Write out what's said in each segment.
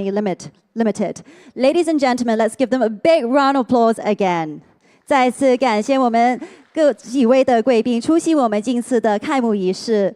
Limited. Ladies and gentlemen, let's give them a big round of applause again. 再次感谢我们各几位的贵宾出席我们今次的开幕仪式。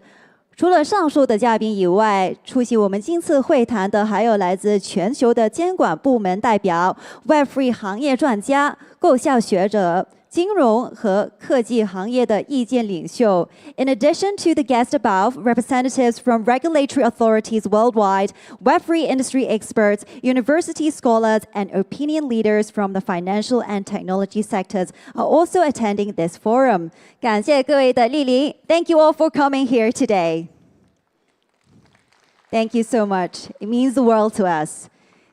除了上述的嘉宾以外，出席我们今次会谈的还有来自全球的监管部门代表、Web3 行业专家、构校学者、金融和科技行业的意见领袖。In addition to the guests above, representatives from regulatory authorities worldwide, Web3 industry experts, university scholars, and opinion leaders from the financial and technology sectors are also attending this forum. 感谢各位的莅临。Thank you all for coming here today. Thank you so much. It means the world to us.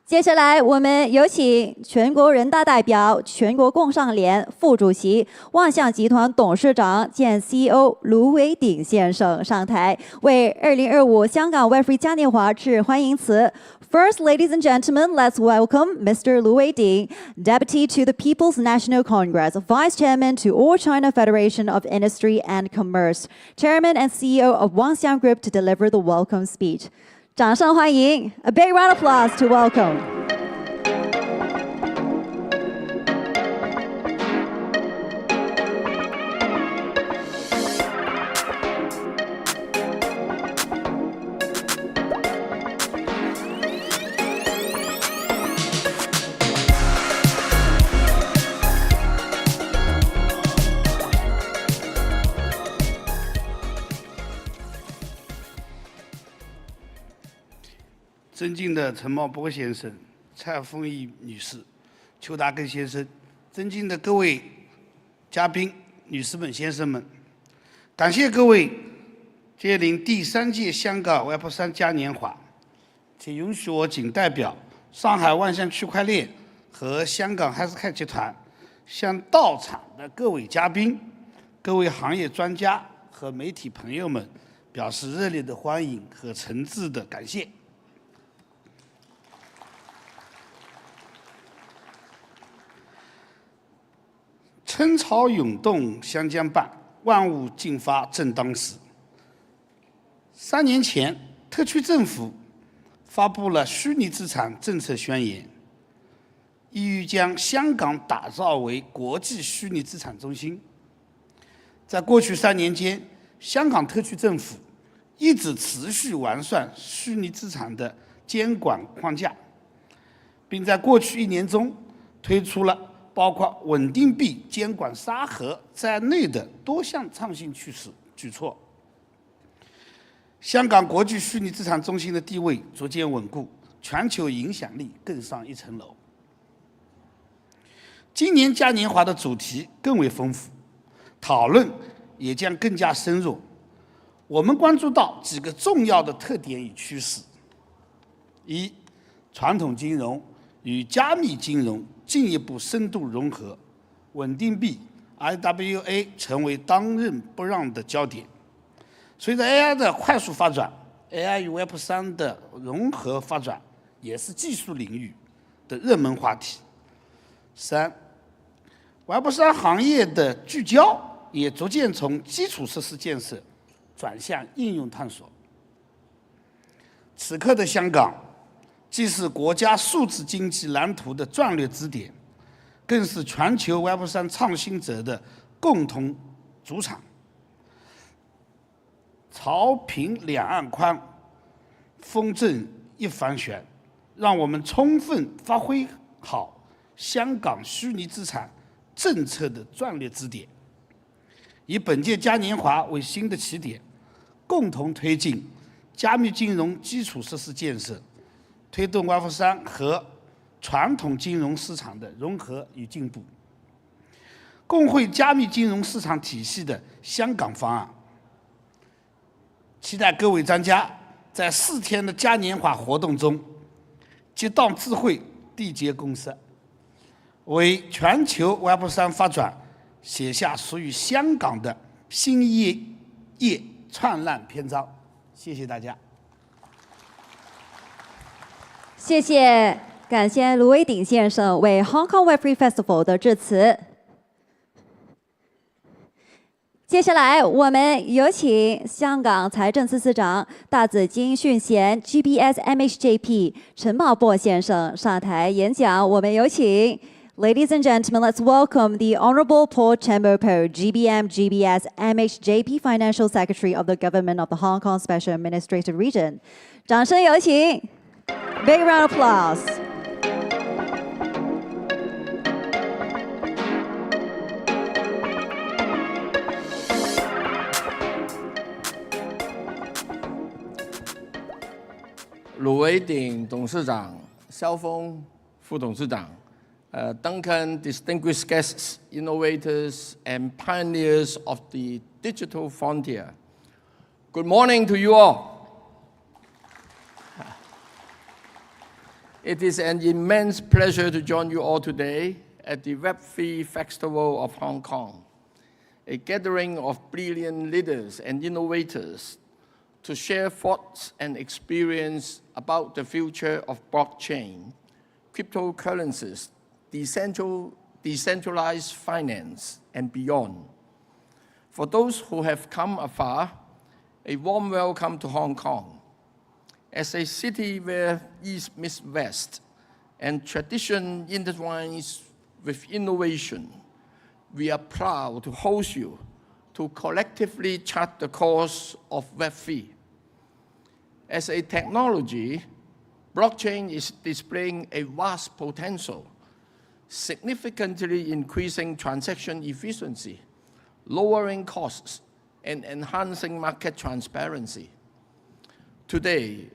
接下来，我们有请全国人大代表、全国工商联副主席、万象集团董事长兼 CEO 卢伟鼎先生上台，为2025香港 Web3 嘉年华致欢迎词。First, ladies and gentlemen, let's welcome Mr. Lu Weiding, Deputy to the People's National Congress, Vice Chairman to All China Federation of Industry and Commerce, Chairman and CEO of Wangxiang Group to deliver the welcome speech. 掌声欢迎 ！A big round of applause to welcome. 尊敬的陈茂波先生、蔡凤仪女士、邱达根先生，尊敬的各位嘉宾、女士们、先生们，感谢各位莅临第3届香港 Web3 嘉年华，请允许我仅代表上海万象区块链和香港海斯凯集团，向到场的各位嘉宾、各位行业专家和媒体朋友们表示热烈的欢迎和诚挚的感谢。春潮涌动湘江畔，万物竞发正当时。3年前，特区政府发布了虚拟资产政策宣言，意欲将香港打造为国际虚拟资产中心。在过去3年间，香港特区政府一直持续完善虚拟资产的监管框架，并在过去1年中推出了包括稳定币监管沙盒在内的多项创新举措，香港国际虚拟资产中心的地位逐渐稳固，全球影响力更上一层楼。今年嘉年华的主题更为丰富，讨论也将更加深入。我们关注到几个重要的特点与趋势：一、传统金融与加密金融进一步深度融合，稳定币 IWA 成为当仁不让的焦点。随着 AI 的快速发展 ，AI 与 Web3 的融合发展也是技术领域的热门话题。3、Web3 行业的聚焦也逐渐从基础设施建设转向应用探索。此刻的香港，既是国家数字经济蓝图的战略支点，更是全球 Web3 创新者的共同主场。潮平两岸宽，风正一帆悬，让我们充分发挥好香港虚拟资产政策的战略支点，以本届嘉年华为新的起点，共同推进加密金融基础设施建设，推动 Web3 和传统金融市场的融合与进步，共绘加密金融市场体系的香港方案。期待各位专家在4天的嘉年华活动中结党智慧，缔结共识，为全球 Web3 发展写下属于香港的新一页灿烂篇章。谢谢大家。谢谢，感谢卢伟鼎先生为 Hong Kong Web3 Festival 的致辞。接下来，我们有请香港财政司司长大紫金训贤 GBS MHJP 陈茂波先生上台演讲。我们有请 Ladies and gentlemen, let's welcome the Honorable Paul Chamberpo, GBM GBS MHJP Financial Secretary of the Government of the Hong Kong Special Administrative Region. 掌声有请 Big round of applause. Lu 董事长、肖峰副董事长、Duncan, distinguished guests, innovators, and pioneers of the digital frontier. Good morning to you all. It is an immense pleasure to join you all today at the Web3 Festival of Hong Kong, a gathering of brilliant leaders and innovators to share thoughts and experience about the future of blockchain, cryptocurrencies, decentralized finance, and beyond. For those who have come afar, a warm welcome to Hong Kong. As a city where East meets West and tradition intertwines with innovation, we are proud to host you to collectively chart the course of Web3. As a technology, blockchain is displaying a vast potential, significantly increasing transaction efficiency, lowering costs, and enhancing market transparency. Today,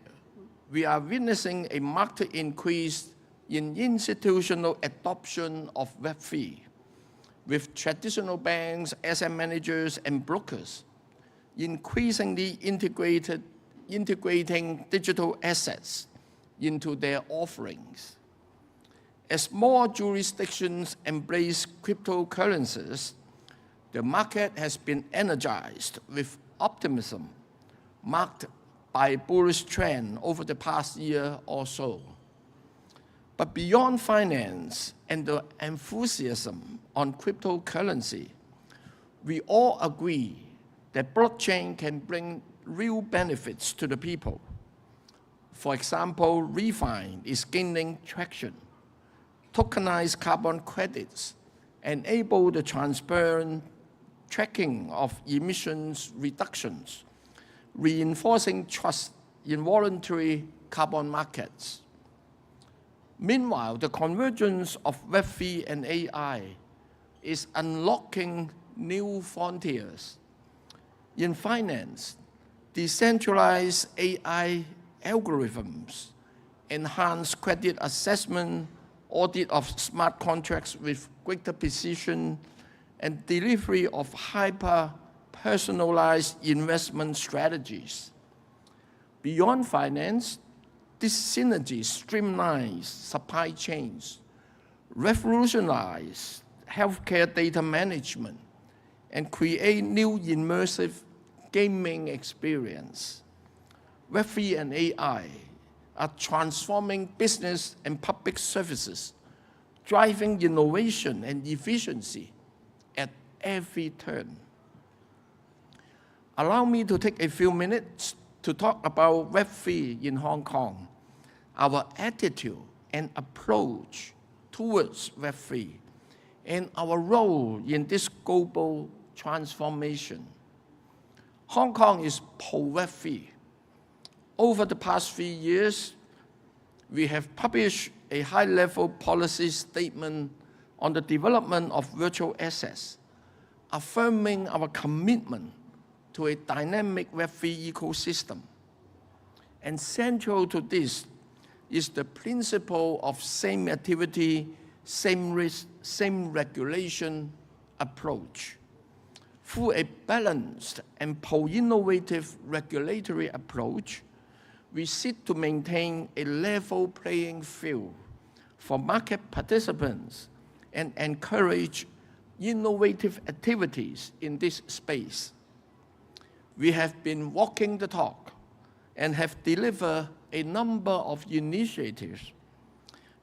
we are witnessing a marked increase in institutional adoption of Web3, with traditional banks, asset managers, and brokers increasingly integrating digital assets into their offerings. As more jurisdictions embrace cryptocurrencies, the market has been energized with optimism, marked by a bullish trend over the past year or so. But beyond finance and the enthusiasm on cryptocurrency, we all agree that blockchain can bring real benefits to the people. For example, Refine is gaining traction. Tokenized carbon credits enable the transparent tracking of emissions reductions, reinforcing trust in voluntary carbon markets. Meanwhile, the convergence of Web3 and AI is unlocking new frontiers. In finance, decentralized AI algorithms enhance credit assessment, audit of smart contracts with greater precision, and delivery of hyper-personalized investment strategies. Beyond finance, this synergy streamlines supply chains, revolutionize healthcare data management, and create new immersive gaming experience. Web3 and AI are transforming business and public services, driving innovation and efficiency at every turn. Allow me to take a few minutes to talk about Web3 in Hong Kong, our attitude and approach towards Web3, and our role in this global transformation. Hong Kong is pro-Web3. Over the past 3 years, we have published a high-level policy statement on the development of virtual assets, affirming our commitment to a dynamic Web3 ecosystem. And central to this is the principle of same activity, same risk, same regulation approach. Through a balanced and pro-innovative regulatory approach, we seek to maintain a level playing field for market participants and encourage innovative activities in this space. We have been walking the talk and have delivered a number of initiatives.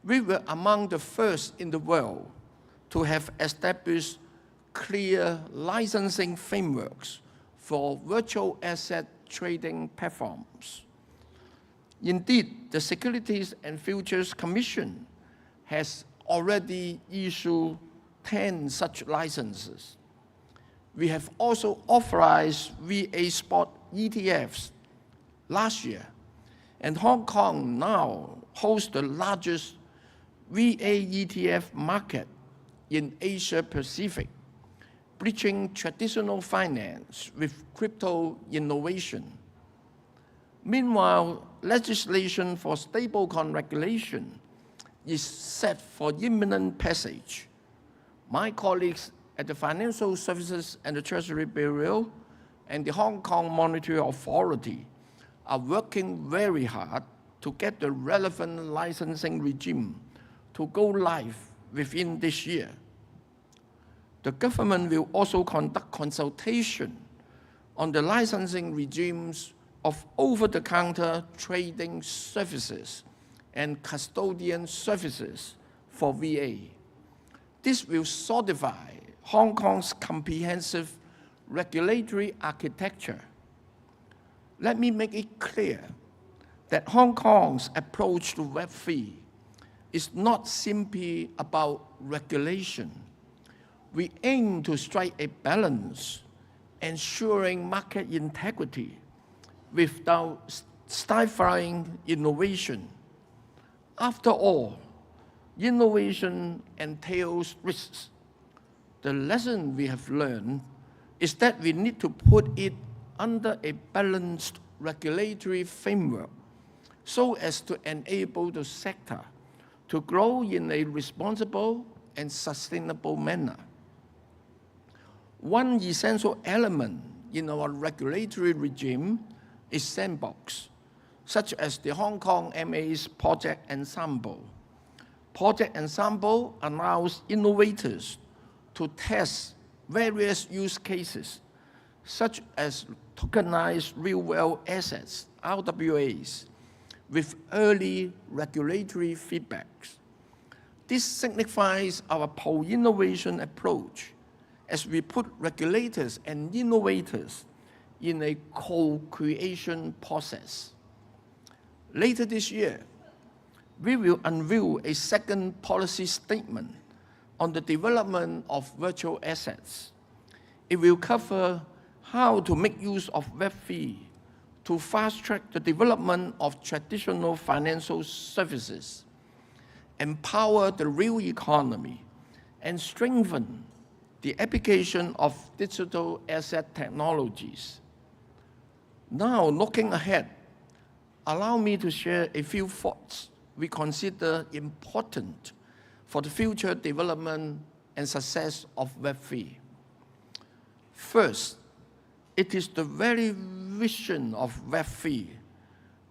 We were among the first in the world to have established clear licensing frameworks for virtual asset trading platforms. Indeed, the Securities and Futures Commission has already issued 10 such licenses. We have also authorized VA spot ETFs last year, and Hong Kong now hosts the largest VA ETF market in Asia Pacific, bridging traditional finance with crypto innovation. Meanwhile, legislation for stablecoin regulation is set for imminent passage. My colleagues at the Financial Services and the Treasury Bureau and the Hong Kong Monetary Authority are working very hard to get the relevant licensing regime to go live within this year. The government will also conduct consultation on the licensing regimes of over-the-counter trading services and custodian services for VA. This will solidify Hong Kong's comprehensive regulatory architecture. Let me make it clear that Hong Kong's approach to Web3 is not simply about regulation. We aim to strike a balance, ensuring market integrity without stifling innovation. After all, innovation entails risks. The lesson we have learned is that we need to put it under a balanced regulatory framework so as to enable the sector to grow in a responsible and sustainable manner. One essential element in our regulatory regime is sandbox, such as the Hong Kong MA's Project Ensemble. Project Ensemble allows innovators to test various use cases, such as tokenized real-world assets, RWAs, with early regulatory feedbacks. This signifies our pro-innovation approach as we put regulators and innovators in a co-creation process. Later this year, we will unveil a second policy statement on the development of virtual assets. It will cover how to make use of Web3 to fast-track the development of traditional financial services, empower the real economy, and strengthen the application of digital asset technologies. Now, looking ahead, allow me to share a few thoughts we consider important for the future development and success of Web3. First, it is the very vision of Web3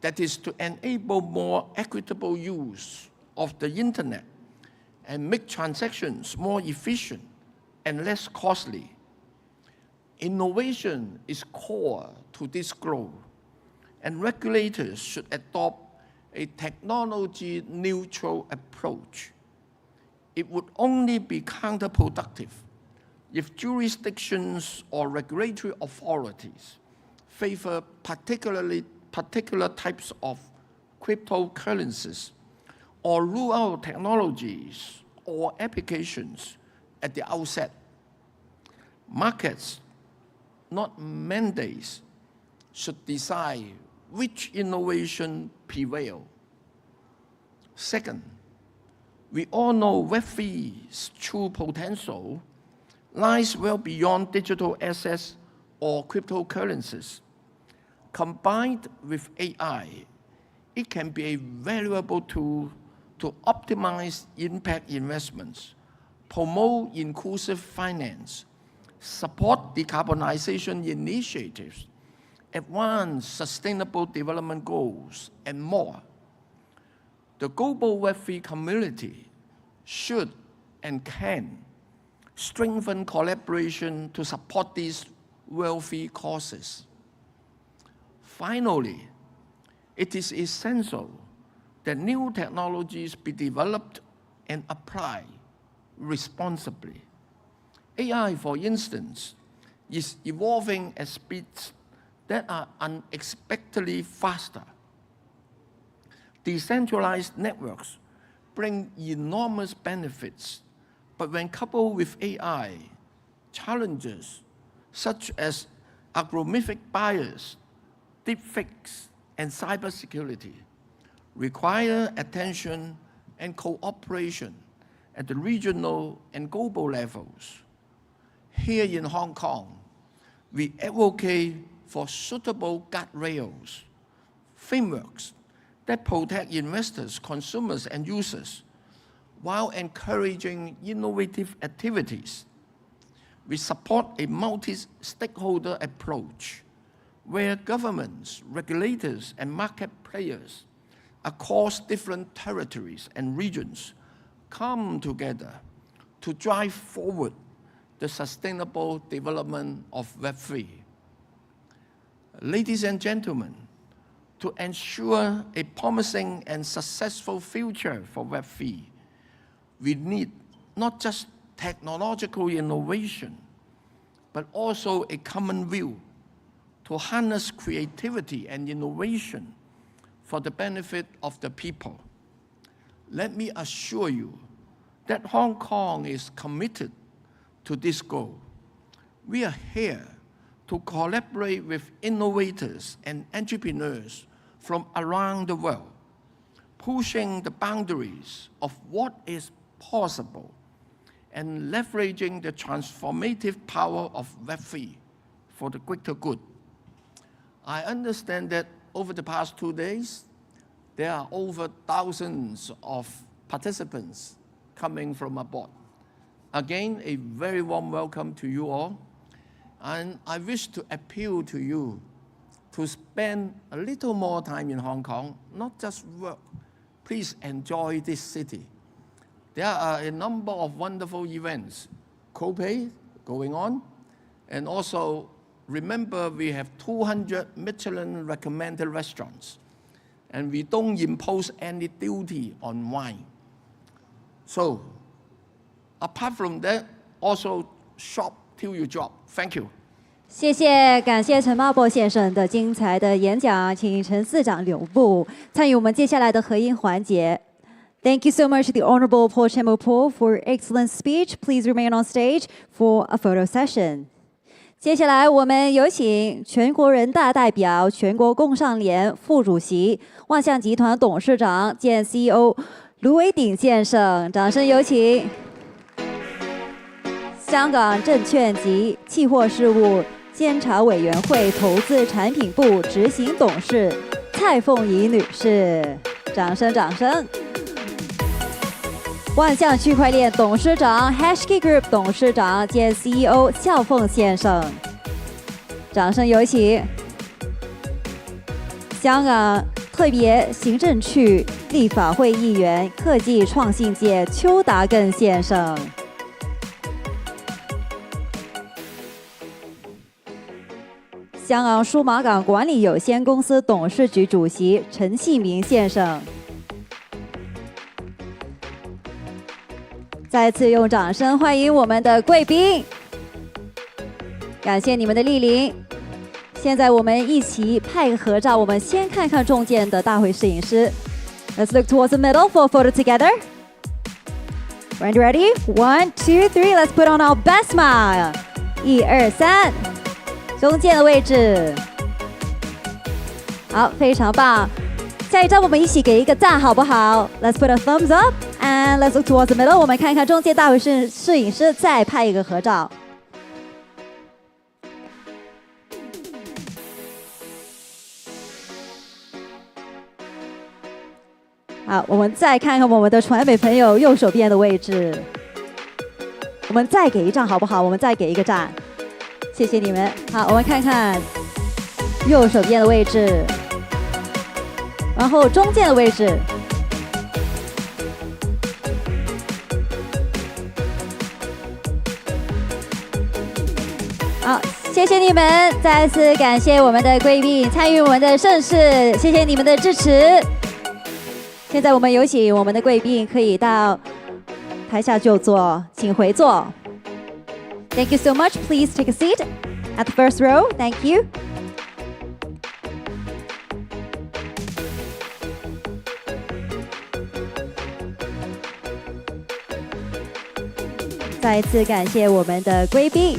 that is to enable more equitable use of the internet and make transactions more efficient and less costly. Innovation is core to this growth, and regulators should adopt a technology-neutral approach. It would only be counterproductive if jurisdictions or regulatory authorities favor particular types of cryptocurrencies or rule out technologies or applications at the outset. Markets, not mandates, should decide which innovation prevail. Second, we all know Web3's true potential lies well beyond digital assets or cryptocurrencies. Combined with AI, it can be a valuable tool to optimize impact investments, promote inclusive finance, support decarbonization initiatives, advance sustainable development goals, and more. The global Web3 community should and can strengthen collaboration to support these wealthy causes. Finally, it is essential that new technologies be developed and applied responsibly. AI, for instance, is evolving at speeds that are unexpectedly faster. Decentralized networks bring enormous benefits, but when coupled with AI, challenges such as algorithmic bias, deepfakes, and cybersecurity require attention and cooperation at the regional and global levels. Here in Hong Kong, we advocate for suitable guardrails, frameworks that protect investors, consumers, and users while encouraging innovative activities. We support a multi-stakeholder approach where governments, regulators, and market players across different territories and regions come together to drive forward the sustainable development of Web3. Ladies and gentlemen, to ensure a promising and successful future for Web3, we need not just technological innovation, but also a common view to harness creativity and innovation for the benefit of the people. Let me assure you that Hong Kong is committed to this goal. We are here to collaborate with innovators and entrepreneurs from around the world, pushing the boundaries of what is possible and leveraging the transformative power of Web3 for the greater good. I understand that over the past 2 days, there are over thousands of participants coming from abroad. Again, a very warm welcome to you all. And I wish to appeal to you to spend a little more time in Hong Kong, not just work. Please enjoy this city. There are a number of wonderful events, co-pay going on, and also remember we have 200 Michelin recommended restaurants, and we don't impose any duty on wine. So, apart from that, also shop till you drop. Thank you. 谢谢，感谢陈茂波先生的精彩的演讲，请陈司长留步参与我们接下来的合音环节。Thank you so much to the Honorable Paul Chemopo for excellent speech. Please remain on stage for a photo session. 接下来我们有请全国人大代表、全国工商联副主席、万象集团董事长兼 CEO 卢伟鼎先生，掌声有请。香港证券及期货事务监察委员会投资产品部执行董事蔡凤仪女士，掌声掌声。万象区块链董事长 HK Group 董事长兼 CEO 肖凤先生，掌声有请。香港特别行政区立法会议员、科技创新界邱达根先生。香港数码港管理有限公司董事局主席陈锡明先生。再次用掌声欢迎我们的贵宾，感谢你们的莅临。现在我们一起拍个合照，我们先看看中间的大会摄影师。Let's look towards the middle for a photo together. When ready? 1, 2, 3. Let's put on our best smile. 1、2、3，中间的位置。好，非常棒。下一张我们一起给一个赞，好不好 ？Let's put a thumbs up and let's look towards the middle. 我们看看中间大会摄影师，再拍一个合照。好，我们再看看我们的传媒朋友右手边的位置。我们再给一张好不好？我们再给一个赞，谢谢你们。好，我们看看右手边的位置。然后中间的位置，好，谢谢你们，再次感谢我们的贵宾参与我们的盛事，谢谢你们的支持。现在我们有请我们的贵宾可以到台下就坐，请回座。Thank you so much. Please take a seat at the first row. Thank you.再一次感谢我们的贵宾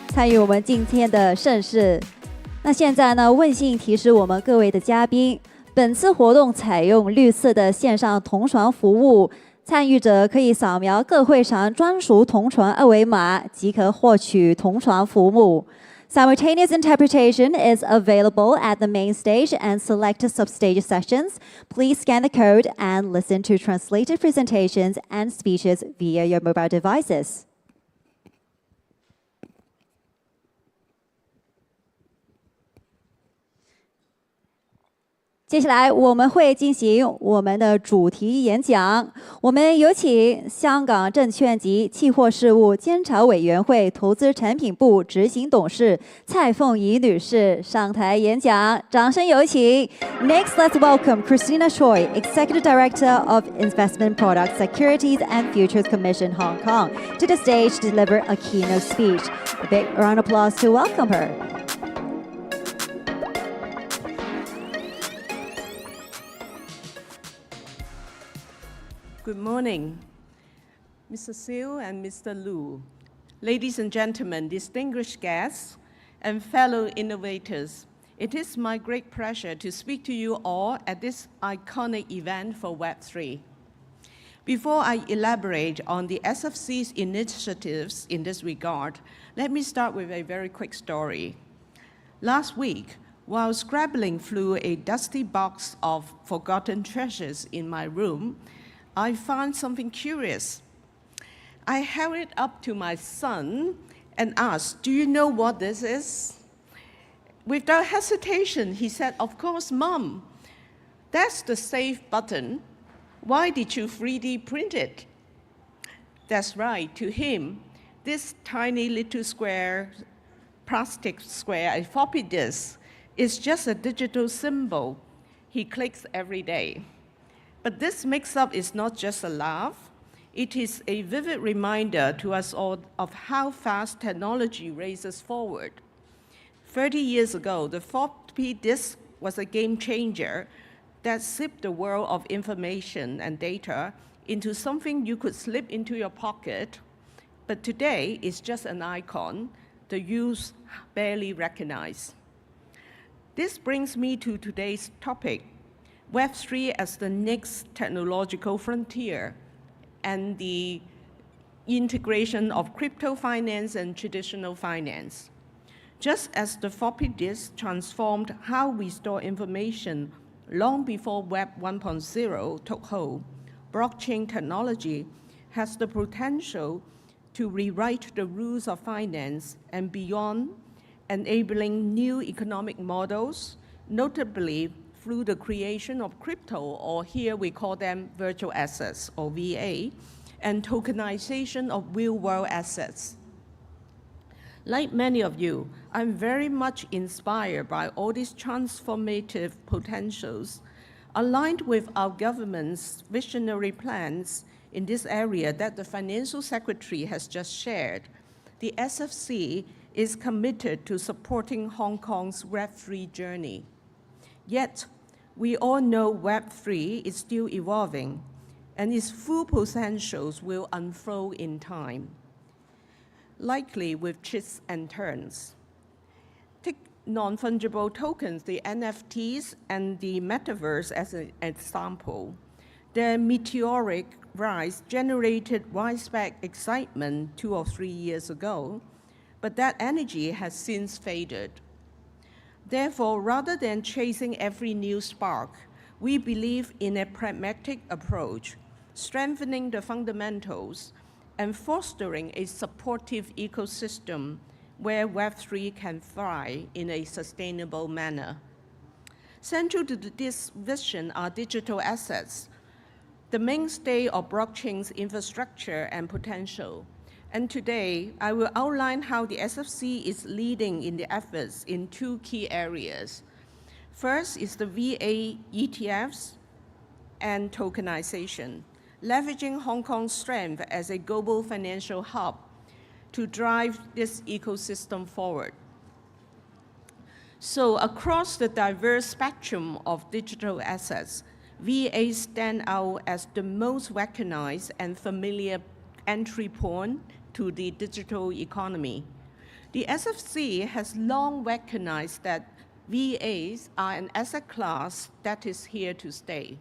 参与我们今天的盛事。那现在呢，温馨提示我们各位的嘉宾，本次活动采用绿色的线上同传服务，参与者可以扫描各会场专属同传二维码即可获取同传服务。Simultaneous interpretation is available at the main stage and selected substage sessions. Please scan the code and listen to translated presentations and speeches via your mobile devices. 接下来我们会进行我们的主题演讲。我们有请香港证券及期货事务监察委员会投资产品部执行董事蔡凤仪女士上台演讲，掌声有请。Next, let's welcome Christina Choi, Executive Director of Investment Products, Securities and Futures Commission Hong Kong, to the stage to deliver a keynote speech. A big round of applause to welcome her. Good morning, Mr. Siu and Mr. Lu. Ladies and gentlemen, distinguished guests and fellow innovators, it is my great pleasure to speak to you all at this iconic event for Web3. Before I elaborate on the SFC's initiatives in this regard, let me start with a very quick story. Last week, while scrabbling through a dusty box of forgotten treasures in my room, I found something curious. I held it up to my son and asked, "Do you know what this is?" Without hesitation, he said, "Of course, Mom. That's the save button. Why did you 3D print it?" That's right, to him, this tiny little square, plastic square, a floppy disk, is just a digital symbol he clicks every day. But this mix-up is not just a laugh. It is a vivid reminder to us all of how fast technology races forward. 30 years ago, the floppy disk was a game changer that zipped the world of information and data into something you could slip into your pocket. But today, it's just an icon the youth barely recognize. This brings me to today's topic, Web3 as the next technological frontier and the integration of crypto finance and traditional finance. Just as the floppy disk transformed how we store information long before Web 1.0 took hold, blockchain technology has the potential to rewrite the rules of finance and beyond, enabling new economic models, notably through the creation of crypto, or here we call them virtual assets, or VA, and tokenization of real-world assets. Like many of you, I'm very much inspired by all these transformative potentials, aligned with our government's visionary plans in this area that the Financial Secretary has just shared. The SFC is committed to supporting Hong Kong's Web3 journey. Yet, we all know Web3 is still evolving, and its full potentials will unfold in time, likely with twists and turns. Take non-fungible tokens, the NFTs, and the metaverse as an example. Their meteoric rise generated widespread excitement 2 or 3 years ago, but that energy has since faded. Therefore, rather than chasing every new spark, we believe in a pragmatic approach, strengthening the fundamentals and fostering a supportive ecosystem where Web3 can thrive in a sustainable manner. Central to this vision are digital assets, the mainstay of blockchain's infrastructure and potential. And today, I will outline how the SFC is leading in the efforts in 2 key areas. First is the VA ETFs and tokenization, leveraging Hong Kong's strength as a global financial hub to drive this ecosystem forward. So across the diverse spectrum of digital assets, VAs stand out as the most recognized and familiar entry point to the digital economy. The SFC has long recognized that VAs are an asset class that is here to stay.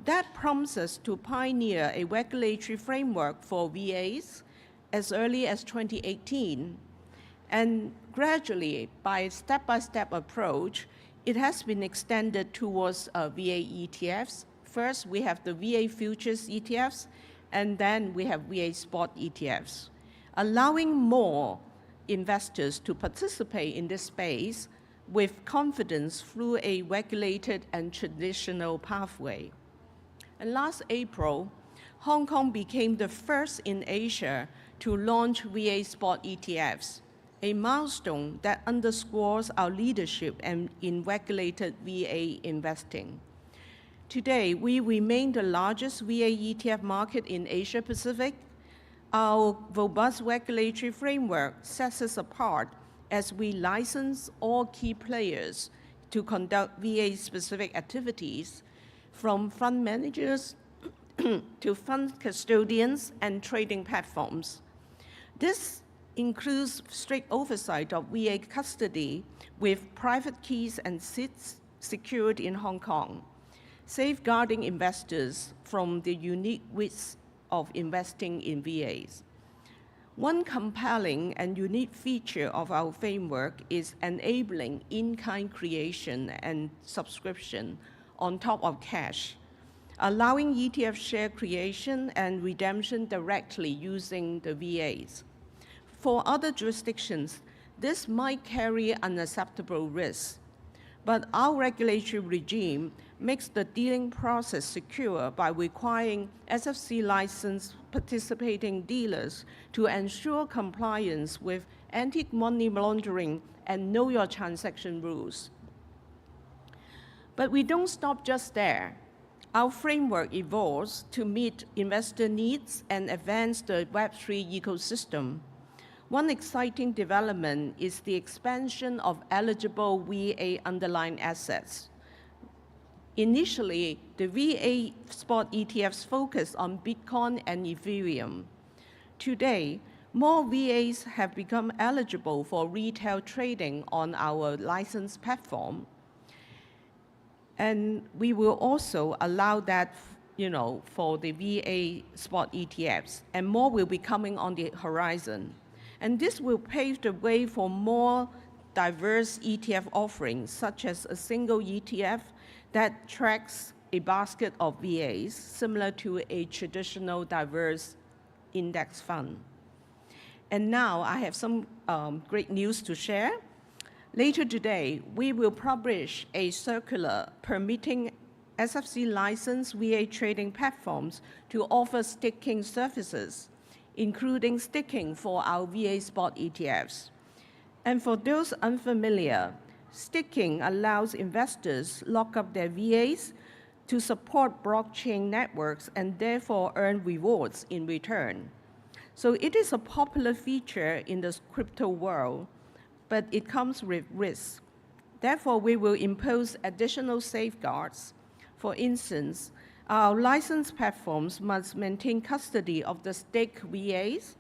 That prompts us to pioneer a regulatory framework for VAs as early as 2018. And gradually, by a step-by-step approach, it has been extended towards VA ETFs. First, we have the VA futures ETFs, and then we have VA spot ETFs, allowing more investors to participate in this space with confidence through a regulated and traditional pathway. And last April, Hong Kong became the first in Asia to launch VA spot ETFs, a milestone that underscores our leadership in regulated VA investing. Today, we remain the largest VA ETF market in Asia Pacific. Our robust regulatory framework sets us apart as we license all key players to conduct VA-specific activities, from fund managers to fund custodians and trading platforms. This includes strict oversight of VA custody with private keys and seats secured in Hong Kong, safeguarding investors from the unique risks of investing in VAs. One compelling and unique feature of our framework is enabling in-kind creation and subscription on top of cash, allowing ETF share creation and redemption directly using the VAs. For other jurisdictions, this might carry unacceptable risks, but our regulatory regime makes the dealing process secure by requiring SFC licensed participating dealers to ensure compliance with anti-money laundering and know your transaction rules. But we don't stop just there. Our framework evolves to meet investor needs and advance the Web3 ecosystem. One exciting development is the expansion of eligible VA underlying assets. Initially, the VA spot ETFs focused on Bitcoin and Ethereum. Today, more VAs have become eligible for retail trading on our licensed platform. And we will also allow that, for the VA spot ETFs, and more will be coming on the horizon. And this will pave the way for more diverse ETF offerings, such as a single ETF that tracks a basket of VAs, similar to a traditional diverse index fund. And now I have some great news to share. Later today, we will publish a circular permitting SFC licensed VA trading platforms to offer staking services, including staking for our VA spot ETFs. And for those unfamiliar, staking allows investors lock up their VAs to support blockchain networks and therefore earn rewards in return. So it is a popular feature in the crypto world, but it comes with risks. Therefore, we will impose additional safeguards. For instance, our licensed platforms must maintain custody of the staked VAs,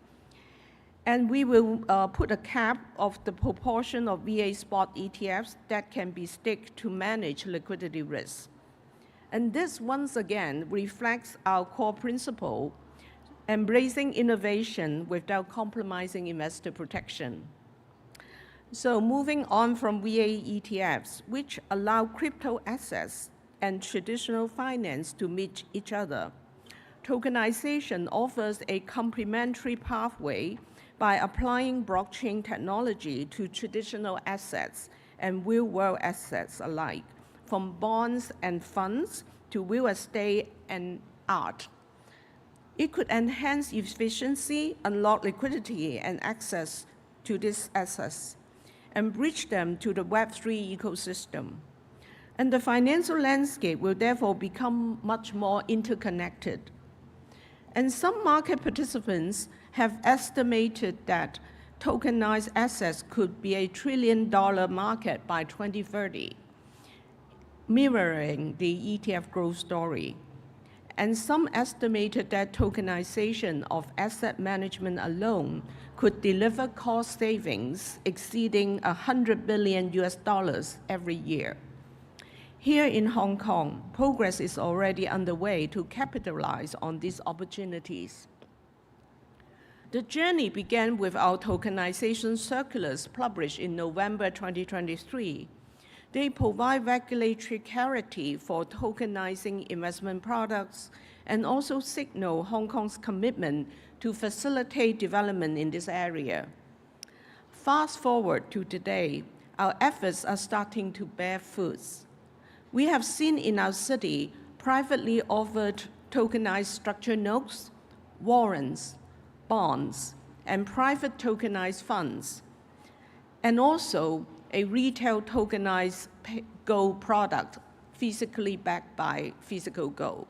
and we will put a cap of the proportion of VA spot ETFs that can be staked to manage liquidity risks. And this, once again, reflects our core principle, embracing innovation without compromising investor protection. So moving on from VA ETFs, which allow crypto assets and traditional finance to meet each other, tokenization offers a complementary pathway by applying blockchain technology to traditional assets and real-world assets alike, from bonds and funds to real estate and art. It could enhance efficiency, unlock liquidity and access to these assets, and bridge them to the Web3 ecosystem. And the financial landscape will therefore become much more interconnected. And some market participants have estimated that tokenized assets could be a $1 trillion market by 2030, mirroring the ETF growth story. And some estimated that tokenization of asset management alone could deliver cost savings exceeding $100 billion every year. Here in Hong Kong, progress is already underway to capitalize on these opportunities. The journey began with our tokenization circulars published in November 2023. They provide regulatory clarity for tokenizing investment products and also signal Hong Kong's commitment to facilitate development in this area. Fast forward to today, our efforts are starting to bear fruits. We have seen in our city privately offered tokenized structured notes, warrants, bonds, and private tokenized funds, and also a retail tokenized gold product physically backed by physical gold.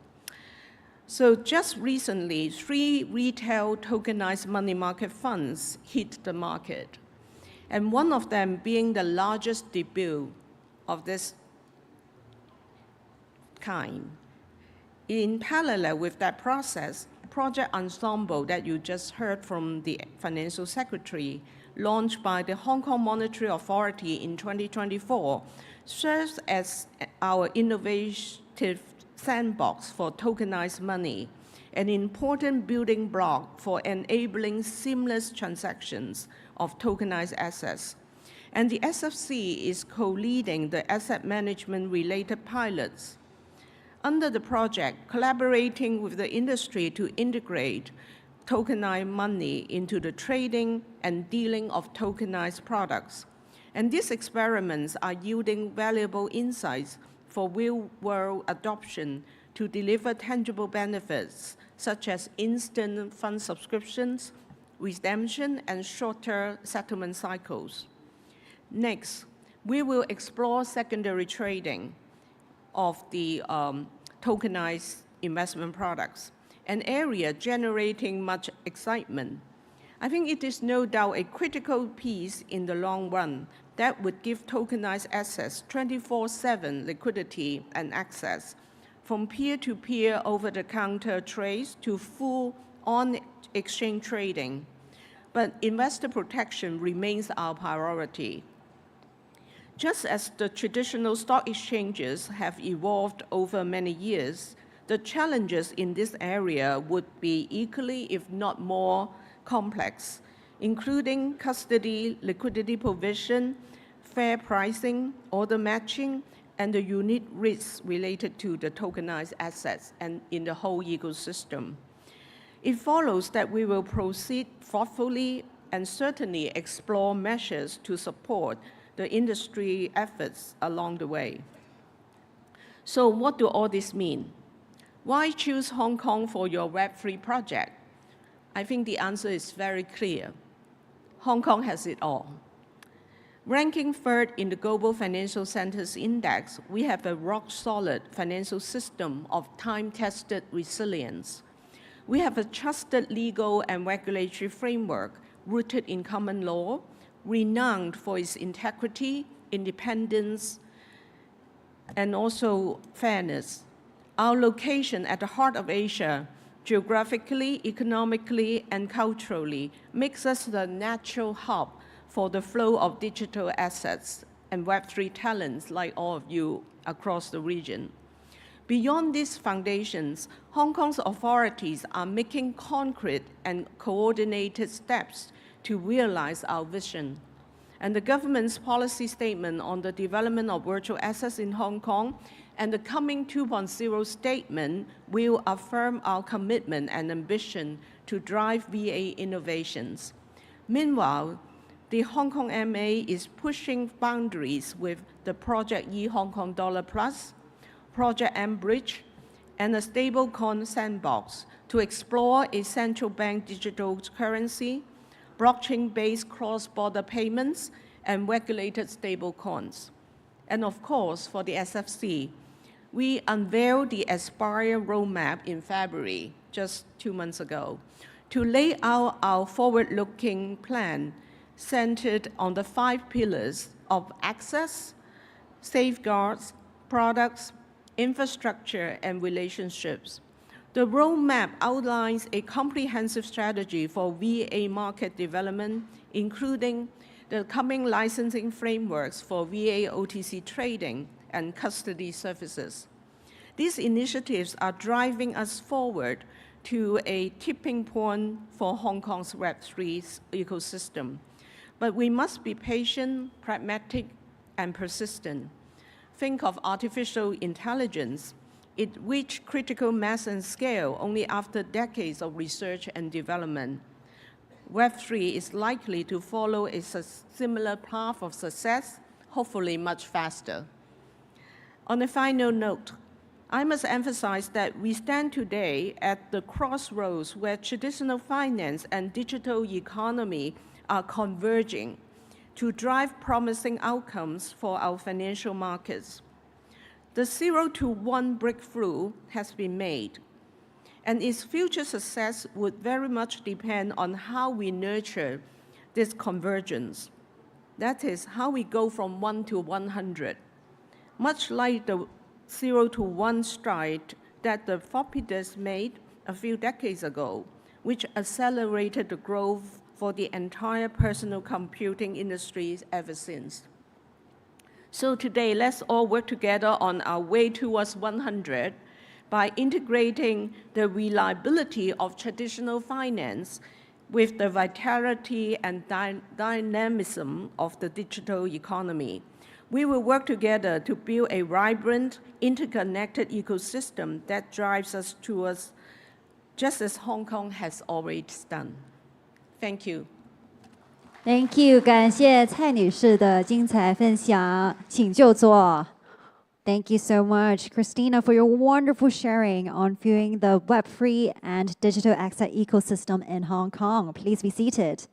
So just recently, 3 retail tokenized money market funds hit the market, and one of them being the largest debut of this kind. In parallel with that process, Project Ensemble that you just heard from the Financial Secretary, launched by the Hong Kong Monetary Authority in 2024, serves as our innovative sandbox for tokenized money, an important building block for enabling seamless transactions of tokenized assets. And the SFC is co-leading the asset management-related pilots. Under the project, collaborating with the industry to integrate tokenized money into the trading and dealing of tokenized products. And these experiments are yielding valuable insights for real-world adoption to deliver tangible benefits, such as instant fund subscriptions, redemption, and shorter settlement cycles. Next, we will explore secondary trading of the tokenized investment products, an area generating much excitement. I think it is no doubt a critical piece in the long run that would give tokenized assets 24/7 liquidity and access, from peer-to-peer over-the-counter trades to full on-exchange trading. But investor protection remains our priority. Just as the traditional stock exchanges have evolved over many years, the challenges in this area would be equally, if not more, complex, including custody, liquidity provision, fair pricing, order matching, and the unique risks related to the tokenized assets and in the whole ecosystem. It follows that we will proceed thoughtfully and certainly explore measures to support the industry efforts along the way. So what do all this mean? Why choose Hong Kong for your Web3 project? I think the answer is very clear. Hong Kong has it all. Ranking third in the Global Financial Centers Index, we have a rock-solid financial system of time-tested resilience. We have a trusted legal and regulatory framework rooted in common law, renowned for its integrity, independence, and also fairness. Our location at the heart of Asia, geographically, economically, and culturally, makes us the natural hub for the flow of digital assets and Web3 talents like all of you across the region. Beyond these foundations, Hong Kong's authorities are making concrete and coordinated steps to realize our vision. And the government's policy statement on the development of virtual assets in Hong Kong and the coming 2.0 statement will affirm our commitment and ambition to drive VA innovations. Meanwhile, the Hong Kong MA is pushing boundaries with the Project E Hong Kong Dollar Plus, Project M Bridge, and a stablecoin sandbox to explore a central bank digital currency, blockchain-based cross-border payments, and regulated stablecoins. And of course, for the SFC, we unveiled the Aspire roadmap in February, just 2 months ago, to lay out our forward-looking plan centered on the 5 pillars of access, safeguards, products, infrastructure, and relationships. The roadmap outlines a comprehensive strategy for VA market development, including the coming licensing frameworks for VA OTC trading and custody services. These initiatives are driving us forward to a tipping point for Hong Kong's Web3 ecosystem. But we must be patient, pragmatic, and persistent. Think of artificial intelligence. It reached critical mass and scale only after decades of research and development. Web3 is likely to follow a similar path of success, hopefully much faster. On a final note, I must emphasize that we stand today at the crossroads where traditional finance and digital economy are converging to drive promising outcomes for our financial markets. The 0 to 1 breakthrough has been made, and its future success would very much depend on how we nurture this convergence. That is, how we go from 1 to 100. Much like the 0 to 1 stride that the floppy made a few decades ago, which accelerated the growth for the entire personal computing industry ever since. So today, let's all work together on our way towards 100 by integrating the reliability of traditional finance with the vitality and dynamism of the digital economy. We will work together to build a vibrant, interconnected ecosystem that drives us towards just as Hong Kong has always done. Thank you. Thank you， 感谢蔡女士的精彩分享，请就坐。Thank you so much, Christina, for your wonderful sharing on viewing the Web3 and digital asset ecosystem in Hong Kong. Please be seated.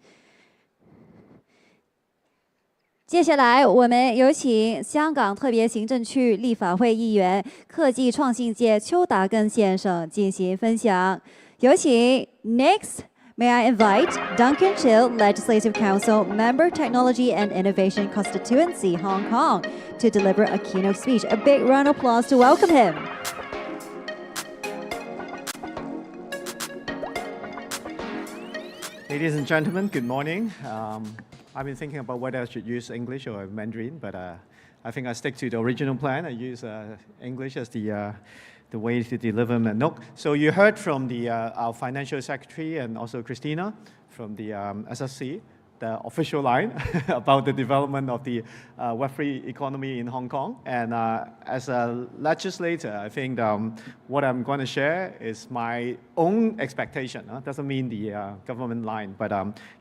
接下来，我们有请香港特别行政区立法会议员、科技创新界邱达根先生进行分享。有请 Next. May I invite Duncan Chill, Legislative Council, Member Technology and Innovation Constituency, Hong Kong, to deliver a keynote speech. A big round of applause to welcome him. Ladies and gentlemen, good morning. I've been thinking about whether I should use English or Mandarin, but I think I stick to the original plan. I use English as the way to deliver my note. So you heard from our financial secretary and also Christina from the SSC, the official line about the development of the Web3 economy in Hong Kong. And as a legislator, I think what I'm going to share is my own expectation. Doesn't mean the government line, but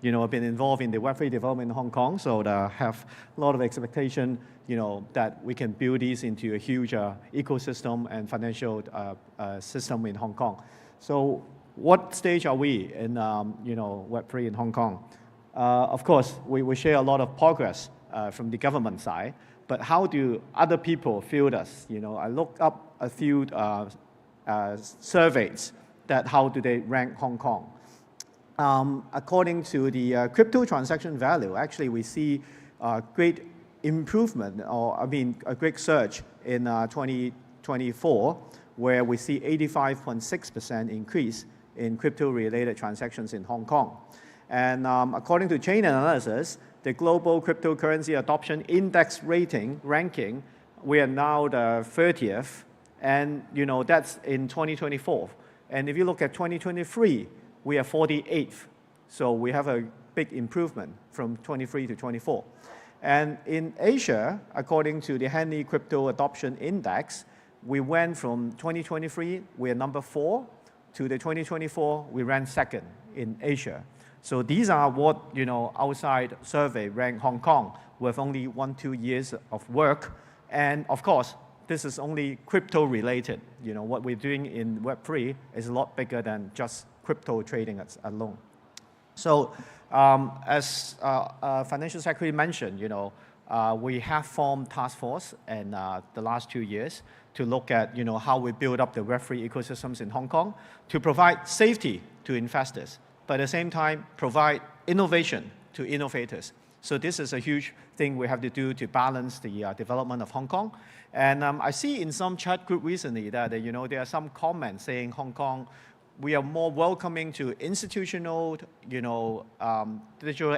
you know, I've been involved in the Web3 development in Hong Kong, so I have a lot of expectation, you know, that we can build this into a huge ecosystem and financial system in Hong Kong. So what stage are we in, you know, Web3 in Hong Kong? Of course, we share a lot of progress from the government side, but how do other people feel us? You know, I looked up a few surveys that how do they rank Hong Kong. According to the crypto transaction value, actually we see great improvement, or I mean a great surge in 2024, where we see 85.6% increase in crypto-related transactions in Hong Kong. And according to Chain Analysis, the Global Cryptocurrency Adoption Index ranking, we are now the 30th, and you know that's in 2024. And if you look at 2023, we are 48th. So we have a big improvement from 23 to 24. And in Asia, according to the Henley Crypto Adoption Index, we went from 2023, we are number 4, to the 2024, we ran 2nd in Asia. So these are what, you know, outside survey rank Hong Kong with only 1-2 years of work. And of course, this is only crypto related. You know, what we're doing in Web3 is a lot bigger than just crypto trading alone. So as Financial Secretary mentioned, you know, we have formed task force in the last 2 years to look at, you know, how we build up the Web3 ecosystems in Hong Kong to provide safety to investors. but at the same time provide innovation to innovators. So this is a huge thing we have to do to balance the development of Hong Kong. And I see in some chat group recently that there are some comments saying Hong Kong, we are more welcoming to institutional digital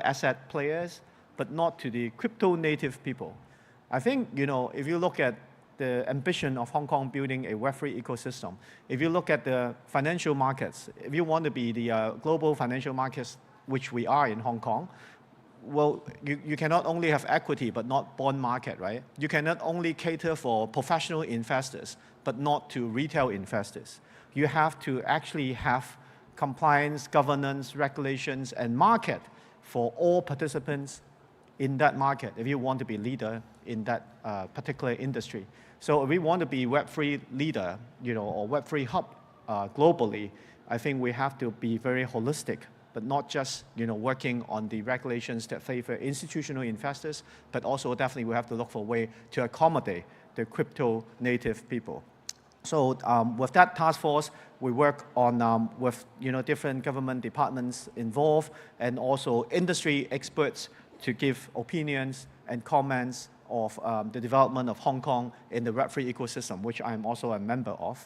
asset players, but not to the crypto native people. I think if you look at the ambition of Hong Kong building a Web3 ecosystem, if you look at the financial markets, if you want to be the global financial markets, which we are in Hong Kong, well, you cannot only have equity but not bond market, right? You cannot only cater for professional investors but not to retail investors. You have to actually have compliance, governance, regulations, and market for all participants in that market if you want to be leader in that particular industry. So if we want to be Web3 leader, or Web3 hub globally, I think we have to be very holistic, but not just working on the regulations that favor institutional investors, but also definitely we have to look for a way to accommodate the crypto native people. So with that task force, we work on with different government departments involved and also industry experts to give opinions and comments of the development of Hong Kong in the Web3 ecosystem, which I'm also a member of.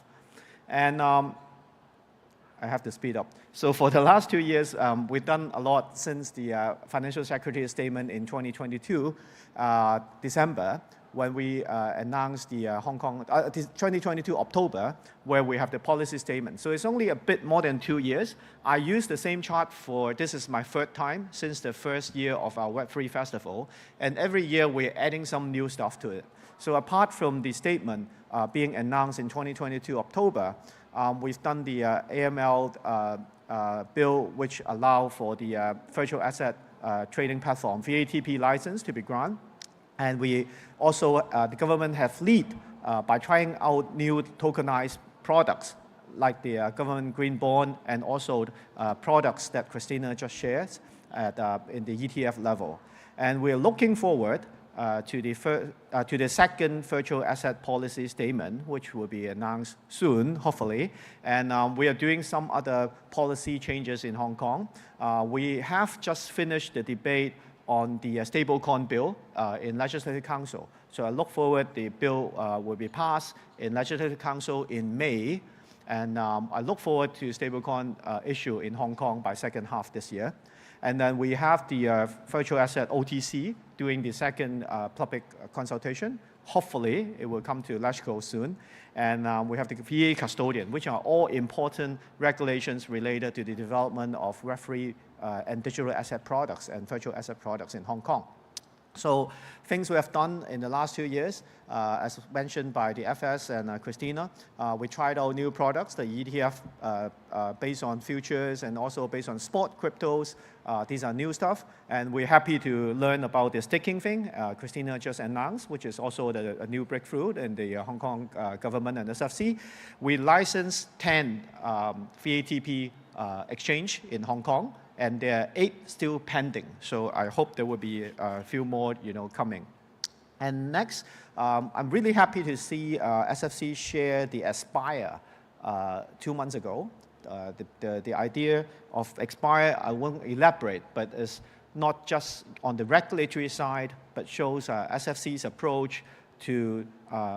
And I have to speed up. So for the last 2 years, we've done a lot since the Financial Secretary's statement in 2022, December, when we announced the 2022 October, where we have the policy statement. So it's only a bit more than 2 years. I used the same chart this is my third time since the first year of our Web3 festival. And every year we're adding some new stuff to it. So apart from the statement being announced in 2022 October, we've done the AML bill, which allow for the virtual asset trading platform, VATP license to be granted. And we also, the government have lead by trying out new tokenized products like the government green bond and also products that Christina just shared in the ETF level. And we're looking forward to the second virtual asset policy statement, which will be announced soon, hopefully. And we are doing some other policy changes in Hong Kong. We have just finished the debate on the stablecoin bill in Legislative Council. So I look forward the bill will be passed in Legislative Council in May. And I look forward to stablecoin issue in Hong Kong by second half this year. And then we have the virtual asset OTC doing the second public consultation. Hopefully, it will come to LegCo soon. And we have the VA custodian, which are all important regulations related to the development of Web3 and digital asset products and virtual asset products in Hong Kong. So things we have done in the last 2 years, as mentioned by the FS and Christina, we tried out new products, the ETF based on futures and also based on spot cryptos. These are new stuff, and we're happy to learn about the staking thing Christina just announced, which is also a new breakthrough in the Hong Kong government and SFC. We licensed 10 VATP exchange in Hong Kong, and there are 8 still pending. So I hope there will be a few more coming. And next, I'm really happy to see SFC share the Aspire 2 months ago. The idea of Aspire, I won't elaborate, but it's not just on the regulatory side, but shows SFC's approach to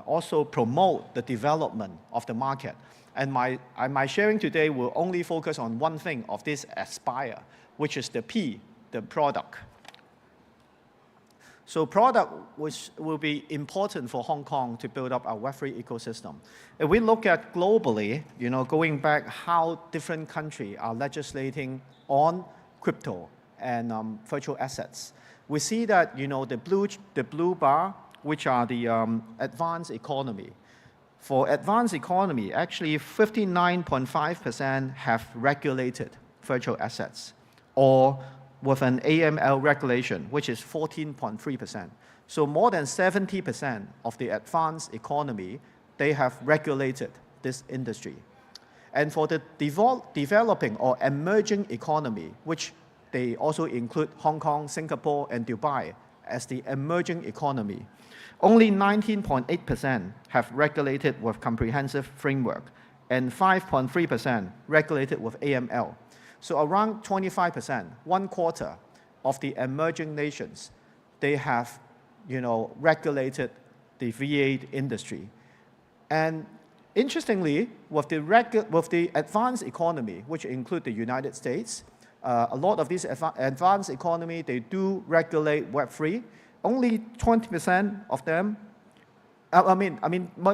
also promote the development of the market. And my sharing today will only focus on one thing of this Aspire, which is the P, the product. So product which will be important for Hong Kong to build up our Web3 ecosystem. If we look at globally, going back how different countries are legislating on crypto and virtual assets, we see that the blue bar, which are the advanced economy. For advanced economy, actually 59.5% have regulated virtual assets, or with an AML regulation, which is 14.3%. So more than 70% of the advanced economy, they have regulated this industry. And for the developing or emerging economy, which they also include Hong Kong, Singapore, and Dubai as the emerging economy, only 19.8% have regulated with comprehensive framework, and 5.3% regulated with AML. So around 25%, 1/4 of the emerging nations, they have, regulated the V8 industry. And interestingly, with the advanced economy, which include the United States, a lot of these advanced economy, they do regulate Web3. Only 20% of them,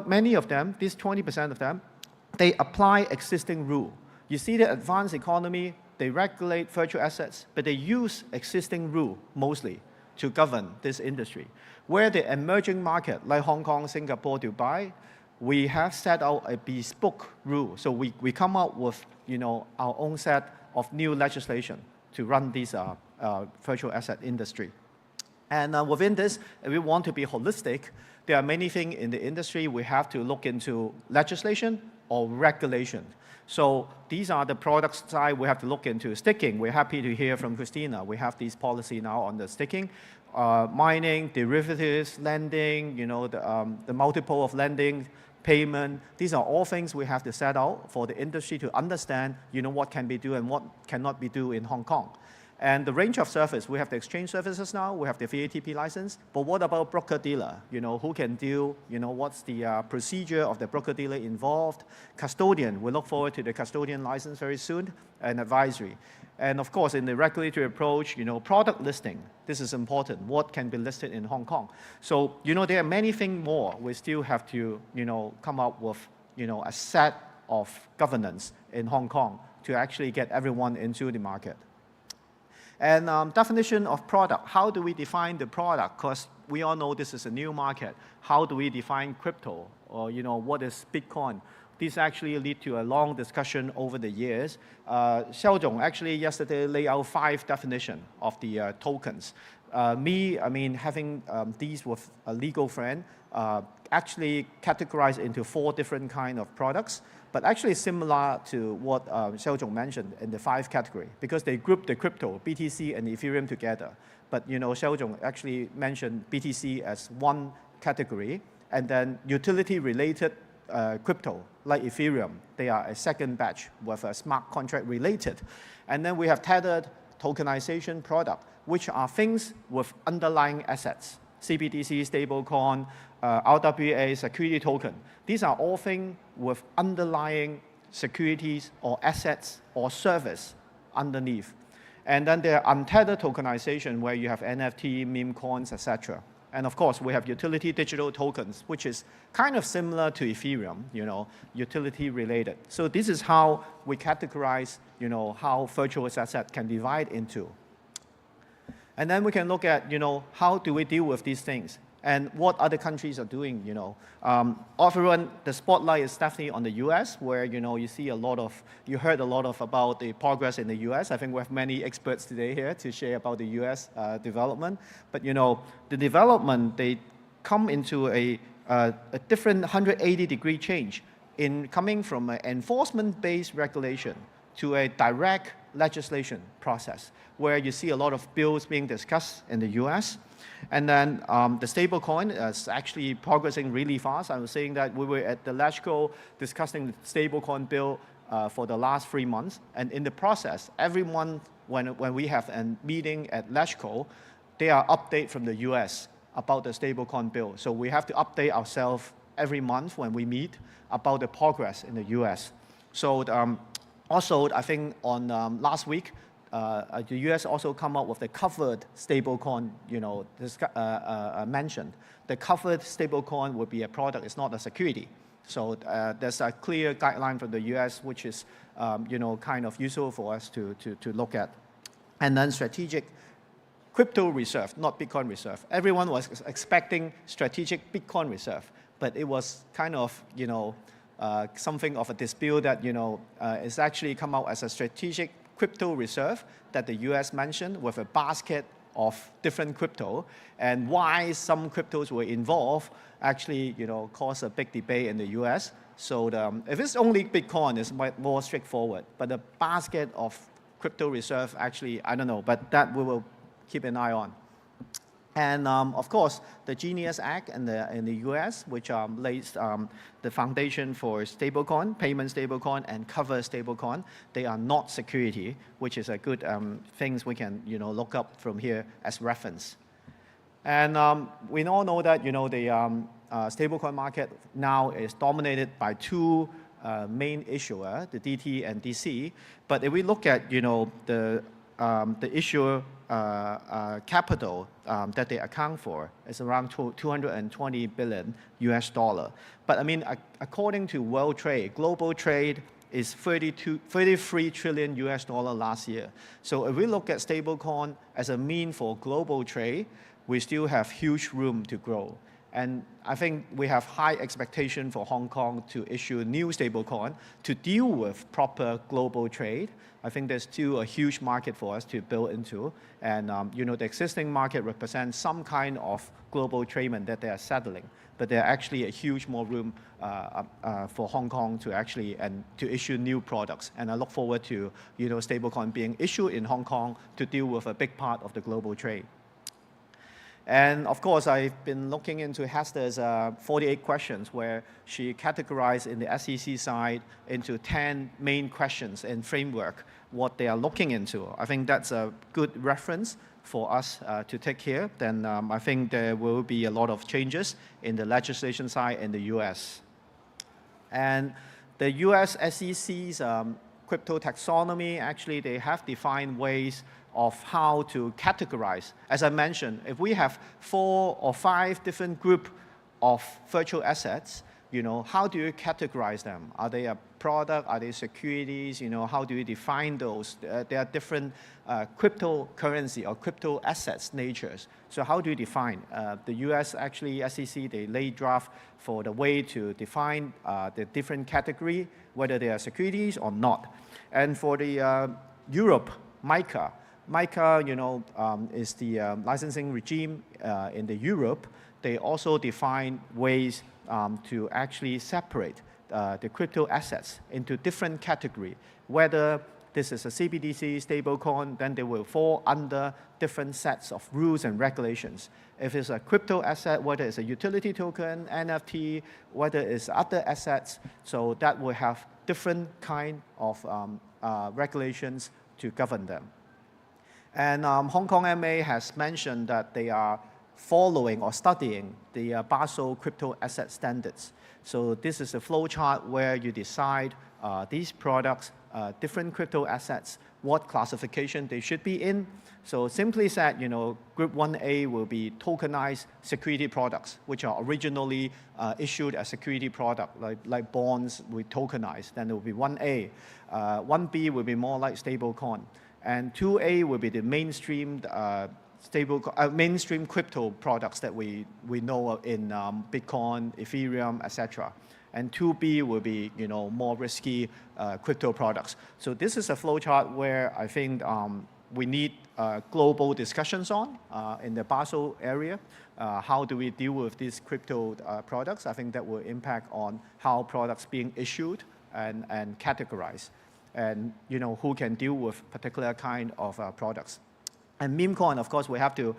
many of them, these 20% of them, they apply existing rule. You see the advanced economy, they regulate virtual assets, but they use existing rule mostly to govern this industry. Where the emerging market, like Hong Kong, Singapore, Dubai, we have set out a bespoke rule. So we come up with, our own set of new legislation to run this virtual asset industry. And within this, if we want to be holistic, there are many things in the industry we have to look into legislation or regulation. So these are the product side we have to look into. Staking, we're happy to hear from Christina. We have this policy now on the staking. Mining, derivatives, lending, the multiple of lending, payment. These are all things we have to set out for the industry to understand, what can be done and what cannot be done in Hong Kong. And the range of service, we have the exchange services now, we have the VATP license, but what about broker-dealer? Who can deal, what's the procedure of the broker-dealer involved? Custodian, we look forward to the custodian license very soon, and advisory. And of course, in the regulatory approach, product listing, this is important. What can be listed in Hong Kong? So, there are many things more. We still have to, come up with, a set of governance in Hong Kong to actually get everyone into the market. And definition of product, how do we define the product? Because we all know this is a new market. How do we define crypto? Or what is Bitcoin? This actually lead to a long discussion over the years. Xiao Zhong actually yesterday laid out 5 definitions of the tokens. Having these with a legal friend, actually categorized into 4 different kind of products, but actually similar to what Xiao Zhong mentioned in the 5 category, because they group the crypto, BTC and Ethereum together. But Xiao Zhong actually mentioned BTC as one category, and then utility-related crypto, like Ethereum, they are a second batch with a smart contract related. And then we have tethered tokenization product, which are things with underlying assets. CBDC, stablecoin, RWA, security token. These are all things with underlying securities or assets or service underneath. And then there are untethered tokenization where you have NFT, meme coins, etc. And of course, we have utility digital tokens, which is kind of similar to Ethereum, utility related. So this is how we categorize, how virtual asset can divide into. And then we can look at, how do we deal with these things and what other countries are doing, Everyone, the spotlight is definitely on the US, where, you see a lot of, you heard a lot of about the progress in the US. I think we have many experts today here to share about the US development. But, the development, they come into a different 180-degree change in coming from an enforcement-based regulation to a direct legislation process, where you see a lot of bills being discussed in the US. And then the stablecoin is actually progressing really fast. I was saying that we were at the LASCO discussing the stablecoin bill for the last 3 months. And in the process, every month when we have a meeting at LASCO, there are updates from the US about the stablecoin bill. So we have to update ourselves every month when we meet about the progress in the US. So also, I think on last week, the US also come up with the covered stablecoin, mentioned. The covered stablecoin would be a product, it's not a security. So there's a clear guideline from the US, which is, kind of useful for us to look at. And then strategic crypto reserve, not Bitcoin reserve. Everyone was expecting strategic Bitcoin reserve, but it was kind of, something of a dispute that, it's actually come out as a strategic crypto reserve that the US mentioned with a basket of different crypto, and why some cryptos were involved actually, caused a big debate in the US. So if it's only Bitcoin, it's more straightforward, but the basket of crypto reserve actually, I don't know, but that we will keep an eye on. And of course, the Genius Act in the US, which lays the foundation for stablecoin, payment stablecoin, and cover stablecoin, they are not security, which is a good things we can look up from here as reference. And we all know that the stablecoin market now is dominated by two main issuer, the DT and DC. But if we look at the issuer capital that they account for is around 220 billion US dollar. But I mean, according to world trade, global trade is 33 trillion US dollar last year. So if we look at stablecoin as a mean for global trade, we still have huge room to grow. And I think we have high expectation for Hong Kong to issue new stablecoin to deal with proper global trade. I think there's still a huge market for us to build into. And the existing market represents some kind of global trade that they are settling. But there are actually a huge more room for Hong Kong to actually to issue new products. And I look forward to stablecoin being issued in Hong Kong to deal with a big part of the global trade. And of course, I've been looking into Hester's 48 questions, where she categorized in the SEC side into 10 main questions and framework, what they are looking into. I think that's a good reference for us to take here. Then I think there will be a lot of changes in the legislation side in the US. And the US SEC's crypto taxonomy, actually, they have defined ways of how to categorize. As I mentioned, if we have 4 or 5 different group of virtual assets, how do you categorize them? Are they a product? Are they securities? How do you define those? There are different cryptocurrency or crypto assets natures. So how do you define? The US actually, SEC, they lay draft for the way to define the different category, whether they are securities or not. And for the Europe, MiCA, is the licensing regime in the Europe. They also define ways to actually separate the crypto assets into different categories. Whether this is a CBDC stablecoin, then they will fall under different sets of rules and regulations. If it's a crypto asset, whether it's a utility token, NFT, whether it's other assets, so that will have different kind of regulations to govern them. And Hong Kong MA has mentioned that they are following or studying the Basel crypto asset standards. So this is a flow chart where you decide these products, different crypto assets, what classification they should be in. So simply said, Group 1A will be tokenized security products, which are originally issued as security product, like bonds with tokenized. Then it will be 1A. 1B will be more like stablecoin. And 2A will be the mainstream mainstream crypto products that we know in Bitcoin, Ethereum, etc. And 2B will be more risky crypto products. So this is a flowchart where I think we need global discussions on in the Basel area. How do we deal with these crypto products? I think that will impact on how products being issued and categorized. And who can deal with particular kind of products. And meme coin, of course, we have to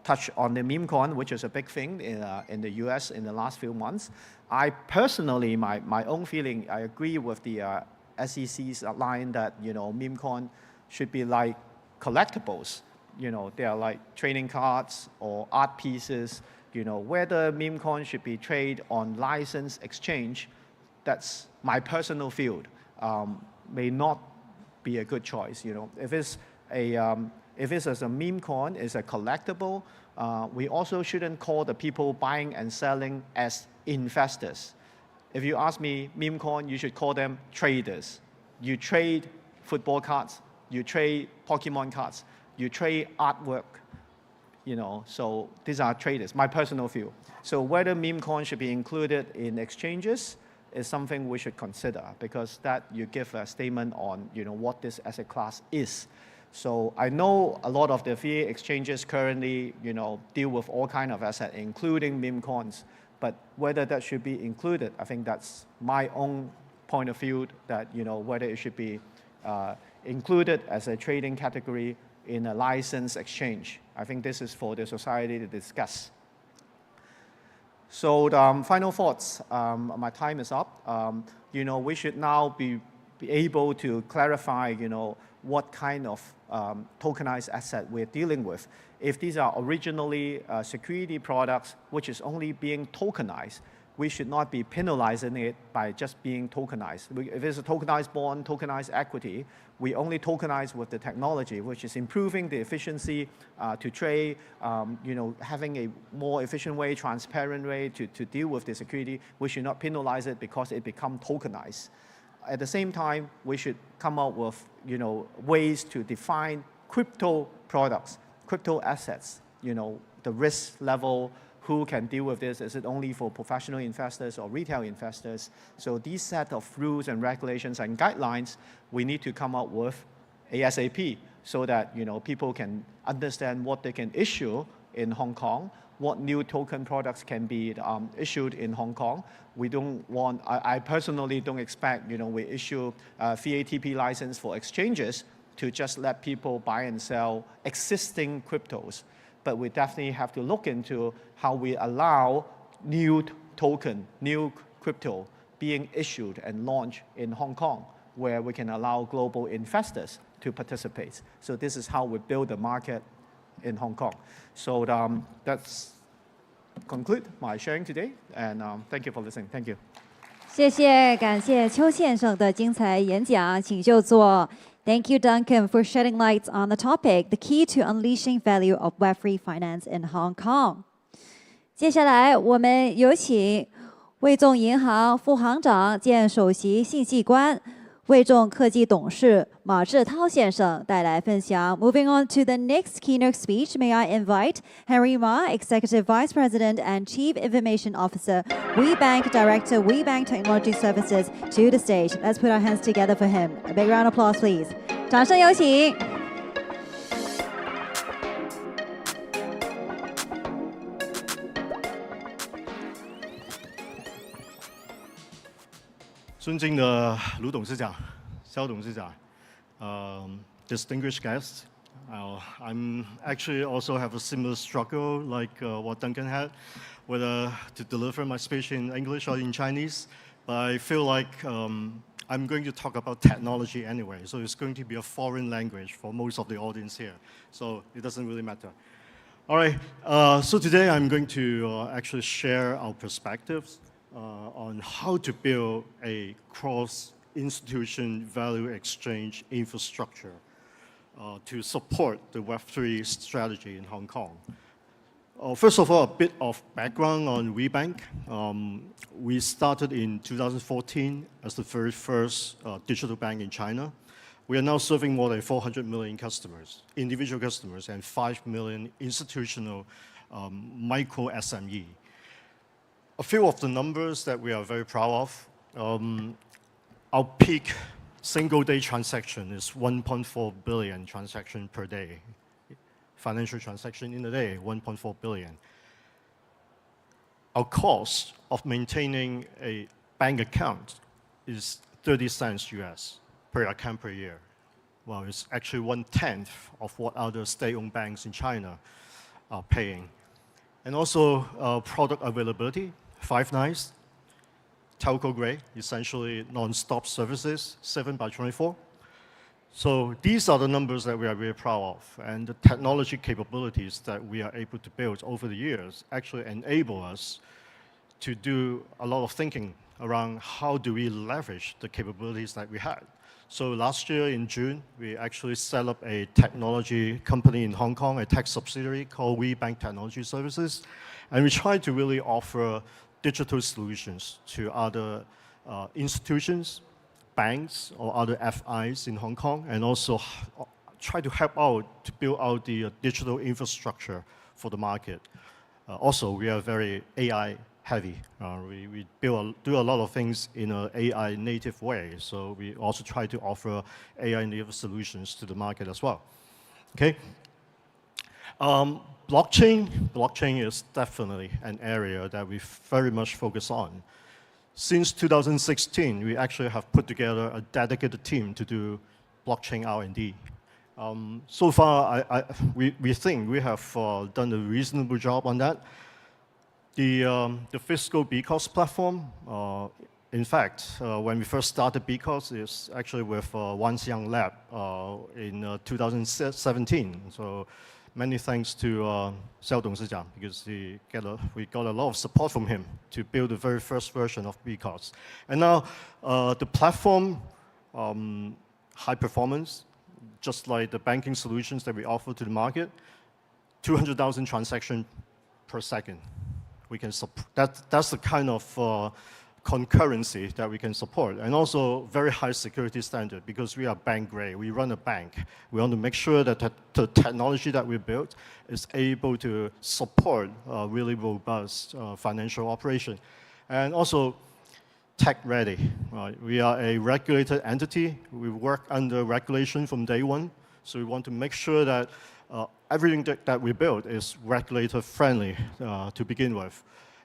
touch on the meme coin, which is a big thing in the US in the last few months. I personally, my own feeling, I agree with the SEC's line that meme coin should be like collectibles. They are like trading cards or art pieces. Whether meme coin should be traded on license exchange, that's my personal field. May not be a good choice. If it's as a meme coin, it's a collectible. We also shouldn't call the people buying and selling as investors. If you ask me, meme coin, you should call them traders. You trade football cards, you trade Pokemon cards, you trade artwork. So these are traders. My personal view. So whether meme coin should be included in exchanges is something we should consider, because that you give a statement on what this asset class is. So I know a lot of the fiat exchanges currently deal with all kind of assets, including meme coins. But whether that should be included, I think that's my own point of view, that whether it should be included as a trading category in a licensed exchange. I think this is for the society to discuss. So final thoughts, my time is up. We should now be able to clarify, what kind of tokenized asset we're dealing with. If these are originally security products, which is only being tokenized, we should not be penalizing it by just being tokenized. If it's a tokenized bond, tokenized equity, we only tokenize with the technology, which is improving the efficiency to trade, having a more efficient way, transparent way to deal with the security. We should not penalize it because it becomes tokenized. At the same time, we should come up with ways to define crypto products, crypto assets, the risk level, who can deal with this? Is it only for professional investors or retail investors? So these set of rules and regulations and guidelines, we need to come up with ASAP so that people can understand what they can issue in Hong Kong, what new token products can be issued in Hong Kong. We don't want, I personally don't expect, we issue a VATP license for exchanges to just let people buy and sell existing cryptos. But we definitely have to look into how we allow new token, new crypto being issued and launched in Hong Kong, where we can allow global investors to participate. So this is how we build the market in Hong Kong. So that's conclude my sharing today, and thank you for listening. Thank you. 谢谢，感谢邱先生的精彩演讲，请就坐。Thank you, Duncan, for shedding light on the topic, the key to unleashing value of Web3 finance in Hong Kong. 接下来，我们有请汇众银行副行长兼首席信息官、汇众科技董事马志涛先生带来分享。Moving on to the next keynote speech, may I invite Henry Ma, Executive Vice President and Chief Information Officer, WeBank Director, WeBank Technology Services, to the stage. Let's put our hands together for him. A big round of applause, please. 掌声有请。尊敬的卢董事长、肖董事长、distinguished guests, I'm actually also have a similar struggle like what Duncan had, whether to deliver my speech in English or in Chinese. But I feel like I'm going to talk about technology anyway, so it's going to be a foreign language for most of the audience here. So it doesn't really matter. All right, so today I'm going to actually share our perspectives on how to build a cross-institution value exchange infrastructure to support the Web3 strategy in Hong Kong. First of all, a bit of background on WeBank. We started in 2014 as the very first digital bank in China. We are now serving more than 400 million customers, individual customers, and 5 million institutional micro SME. A few of the numbers that we are very proud of. Our peak single-day transaction is 1.4 billion transaction per day. Financial transaction in a day, 1.4 billion. Our cost of maintaining a bank account is 30 cents US per account per year. Well, it's actually 1/10 of what other state-owned banks in China are paying. And also product availability, 5 nines, telco grade, essentially non-stop services, 7/24. So these are the numbers that we are very proud of. And the technology capabilities that we are able to build over the years actually enable us to do a lot of thinking around how do we leverage the capabilities that we had. So last year in June, we actually set up a technology company in Hong Kong, a tech subsidiary called WeBank Technology Services. And we try to really offer digital solutions to other institutions, banks, or other FIs in Hong Kong, and also try to help out to build out the digital infrastructure for the market. Also, we are very AI heavy. We do a lot of things in an AI native way. So we also try to offer AI native solutions to the market as well. Okay. Blockchain is definitely an area that we very much focus on. Since 2016, we actually have put together a dedicated team to do blockchain R&D. So far, we think we have done a reasonable job on that. The fiscal BCOS platform, in fact, when we first started BCOS, is actually with Wanxiang Lab in 2017. So many thanks to Xiao Dongzijang, because we got a lot of support from him to build the very first version of BCOS. And now the platform, high performance, just like the banking solutions that we offer to the market, 200,000 transactions per second. We can that's the kind of concurrency that we can support, and also very high security standard, because we are bank grade. We run a bank. We want to make sure that the technology that we built is able to support really robust financial operation, and also tech ready. We are a regulated entity. We work under regulation from day one, so we want to make sure that everything that we build is regulator friendly to begin with.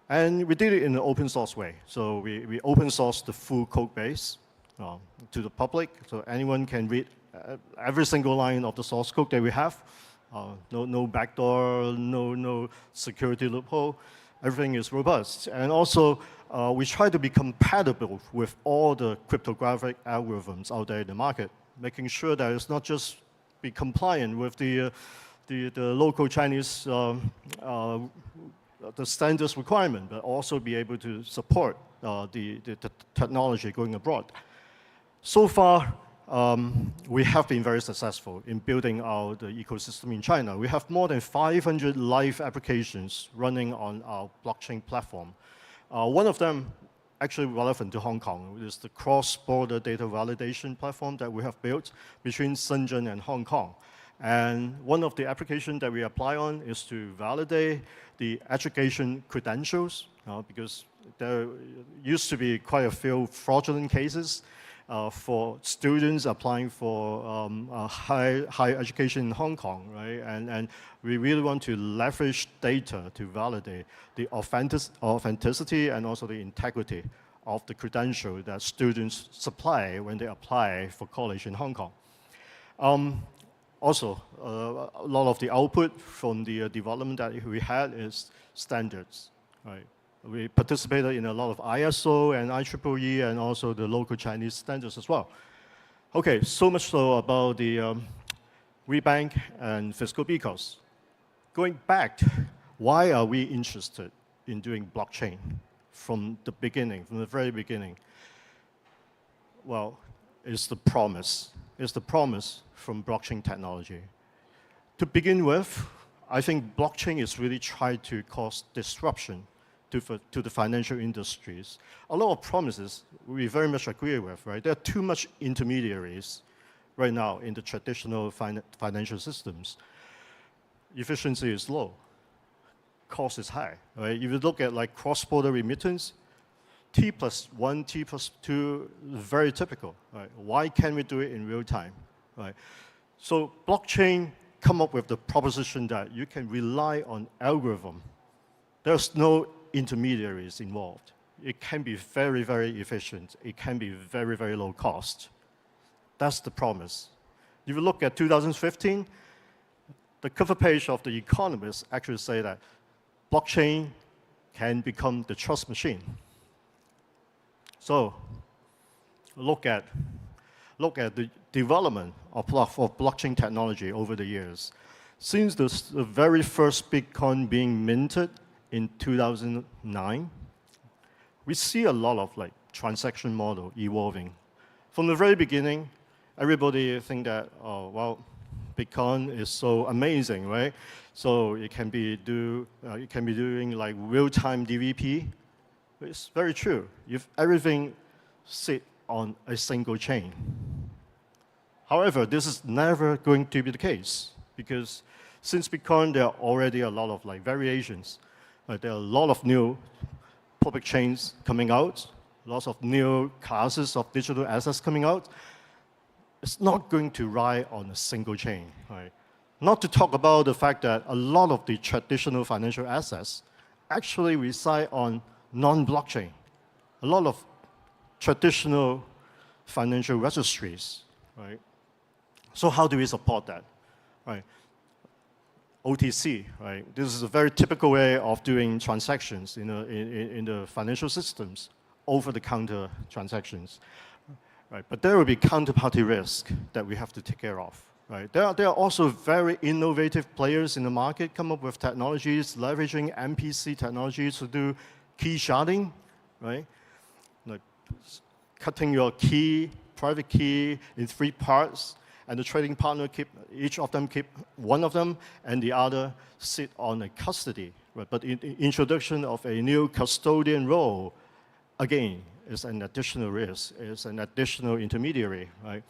And we did it in an open source way. So we open source the full code base to the public, so anyone can read every single line of the source code that we have. No backdoor, no security loophole. Everything is robust. And also, we try to be compatible with all the cryptographic algorithms out there in the market, making sure that it's not just be compliant with the local Chinese the standards requirement, but also be able to support the technology going abroad. So far, we have been very successful in building out the ecosystem in China. We have more than 500 live applications running on our blockchain platform. One of them actually relevant to Hong Kong is the cross-border data validation platform that we have built between Shenzhen and Hong Kong. And one of the applications that we apply on is to validate the education credentials, because there used to be quite a few fraudulent cases for students applying for higher education in Hong Kong, right? And we really want to leverage data to validate the authenticity and also the integrity of the credential that students supply when they apply for college in Hong Kong. Also, a lot of the output from the development that we had is standards, right? We participated in a lot of ISO and IEEE and also the local Chinese standards as well. Okay, so much so about the WeBank and fiscal BCOS. Going back, why are we interested in doing blockchain from the beginning, from the very beginning? Well, it's the promise. It's the promise from blockchain technology. To begin with, I think blockchain is really trying to cause disruption to the financial industries. A lot of promises we very much agree with, right? There are too much intermediaries right now in the traditional financial systems. Efficiency is low, cost is high, right? If you look at like cross-border remittance, T+1, T+2, very typical, right? Why can't we do it in real time, right? So blockchain come up with the proposition that you can rely on algorithm. There's no intermediaries involved. It can be very, very efficient. It can be very, very low cost. That's the promise. If you look at 2015, the cover page of The Economist actually say that blockchain can become the trust machine. So look at the development of blockchain technology over the years. Since the very first Bitcoin being minted in 2009, we see a lot of like transaction model evolving. From the very beginning, everybody think that, oh, well, Bitcoin is so amazing, right? So it can be doing like real-time DVP. It's very true. If everything sit on a single chain. However, this is never going to be the case, because since Bitcoin, there are already a lot of like variations. There are a lot of new public chains coming out, lots of new classes of digital assets coming out. It's not going to ride on a single chain, right? Not to talk about the fact that a lot of the traditional financial assets actually reside on non-blockchain. A lot of traditional financial registries, right? So how do we support that? Right. OTC, right? This is a very typical way of doing transactions in the financial systems, over-the-counter transactions, right? But there will be counterparty risk that we have to take care of, right? There are also very innovative players in the market come up with technologies leveraging MPC technologies to do key sharding, right? Like cutting your key, private key in 3 parts, and the trading partner each of them keep one of them, and the other sit on a custody. Right? But in the introduction of a new custodian role, again, is an additional risk, is an additional intermediary, right?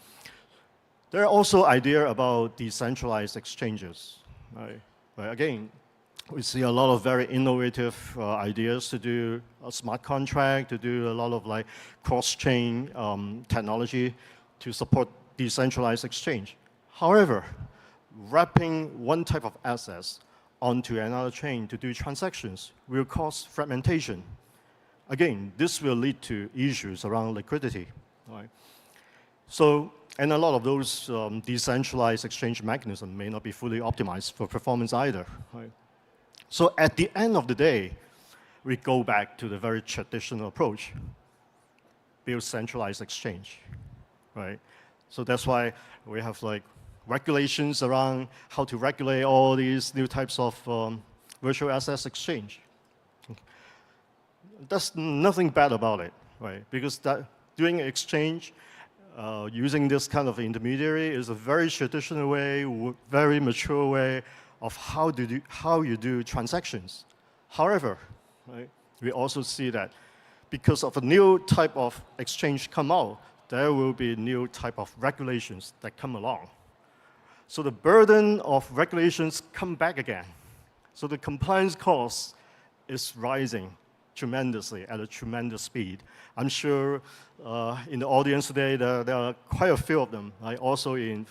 There are also ideas about decentralized exchanges, right? But again, we see a lot of very innovative ideas to do a smart contract, to do a lot of like cross-chain technology to support decentralized exchange. However, wrapping one type of assets onto another chain to do transactions will cause fragmentation. Again, this will lead to issues around liquidity, right? So, and a lot of those decentralized exchange mechanisms may not be fully optimized for performance either, right? So at the end of the day, we go back to the very traditional approach, build centralized exchange, right? So that's why we have like regulations around how to regulate all these new types of virtual assets exchange. There's nothing bad about it, right? Because doing exchange using this kind of intermediary is a very traditional way, very mature way of how you do transactions. However, right, we also see that because of a new type of exchange come out, there will be new type of regulations that come along. So the burden of regulations come back again. So the compliance cost is rising tremendously at a tremendous speed. I'm sure in the audience today, there are quite a few of them, right, also in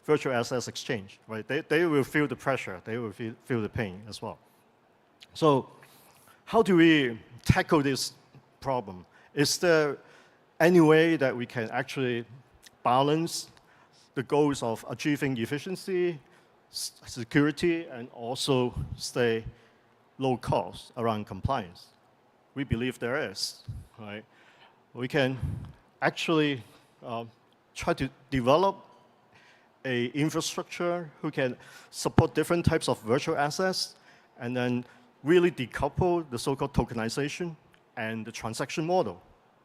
virtual assets exchange, right? They will feel the pressure, they will feel the pain as well. So how do we tackle this problem? Is there any way that we can actually balance the goals of achieving efficiency, security, and also stay low cost around compliance? We believe there is, right? We can actually try to develop an infrastructure who can support different types of virtual assets and then really decouple the so-called tokenization and the transaction model.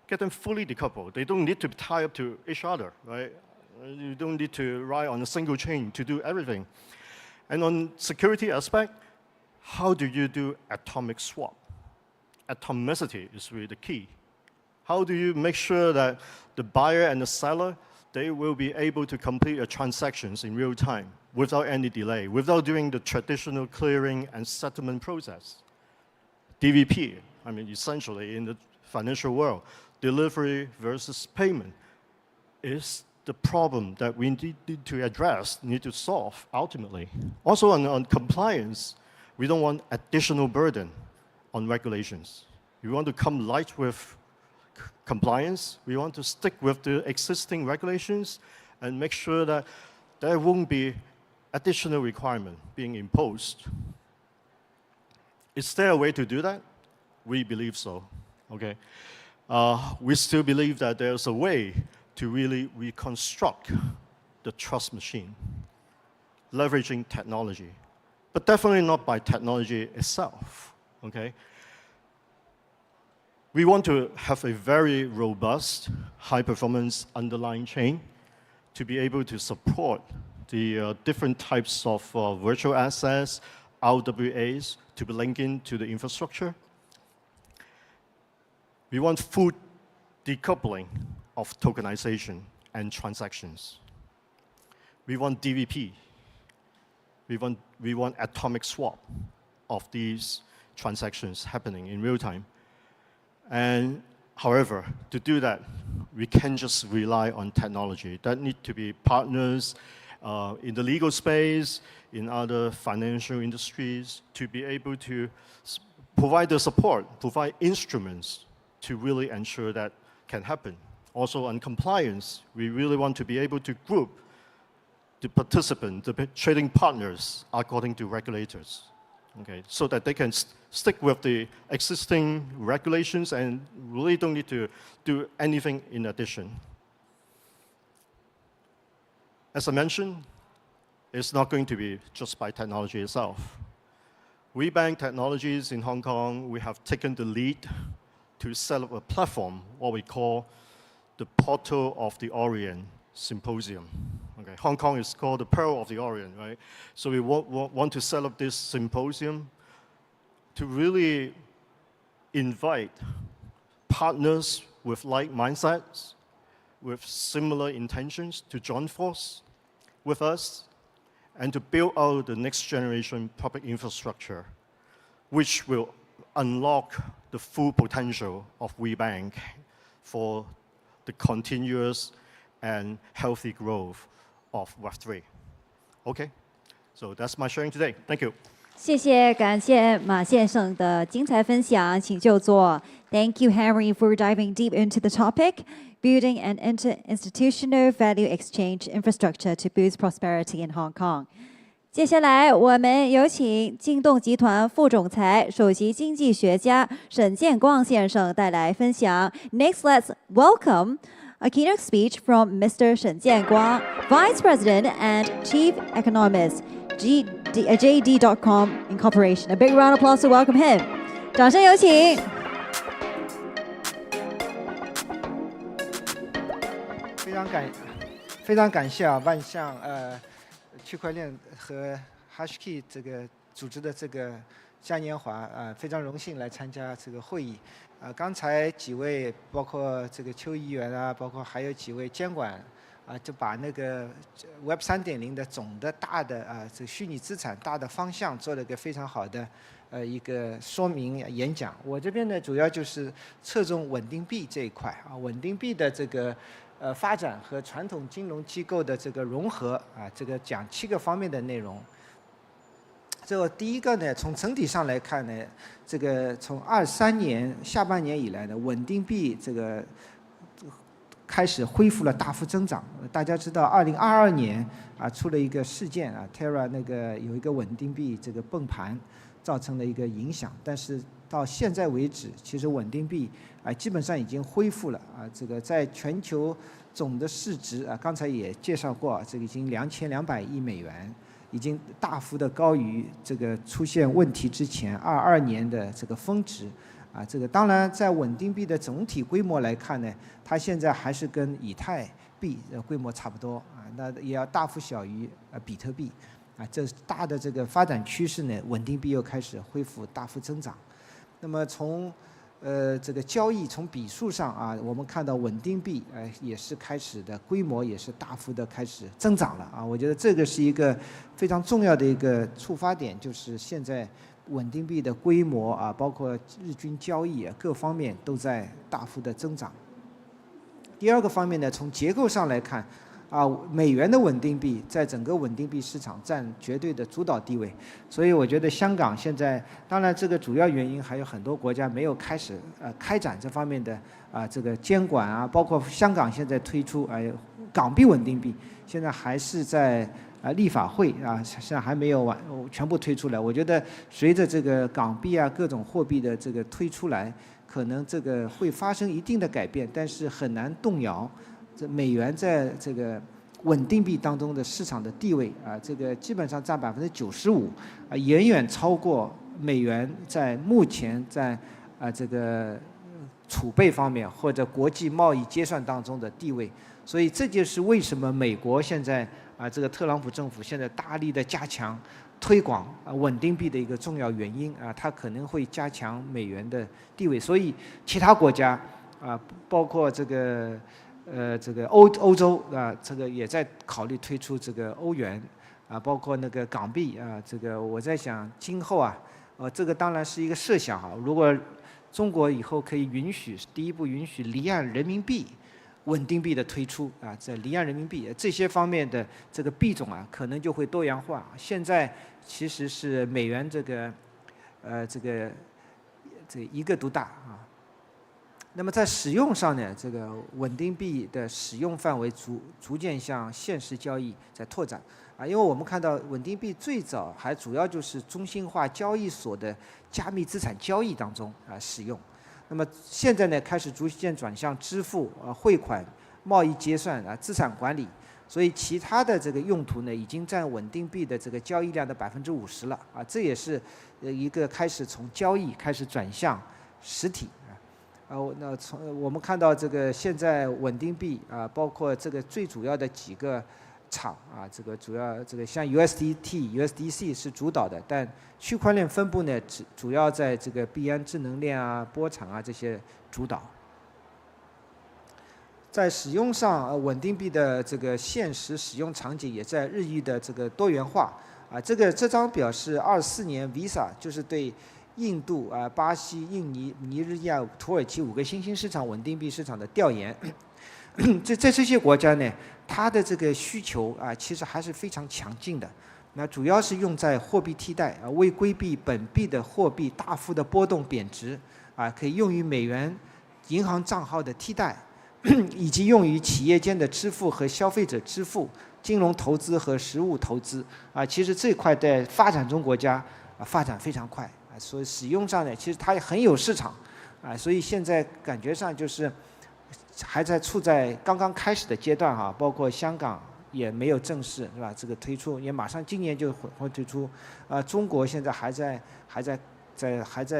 Get them fully decoupled. They don't need to tie up to each other, right? You don't need to ride on a single chain to do everything. And on security aspect, how do you do atomic swap? Atomicity is really the key. How do you make sure that the buyer and the seller, they will be able to complete transactions in real time without any delay, without doing the traditional clearing and settlement process? DVP, I mean, essentially in the financial world, delivery versus payment is the problem that we need to address, need to solve ultimately. Also on compliance, we don't want additional burden on regulations. We want to come light with compliance. We want to stick with the existing regulations and make sure that there won't be additional requirement being imposed. Is there a way to do that? We believe so, okay? We still believe that there's a way to really reconstruct the trust machine, leveraging technology, but definitely not by technology itself, okay? We want to have a very robust, high-performance underlying chain to be able to support the different types of virtual assets, RWAs, to be linked into the infrastructure. We want full decoupling of tokenization and transactions. We want DVP. We want atomic swap of these transactions happening in real time. And however, to do that, we can't just rely on technology. There need to be partners in the legal space, in other financial industries, to be able to provide the support, provide instruments to really ensure that can happen. Also on compliance, we really want to be able to group the participant, the trading partners, according to regulators. Okay, so that they can stick with the existing regulations and really don't need to do anything in addition. As I mentioned, it's not going to be just by technology itself. WeBank Technologies in Hong Kong, we have taken the lead to set up a platform, what we call the Portal of the Orient Symposium. Okay, Hong Kong is called the Pearl of the Orient, right? So we want to set up this symposium to really invite partners with like mindsets, with similar intentions to join force with us and to build out the next generation public infrastructure, which will unlock the full potential of WeBank for the continuous and healthy growth of Web3. Okay, so that's my sharing today. Thank you. 谢谢，感谢马先生的精彩分享，请就座。Thank you, Henry, for diving deep into the topic, building an inter-institutional value exchange infrastructure to boost prosperity in Hong Kong. 接下来，我们有请京东集团副总裁、首席经济学家沈建光先生带来分享。Next, let's welcome a keynote speech from Mr. Shen Jianguang, Vice President and Chief Economist, JD.com Incorporation. A big round of applause to welcome him. 掌声有请。非常感谢啊，万象区块链和 HashKey 这个组织的这个嘉年华啊，非常荣幸来参加这个会议。刚才几位包括这个邱议员啊，包括还有几位监管啊，就把那个 Web 3.0的总的大的这个虚拟资产大的方向做了个非常好的一个说明演讲。我这边呢主要就是侧重稳定币这一块啊，稳定币的这个发展和传统金融机构的这个融合啊，这个讲7个方面的内容。这个第一个呢，从整体上来看呢，这个从23年下半年以来呢，稳定币这个开始恢复了大幅增长。大家知道，2022年啊出了一个事件啊 ，Terra 那个有一个稳定币这个崩盘，造成了一个影响。但是到现在为止，其实稳定币啊基本上已经恢复了啊，这个在全球总的市值啊，刚才也介绍过，这个已经2200亿美元。已经大幅的高于这个出现问题之前22年的这个峰值，啊，这个当然在稳定币的总体规模来看呢，它现在还是跟以太币的规模差不多啊，那也要大幅小于比特币，啊，这大的这个发展趋势呢，稳定币又开始恢复大幅增长。那么从这个交易从笔数上啊，我们看到稳定币也是开始的规模也是大幅的开始增长了啊。我觉得这个是一个非常重要的一个触发点，就是现在稳定币的规模啊，包括日均交易啊各方面都在大幅的增长。第二个方面呢，从结构上来看。啊，美元的稳定币在整个稳定币市场占绝对的主导地位，所以我觉得香港现在，当然这个主要原因还有很多国家没有开始开展这方面的这个监管啊，包括香港现在推出港币稳定币，现在还是在立法会啊，现在还没有全部推出来。我觉得随着这个港币啊各种货币的这个推出来，可能这个会发生一定的改变，但是很难动摇。这美元在这个稳定币当中的市场的地位啊，这个基本上占95%，远远超过美元在目前在这个储备方面或者国际贸易结算当中的地位。所以这就是为什么美国现在这个特朗普政府现在大力的加强推广稳定币的一个重要原因啊，它可能会加强美元的地位。所以其他国家包括这个欧洲啊，这个也在考虑推出这个欧元啊，包括那个港币啊，这个我在想今后啊，这个当然是一个设想哈，如果中国以后可以第一步允许离岸人民币稳定币的推出啊，在离岸人民币这些方面的这个币种啊，可能就会多样化。现在其实是美元这一个独大啊。那么在使用上呢，这个稳定币的使用范围逐渐向现实交易在拓展啊，因为我们看到稳定币最早还主要就是中心化交易所的加密资产交易当中使用，那么现在呢开始逐渐转向支付汇款、贸易结算资产管理，所以其他的这个用途呢已经占稳定币的这个交易量的50%了啊，这也是一个开始从交易开始转向实体。那我们看到这个现在稳定币包括这个最主要的几个厂这个主要这个像 USDT、USDC 是主导的，但区块链分布呢主要在这个币安智能链波场这些主导。在使用上，稳定币的这个现实使用场景也在日益的这个多元化这张表是24年 Visa 就是对印度巴西、印尼、尼日利亚、土耳其5个新兴市场稳定币市场的调研。在这些国家呢，它的这个需求其实还是非常强劲的。那主要是用在货币替代为规避本币的货币大幅的波动贬值可以用于美元银行账号的替代，以及用于企业间的支付和消费者支付、金融投资和实物投资其实这块在发展中国家发展非常快所以使用上呢，其实它也很有市场所以现在感觉上就是还在处在刚刚开始的阶段包括香港也没有正式是吧？这个推出也马上今年就会推出中国现在还在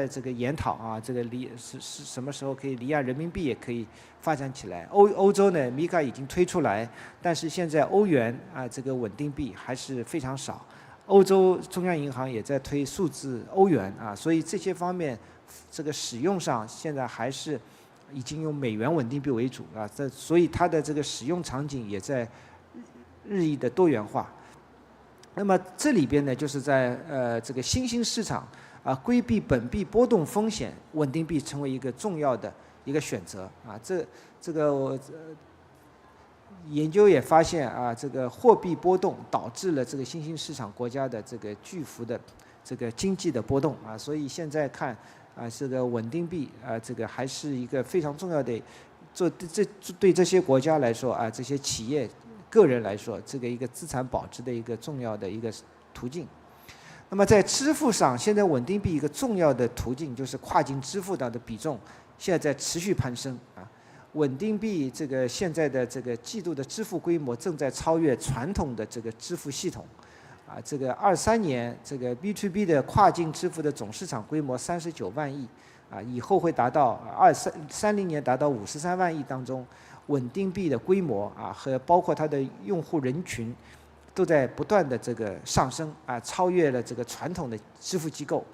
这个研讨这个是什么时候可以离岸人民币也可以发展起来。欧洲呢 ，Mika 已经推出来，但是现在欧元这个稳定币还是非常少。欧洲中央银行也在推数字欧元所以这些方面这个使用上现在还是已经用美元稳定币为主所以它的这个使用场景也在日益的多元化。那么这里边呢，就是在这个新兴市场规避本币波动风险，稳定币成为一个重要的一个选择这个我研究也发现这个货币波动导致了这个新兴市场国家的这个巨幅的这个经济的波动所以现在看这个稳定币这个还是一个非常重要的对这些国家来说这些企业个人来说这个一个资产保值的一个重要的一个途径。那么在支付上，现在稳定币一个重要的途径就是跨境支付的比重现在在持续攀升稳定币这个现在的这个季度的支付规模正在超越传统的这个支付系统这个23年这个 B2B 的跨境支付的总市场规模39万亿以后会达到30年达到53万亿当中，稳定币的规模和包括它的用户人群都在不断的这个上升超越了这个传统的支付机构。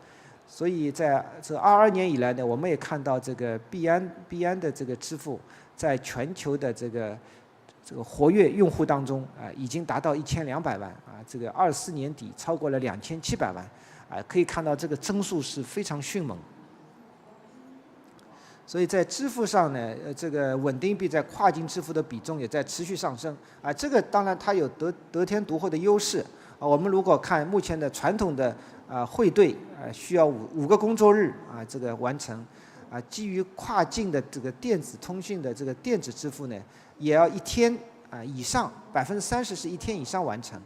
所以在这22年以来呢，我们也看到这个币安的这个支付在全球的这个活跃用户当中已经达到1200万这个24年底超过了2700万可以看到这个增速是非常迅猛。所以在支付上呢，这个稳定币在跨境支付的比重也在持续上升这个当然它有得天独厚的优势我们如果看目前的传统的汇兑需要5个工作日这个完成基于跨境的这个电子通讯的这个电子支付呢，也要1天以上30%是1天以上完成，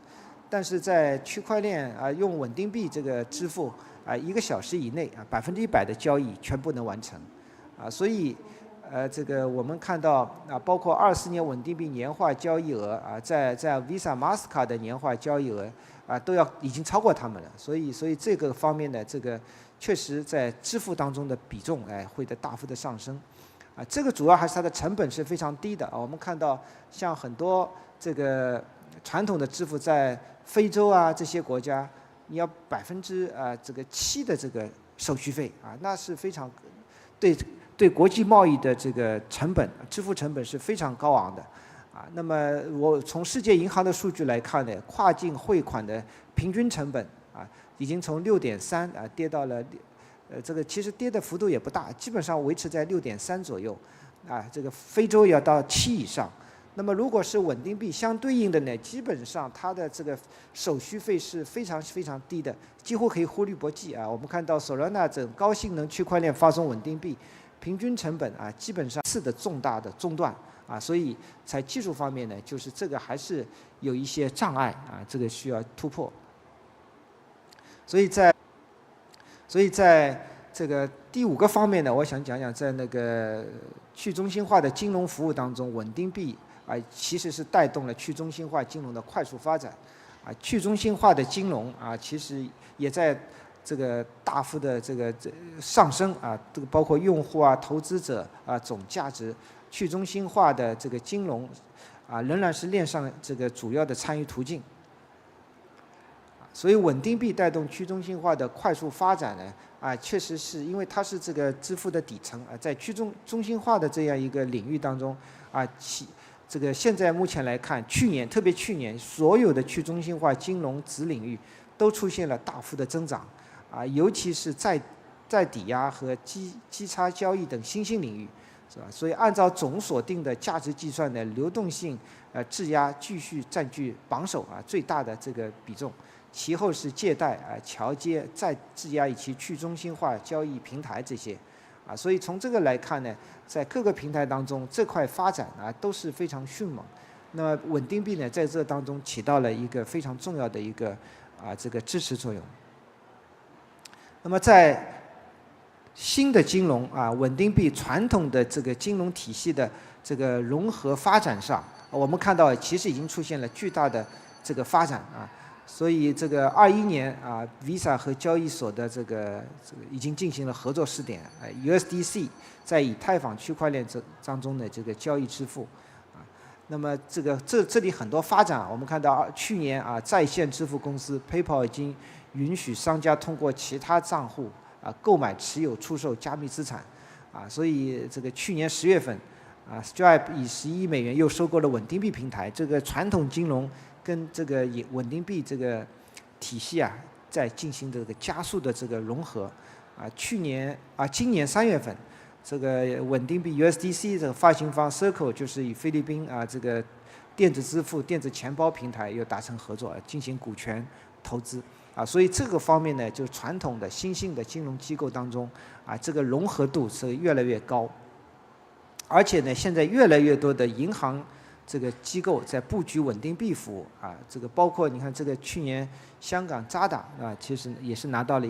但是在区块链用稳定币这个支付1个小时以内100%的交易全部能完成所以这个我们看到包括24年稳定币年化交易额在 Visa、Mastercard 的年化交易额都已经超过他们了，所以这个方面呢，这个确实在支付当中的比重会大幅的上升这个主要还是它的成本是非常低的我们看到像很多这个传统的支付在非洲这些国家，你要7%的这个手续费那是非常对国际贸易的这个支付成本是非常高昂的那么我从世界银行的数据来看呢，跨境汇款的平均成本已经从6.3跌到了这个其实跌的幅度也不大，基本上维持在6.3左右这个非洲也要到7以上。那么如果是稳定币相对应的呢，基本上它的这个手续费是非常非常低的，几乎可以忽略不计我们看到 Solana 整高性能区块链发送稳定币平均成本啊基本上次的重大的中断啊，所以在技术方面呢，就是这个还是有一些障碍啊，这个需要突破。所以在这个第5个方面呢，我想讲讲在那个去中心化的金融服务当中，稳定币啊其实是带动了去中心化金融的快速发展啊。去中心化的金融啊，其实也在这个大幅的这个上升啊，这个包括用户啊、投资者啊总价值，去中心化的这个金融啊仍然是链上这个主要的参与途径。所以稳定币带动去中心化的快速发展呢，啊，确实是因为它是这个支付的底层啊，在去中心化的这样一个领域当中啊，这个现在目前来看，特别去年所有的去中心化金融子领域都出现了大幅的增长啊，尤其是在抵押和基差交易等新兴领域，是吧？所以按照总锁定的价值计算呢，流动性质押继续占据榜首啊最大的这个比重。其后是借贷啊、桥接、再质押以及去中心化交易平台这些，啊，所以从这个来看呢，在各个平台当中，这块发展啊都是非常迅猛。那么稳定币呢，在这当中起到了一个非常重要的一个这个支持作用。那么在新的金融啊，稳定币传统的这个金融体系的这个融合发展上，我们看到其实已经出现了巨大的这个发展啊。所以这个21年啊 ，Visa 和交易所的这个已经进行了合作试点，USDC 在以太坊区块链当中的这个交易支付啊。那么这里很多发展，我们看到去年啊，在线支付公司 Paker 已经允许商家通过其他账户啊购买、持有、出售加密资产啊。所以这个去年10月份啊 ，Stripe 以11亿美元又收购了稳定币平台，这个传统金融跟这个稳定币这个体系啊，在进行这个加速的这个融合啊。今年3月份，这个稳定币 USDC 这个发行方 Circle 就是与菲律宾啊这个电子支付、电子钱包平台又达成合作，进行股权投资啊。所以这个方面呢，就传统的新兴的金融机构当中啊，这个融合度是越来越高，而且呢，现在越来越多的银行这个机构在布局稳定币服务啊，这个包括你看这个去年香港渣打啊，其实也是拿到了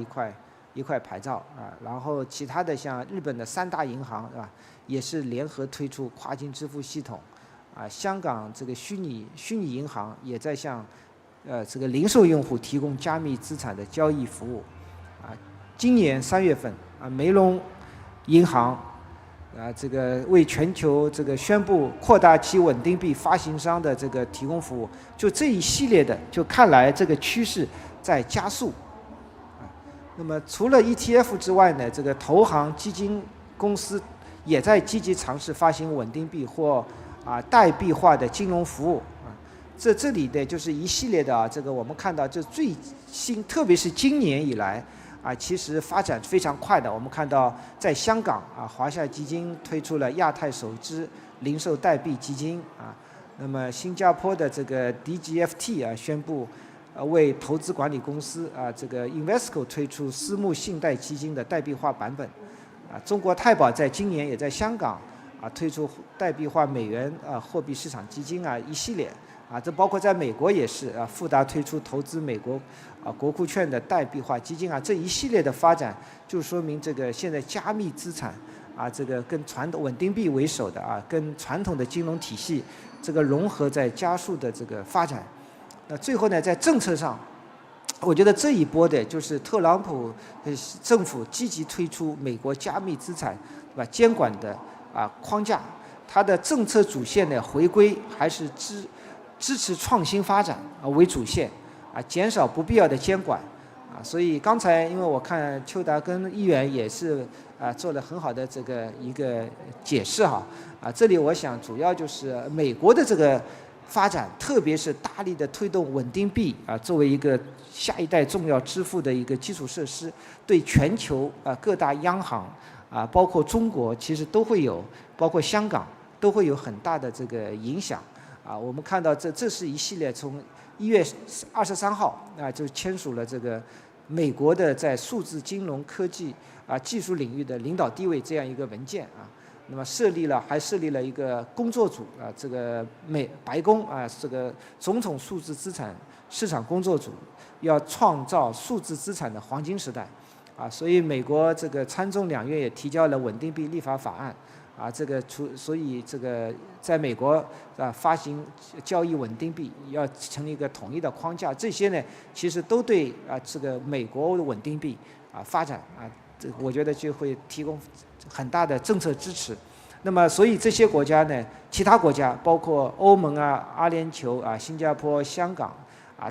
一块牌照啊，然后其他的像日本的3大银行是吧，也是联合推出跨境支付系统啊，香港这个虚拟银行也在向这个零售用户提供加密资产的交易服务啊。今年3月份啊，梅隆银行这个为全球这个宣布扩大其稳定币发行商的这个提供服务，就这一系列的，就看来这个趋势在加速。那么除了 ETF 之外呢，这个投行基金公司也在积极尝试发行稳定币或代币化的金融服务啊。这里的就是一系列的这个我们看到这最新，特别是今年以来。其实发展非常快的。我们看到，在香港华夏基金推出了亚太首支零售代币基金那么新加坡的这个 DGFT 宣布为投资管理公司这个 Invesco 推出私募信贷基金的代币化版本中国太保在今年也在香港推出代币化美元货币市场基金一系列这包括在美国也是富达推出投资美国国库券的代币化基金这一系列的发展，就说明这个现在加密资产这个跟传统稳定币为首的跟传统的金融体系这个融合在加速的这个发展。那最后呢，在政策上，我觉得这一波的就是特朗普政府积极推出美国加密资产对吧监管的框架，它的政策主线呢回归还是支持创新发展为主线减少不必要的监管所以刚才因为我看邱达跟议员也是做了很好的这个一个解释这里我想主要就是美国的这个发展，特别是大力的推动稳定币作为一个下一代重要支付的一个基础设施，对全球各大央行包括中国其实都会有，包括香港都会有很大的这个影响我们看到这是一系列从1月23号就签署了这个美国的在数字金融科技技术领域的领导地位这样一个文件那么还设立了一个工作组这个白宫这个总统数字资产市场工作组要创造数字资产的黄金时代所以美国这个参众两院也提交了稳定币立法法案所以这个在美国发行交易稳定币要成立一个统一的框架，这些呢其实都对这个美国的稳定币发展我觉得就会提供很大的政策支持。那么所以这些国家呢，其他国家包括欧盟阿联酋新加坡、香港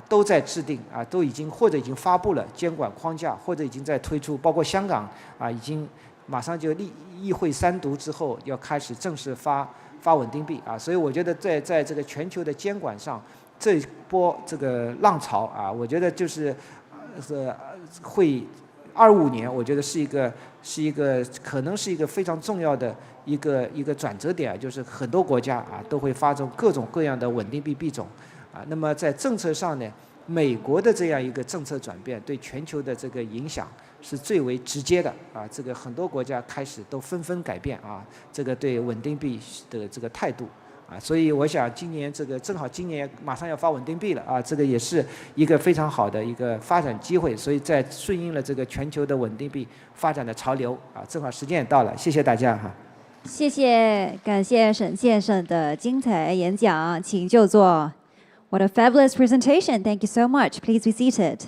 都在制定都已经或者已经发布了监管框架，或者已经在推出，包括香港已经马上就议会3读之后要开始正式发稳定币所以我觉得在这个全球的监管上，这一波这个浪潮我觉得就是会25年，我觉得是一个可能是一个非常重要的一个转折点就是很多国家都会发出各种各样的稳定币币种那么在政策上呢，美国的这样一个政策转变对全球的这个影响是最为直接的这个很多国家开始都纷纷改变这个对稳定币的这个态度所以我想今年这个正好今年马上要发稳定币了这个也是一个非常好的一个发展机会，所以在顺应了这个全球的稳定币发展的潮流正好时间也到了，谢谢大家谢谢，感谢沈先生的精彩演讲，请就坐。What a fabulous presentation! Thank you so much. Please be seated.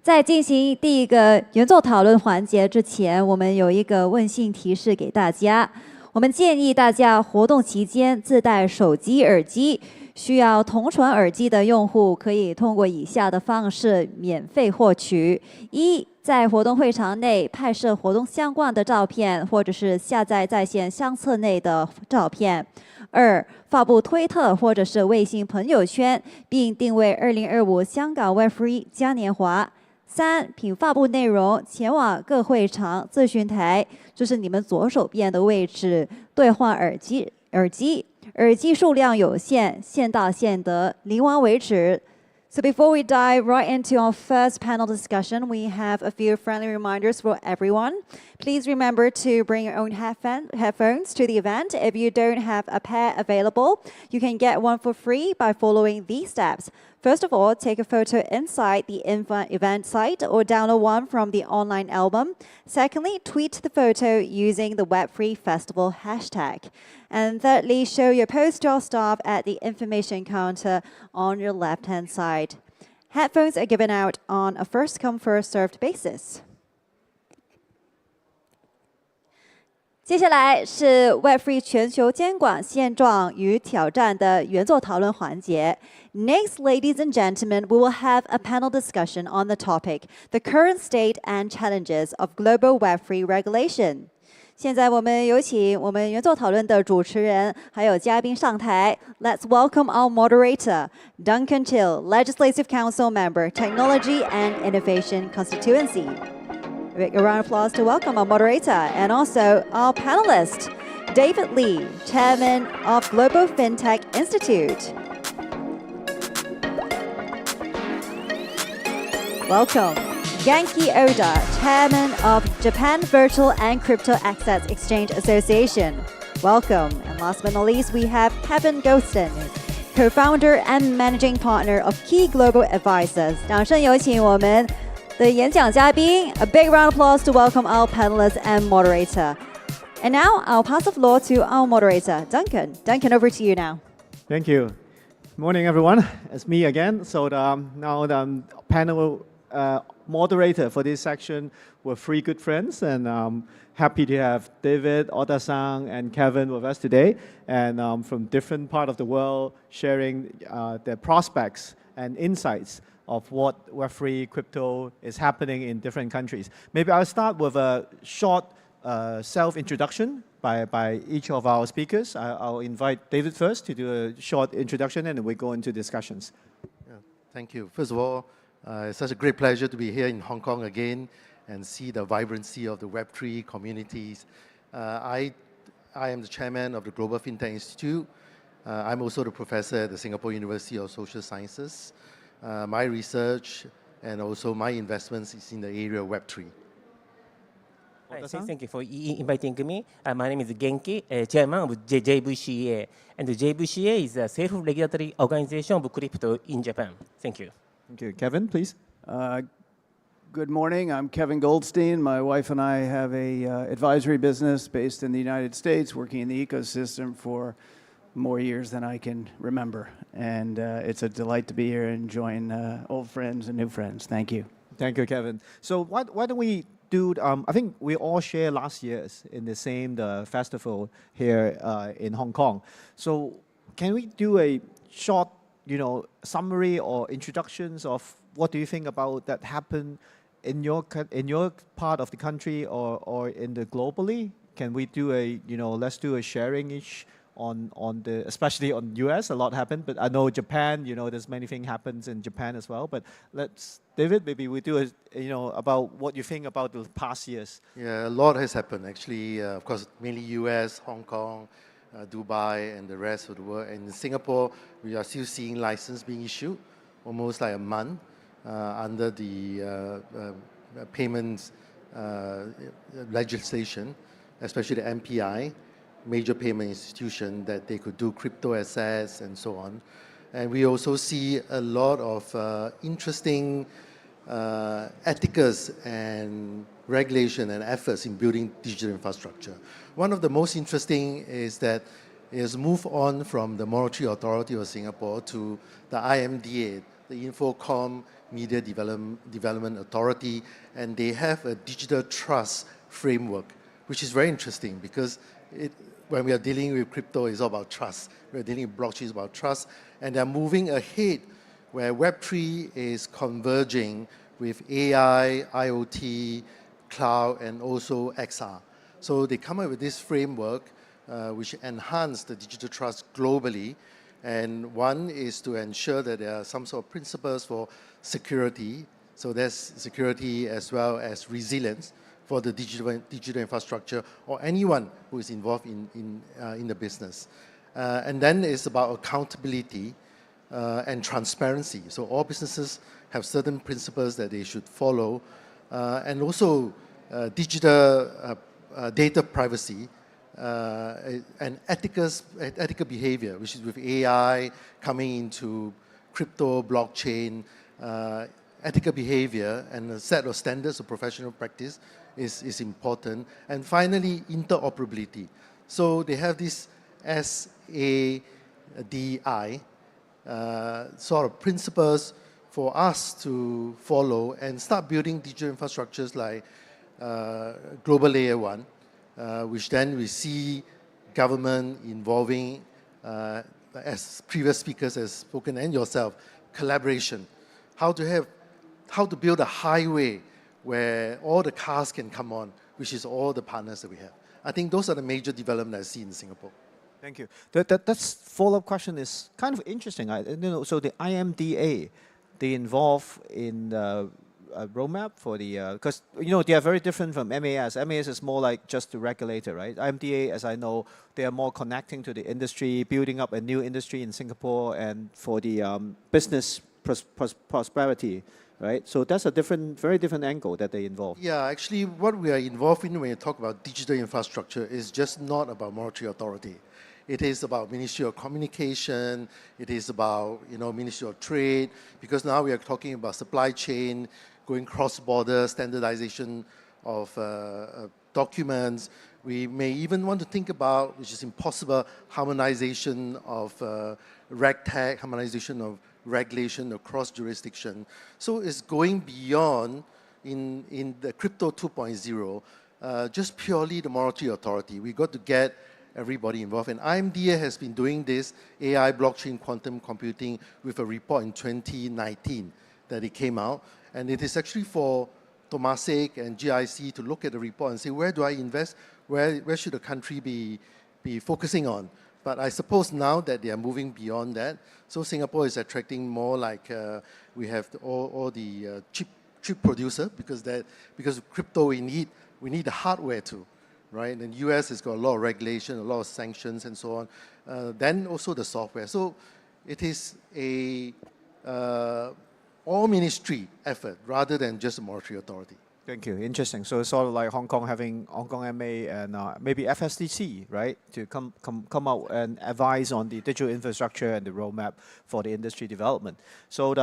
在进行第一个原作讨论环节之前，我们有一个温馨提示给大家。我们建议大家活动期间自带手机耳机，需要同传耳机的用户可以通过以下的方式免费获取：一，在活动会场内拍摄活动相关的照片，或者是下载在线相册内的照片；二，发布推特或者是微信朋友圈，并定位2025香港 Web3 嘉年华。三，凭发布内容前往各会场咨询台，就是你们左手边的位置，兑换耳机。耳机数量有限，现到现得，领完为止。So before we dive right into our first panel discussion, we have a few friendly reminders for everyone. Please remember to bring your own headphones to the event. If you don't have a pair available, you can get one for free by following these steps. First of all, take a photo inside the event site or download one from the online album. Secondly, tweet the photo using the Web3 Festival hashtag. And thirdly, show your post to our staff at the information counter on your left-hand side. Headphones are given out on a first-come, first-served basis. 接下来是 Web3 全球监管现状与挑战的原作讨论环节。Next, ladies and gentlemen, we will have a panel discussion on the topic, the current state and challenges of global Web3 regulation. 现在我们有请我们原作讨论的主持人还有嘉宾上台。Let's welcome our moderator, Duncan Till, Legislative Council Member, Technology and Innovation Constituency.A big round of applause to welcome our moderator and also our panelist, David Lee, Chairman of Global FinTech Institute. Welcome. Yankee Oda, Chairman of Japan Virtual and Crypto Asset Exchange Association. Welcome. And last but not least, we have Kevin Ghoston, Co-founder and Managing Partner of Key Global Advisors. 掌声有请我们的演讲嘉宾. A big round of applause to welcome our panelists and moderator. And now I'll pass the floor to our moderator, Duncan. Duncan, over to you now. Thank you. Morning, everyone. It's me again. So now the panel moderator for this section were three good friends, and I'm happy to have David, Oda-san, and Kevin with us today, and from different part of the world, sharing their prospects and insights of what Web3 crypto is happening in different countries. Maybe I'll start with a short self-introduction by each of our speakers. I'll invite David first to do a short introduction, and then we go into discussions. Yeah, thank you. First of all, it's such a great pleasure to be here in Hong Kong again and see the vibrancy of the Web3 communities. I am the chairman of the Global FinTech Institute. I'm also the professor at the Singapore University of Social Sciences. My research and also my investments is in the area of Web3. Hi, thank you for inviting me. My name is Genki, chairman of JVCA. And the JVCA is a self-regulatory organization of crypto in Japan. Thank you. Thank you. Kevin, please. Good morning. I'm Kevin Goldstein. My wife and I have a advisory business based in the United States, working in the ecosystem for more years than I can remember. And it's a delight to be here and join old friends and new friends. Thank you. Thank you, Kevin. So why don't we do, I think we all share last year's in the same festival here in Hong Kong. So can we do a short, summary or introductions of what do you think about that happened in your part of the country or in the globally? Can we do a, let's do a sharing-ish on the, especially on US, a lot happened, but I know Japan, there's many things happens in Japan as well, but let's, David, maybe we do a, about what you think about the past years. Yeah, a lot has happened actually, of course, mainly US, Hong Kong, Dubai, and the rest of the world. And in Singapore, we are still seeing license being issued, almost like a month, under the payments legislation, especially the MPI, major payment institution, that they could do crypto assets and so on. And we also see a lot of interesting ethics and regulation and efforts in building digital infrastructure. One of the most interesting is that it has moved on from the Monetary Authority of Singapore to the IMDA, the Infocom Media Development Authority, and they have a digital trust framework, which is very interesting because when we are dealing with crypto, it's all about trust. We're dealing with blockchain, it's about trust. And they're moving ahead where Web3 is converging with AI, IoT, cloud, and also XR. So they come up with this framework which enhance the digital trust globally. And one is to ensure that there are some sort of principles for security. So there's security as well as resilience for the digital infrastructure or anyone who is involved in the business. And then it's about accountability and transparency. So all businesses have certain principles that they should follow. And also digital data privacy and ethical behavior, which is with AI coming into crypto, blockchain, ethical behavior and a set of standards of professional practice is important. And finally, interoperability. So they have this SADI sort of principles for us to follow and start building digital infrastructures like Global Layer 1, which then we see government involving, as previous speakers have spoken and yourself, collaboration. How to build a highway where all the cars can come on, which is all the partners that we have. I think those are the major developments I see in Singapore. Thank you. That's follow-up question is kind of interesting. So the IMDA, they involve in the roadmap for the, because they are very different from MAS. MAS is more like just the regulator, right? IMDA, as I know, they are more connecting to the industry, building up a new industry in Singapore and for the business prosperity, right? So that's a very different angle that they involve. Yeah, actually what we are involved in when you talk about digital infrastructure is just not about monetary authority. It is about Ministry of Communication, it is about Ministry of Trade, because now we are talking about supply chain, going cross-border, standardization of documents. We may even want to think about, which is impossible, harmonization of RegTech, harmonization of regulation across jurisdiction. So it's going beyond in the crypto 2.0, just purely the monetary authority. We got to get everybody involved. And IMDA has been doing this AI, blockchain, quantum computing with a report in 2019 that it came out. And it is actually for Temasek and GIC to look at the report and say, where do I invest? Where should the country be focusing on? But I suppose now that they are moving beyond that, so Singapore is attracting more like we have all the chip producer because of crypto we need the hardware too, right? And the US has got a lot of regulation, a lot of sanctions and so on. Then also the software. So it is all ministry effort rather than just a monetary authority. Thank you. Interesting. So it's sort of like Hong Kong having Hong Kong MA and maybe FSDC, right, to come out and advise on the digital infrastructure and the roadmap for the industry development. So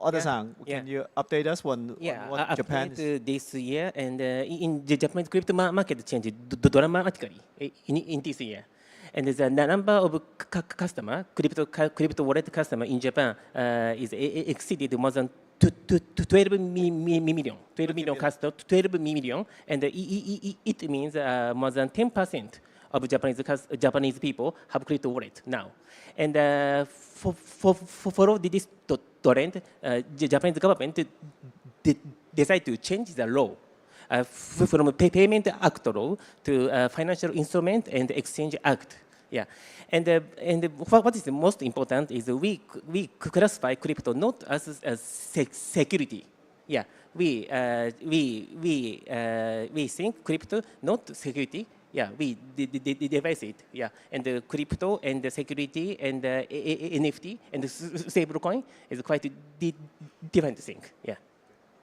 Oda-san, can you update us on what Japan is? This year, and in the Japanese crypto market changed dramatically in this year. And the number of crypto wallet customer in Japan is exceeded more than 12 million customers, 12 million, and it means more than 10% of Japanese people have crypto wallet now. And for this trend, the Japanese government decided to change the law from Payment Act law to Financial Instrument and Exchange Act. Yeah, and what is the most important is we classify crypto not as security. Yeah, we think crypto not security. Yeah, we devise it. Yeah, and the crypto and the security and the NFT and the stablecoin is quite different thing. Yeah.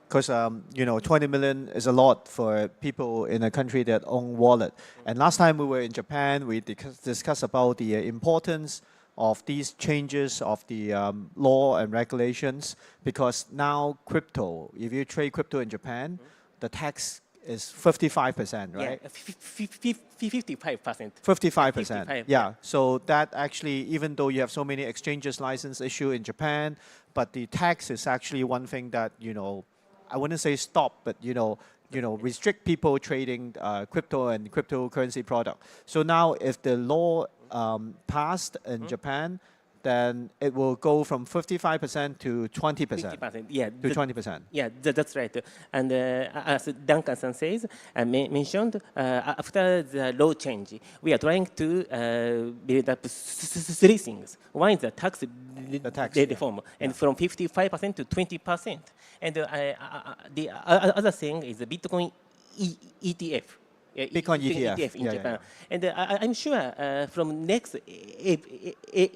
Because 20 million is a lot for people in a country that own wallet. And last time we were in Japan, we discussed about the importance of these changes of the law and regulations. Because now crypto, if you trade crypto in Japan, the tax is 55%, right? Yeah, 55%. 55%. Yeah. So that actually, even though you have so many exchanges license issue in Japan, but the tax is actually one thing that I wouldn't say stop, but restrict people trading crypto and cryptocurrency product. So now, if the law passed in Japan, then it will go from 55% to 20%. 50%, yeah. To 20%. Yeah, that's right. And as Duncan says, mentioned, after the law change, we are trying to build up three things. One is the tax reform, and from 55% to 20%. And the other thing is the Bitcoin ETF. Bitcoin ETF in Japan. And I'm sure from next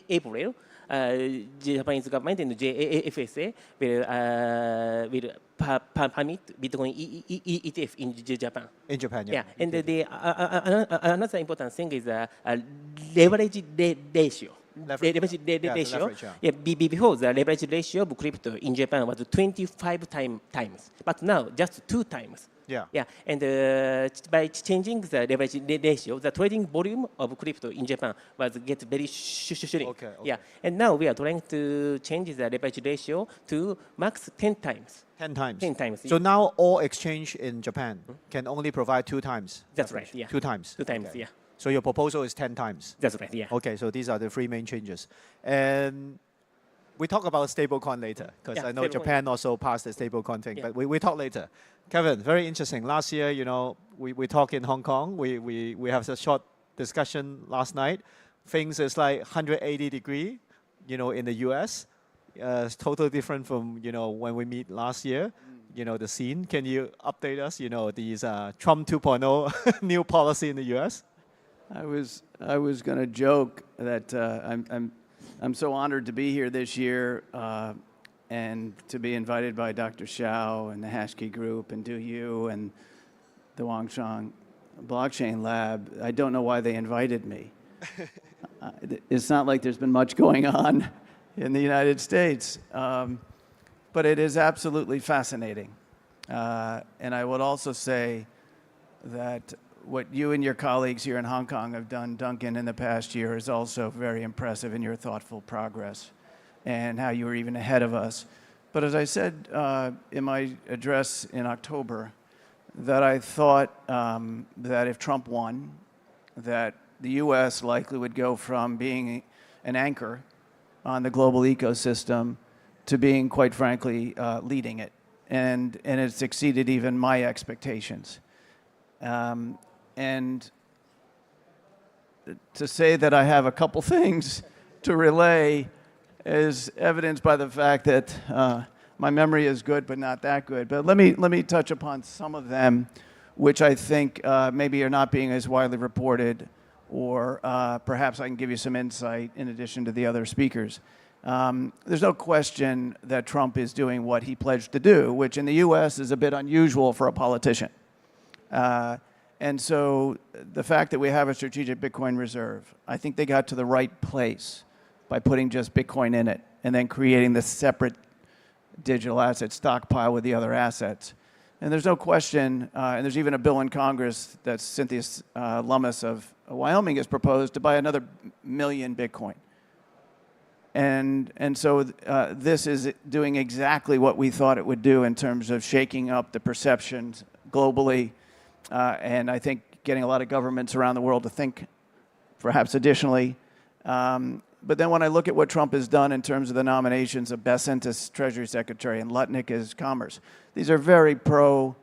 April, Japanese government and JFSA will permit Bitcoin ETF in Japan. In Japan, yeah. Yeah, and another important thing is leverage ratio. Leverage ratio. Yeah, before the leverage ratio of crypto in Japan was 25 times, but now just 2 times. Yeah. Yeah, and by changing the leverage ratio, the trading volume of crypto in Japan was get very shrink. Okay. Yeah, and now we are trying to change the leverage ratio to max 10 times. 10 times. 10 times. So now all exchange in Japan can only provide 2 times. That's right. Yeah. 2 times. 2 times. Okay. Yeah. So your proposal is 10 times. That's right. Yeah. Okay. So these are the 3 main changes, and we talk about stablecoin later because I know Japan also passed the stablecoin thing, but we talk later. Kevin, very interesting. Last year, we talk in Hong Kong. We have a short discussion last night. Things is like 180 degree, in the US. It's totally different from, when we meet last year, the scene. Can you update us, these Trump 2.0 new policy in the US? I was going to joke that I'm so honored to be here this year and to be invited by Dr. Xiao and the Hashkey Group and DoYu and the Wangshan Blockchain Lab. I don't know why they invited me. It's not like there's been much going on in the United States, but it is absolutely fascinating. And I would also say that what you and your colleagues here in Hong Kong have done, Duncan, in the past year is also very impressive in your thoughtful progress and how you were even ahead of us. But as I said in my address in October, that I thought that if Trump won, that the U.S. likely would go from being an anchor on the global ecosystem to being, quite frankly, leading it. And it's exceeded even my expectations. And to say that I have a couple things to relay is evidenced by the fact that my memory is good, but not that good. But let me touch upon some of them, which I think maybe are not being as widely reported, or perhaps I can give you some insight in addition to the other speakers. There's no question that Trump is doing what he pledged to do, which in the US is a bit unusual for a politician. And so the fact that we have a strategic Bitcoin reserve, I think they got to the right place by putting just Bitcoin in it and then creating this separate digital asset stockpile with the other assets. And there's no question, and there's even a bill in Congress that Cynthia Lummis of Wyoming has proposed to buy another million Bitcoin. And so this is doing exactly what we thought it would do in terms of shaking up the perceptions globally, and I think getting a lot of governments around the world to think perhaps additionally. But then when I look at what Trump has done in terms of the nominations of Bessent as Treasury Secretary and Lutnick as Commerce, these are very pro-digital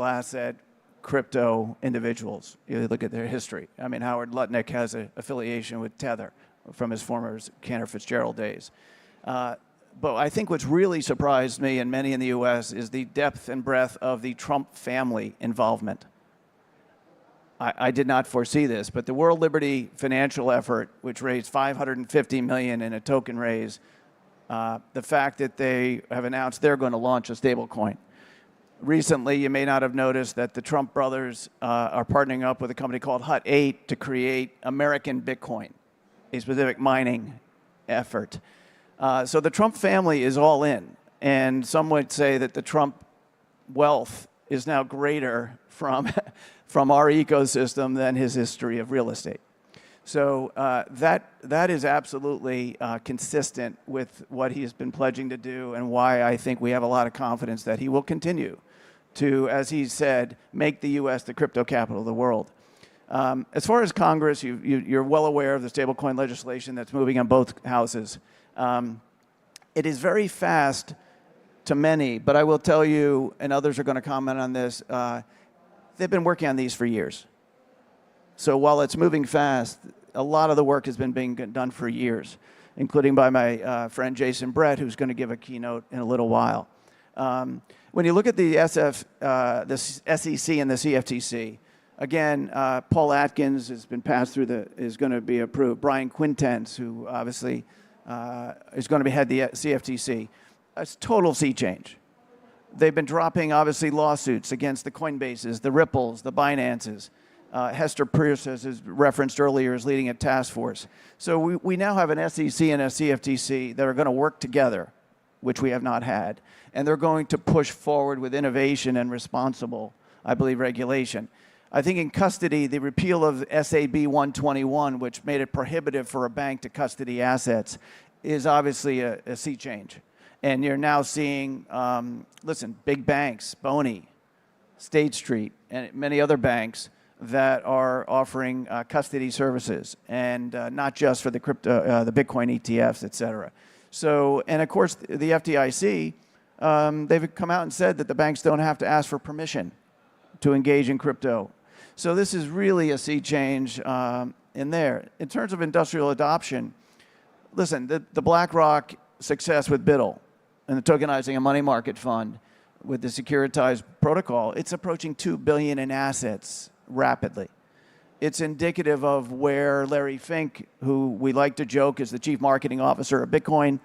asset, crypto individuals. You look at their history. I mean, Howard Lutnick has an affiliation with Tether from his former Cantor Fitzgerald days. But I think what's really surprised me and many in the US is the depth and breadth of the Trump family involvement. I did not foresee this, but the World Liberty Financial effort, which raised $550 million in a token raise, the fact that they have announced they're going to launch a stablecoin. Recently, you may not have noticed that the Trump brothers are partnering up with a company called Hut 8 to create American Bitcoin, a specific mining effort. So the Trump family is all in, and some would say that the Trump wealth is now greater from our ecosystem than his history of real estate. So that is absolutely consistent with what he has been pledging to do and why I think we have a lot of confidence that he will continue to, as he said, make the U.S. the crypto capital of the world. As far as Congress, you're well aware of the stablecoin legislation that's moving on both houses. It is very fast to many, but I will tell you, and others are going to comment on this, they've been working on these for years. So while it's moving fast, a lot of the work has been being done for years, including by my friend Jason Brett, who's going to give a keynote in a little while. When you look at the SEC and the CFTC, again, Paul Atkins has been passed through is going to be approved. Brian Quintenz, who obviously is going to head the CFTC. It's total sea change. They've been dropping, obviously, lawsuits against the Coinbases, the Ripples, the Binances. Hester Pierce, as is referenced earlier, is leading a task force. So we now have an SEC and a CFTC that are going to work together, which we have not had. And they're going to push forward with innovation and responsible, I believe, regulation. I think in custody, the repeal of SAB 121, which made it prohibitive for a bank to custody assets, is obviously a sea change. And you're now seeing, listen, big banks, Boney, State Street, and many other banks that are offering custody services, and not just for the crypto, the Bitcoin ETFs, et cetera. So, and of course, the FDIC, they've come out and said that the banks don't have to ask for permission to engage in crypto. So this is really a sea change in there. In terms of industrial adoption, listen, the BlackRock success with BUIDL and the tokenizing a money market fund with the securitized protocol, it's approaching $2 billion in assets rapidly. It's indicative of where Larry Fink, who we like to joke is the chief marketing officer of Bitcoin,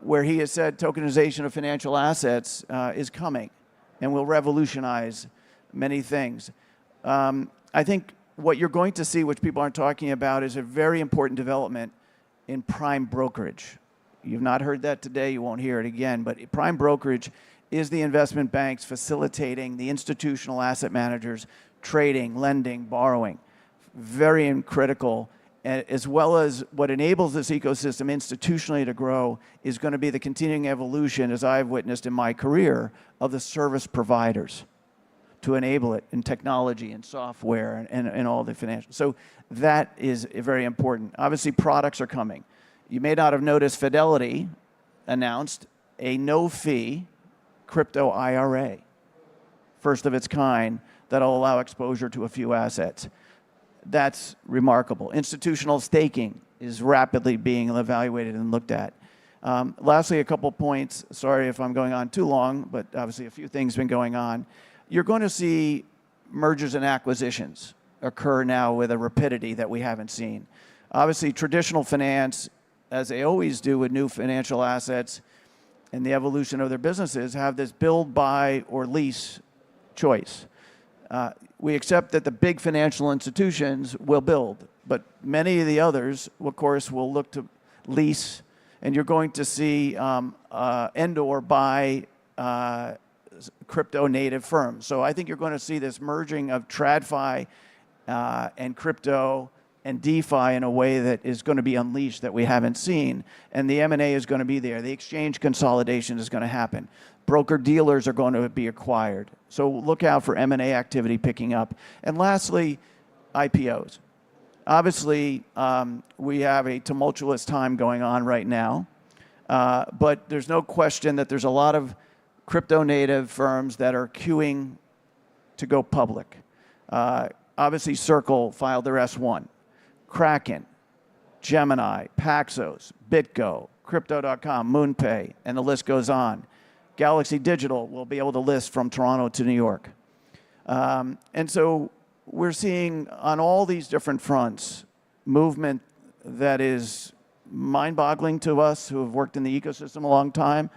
where he has said tokenization of financial assets is coming and will revolutionize many things. I think what you're going to see, which people aren't talking about, is a very important development in prime brokerage. You've not heard that today, you won't hear it again, but prime brokerage is the investment banks facilitating the institutional asset managers trading, lending, borrowing. Very critical, as well as what enables this ecosystem institutionally to grow is going to be the continuing evolution, as I've witnessed in my career, of the service providers to enable it in technology and software and all the financial. So that is very important. Obviously, products are coming. You may not have noticed Fidelity announced a no-fee crypto IRA, first of its kind, that'll allow exposure to a few assets. That's remarkable. Institutional staking is rapidly being evaluated and looked at. Lastly, a couple points. Sorry if I'm going on too long, but obviously a few things have been going on. You're going to see mergers and acquisitions occur now with a rapidity that we haven't seen. Obviously, traditional finance as they always do with new financial assets and the evolution of their businesses, have this build, buy, or lease choice. We accept that the big financial institutions will build, but many of the others, of course, will look to lease, and you're going to see and or buy crypto native firms. So I think you're going to see this merging of TradFi and crypto and DeFi in a way that is going to be unleashed that we haven't seen. And the M&A is going to be there. The exchange consolidation is going to happen. Broker dealers are going to be acquired. So look out for M&A activity picking up. And lastly, IPOs. Obviously, we have a tumultuous time going on right now, but there's no question that there's a lot of crypto native firms that are queuing to go public. Obviously, Circle filed their S1. Kraken, Gemini, Paxos, BitGo, Crypto.com, MoonPay, and the list goes on. Galaxy Digital will be able to list from Toronto to New York. And so we're seeing on all these different fronts movement that is mind-boggling to us who have worked in the ecosystem a long time,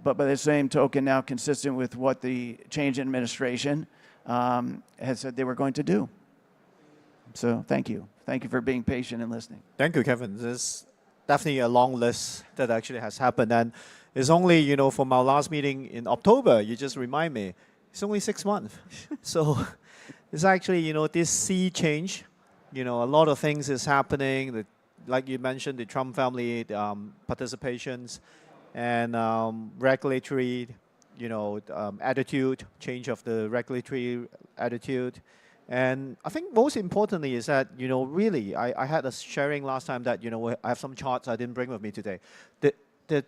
but by the same token now consistent with what the change in administration has said they were going to do. So thank you. Thank you for being patient and listening. Thank you, Kevin. There's definitely a long list that actually has happened. And it's only, from our last meeting in October, you just remind me, it's only 6 months. So it's actually, this sea change, a lot of things is happening. Like you mentioned, the Trump family participations and regulatory, attitude, change of the regulatory attitude. And I think most importantly is that, really, I had a sharing last time that, I have some charts I didn't bring with me today. The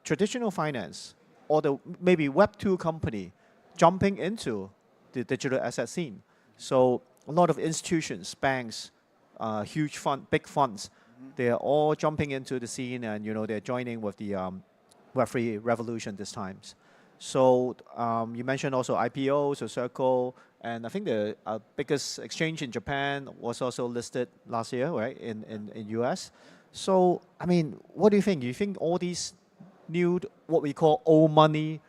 traditional finance or the maybe Web 2 company jumping into the digital asset scene. So a lot of institutions, banks, huge big funds, they're all jumping into the scene and, they're joining with the Web3 revolution this time. So you mentioned also IPOs, so Circle, and I think the biggest exchange in Japan was also listed last year, right, in US. So, I mean, what do you think? Do you think all these new, what we call old money,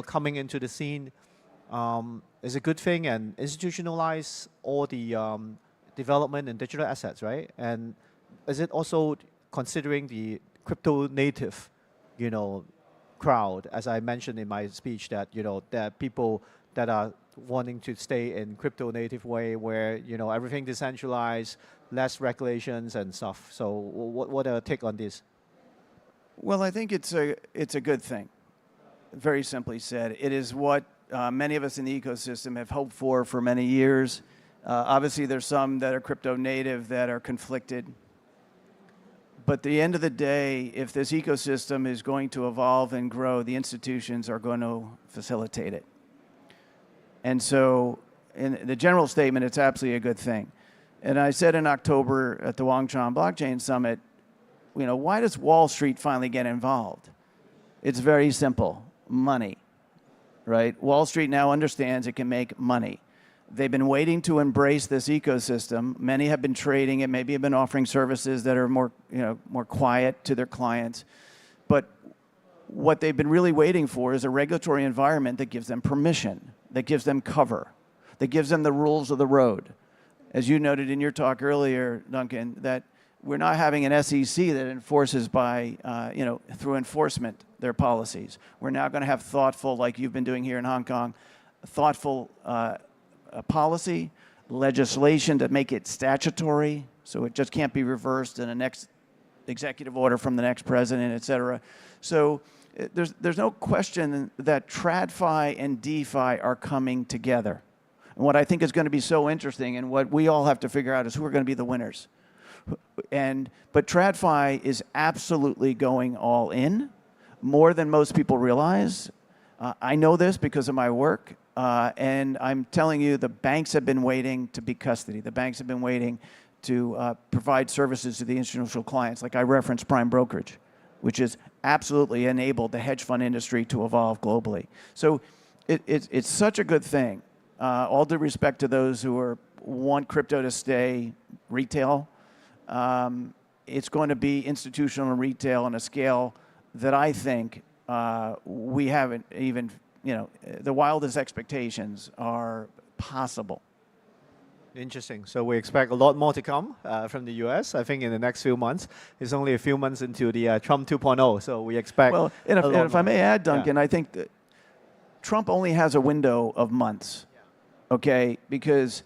coming into the scene is a good thing and institutionalize all the development in digital assets, right? And is it also considering the crypto native, crowd, as I mentioned in my speech, that there are people that are wanting to stay in crypto native way where everything decentralized, less regulations and stuff. So what are your take on this? Well, I think it's a good thing. Very simply said, it is what many of us in the ecosystem have hoped for many years. Obviously, there's some that are crypto native that are conflicted. But at the end of the day, if this ecosystem is going to evolve and grow, the institutions are going to facilitate it. And so in the general statement, it's absolutely a good thing. And I said in October at the Wangchang Blockchain Summit, why does Wall Street finally get involved? It's very simple, money, right? Wall Street now understands it can make money. They've been waiting to embrace this ecosystem. Many have been trading it, maybe have been offering services that are more quiet to their clients. But what they've been really waiting for is a regulatory environment that gives them permission, that gives them cover, that gives them the rules of the road. As you noted in your talk earlier, Duncan, that we're not having an SEC that enforces by, through enforcement their policies. We're now going to have thoughtful, like you've been doing here in Hong Kong, thoughtful policy, legislation to make it statutory, so it just can't be reversed in the next executive order from the next president, et cetera. So there's no question that TradFi and DeFi are coming together. And what I think is going to be so interesting and what we all have to figure out is who are going to be the winners. But TradFi is absolutely going all in, more than most people realize. I know this because of my work. And I'm telling you, the banks have been waiting to be custody. The banks have been waiting to provide services to the institutional clients. Like I referenced prime brokerage, which has absolutely enabled the hedge fund industry to evolve globally. So it's such a good thing. All due respect to those who want crypto to stay retail. it's going to be institutional and retail on a scale that I think we haven't even, the wildest expectations are possible. Interesting. So we expect a lot more to come from the US, I think, in the next few months. It's only a few months into the Trump 2.0, so we expect. Well, and if I may add, Duncan, I think that Trump only has a window of months, okay? Because,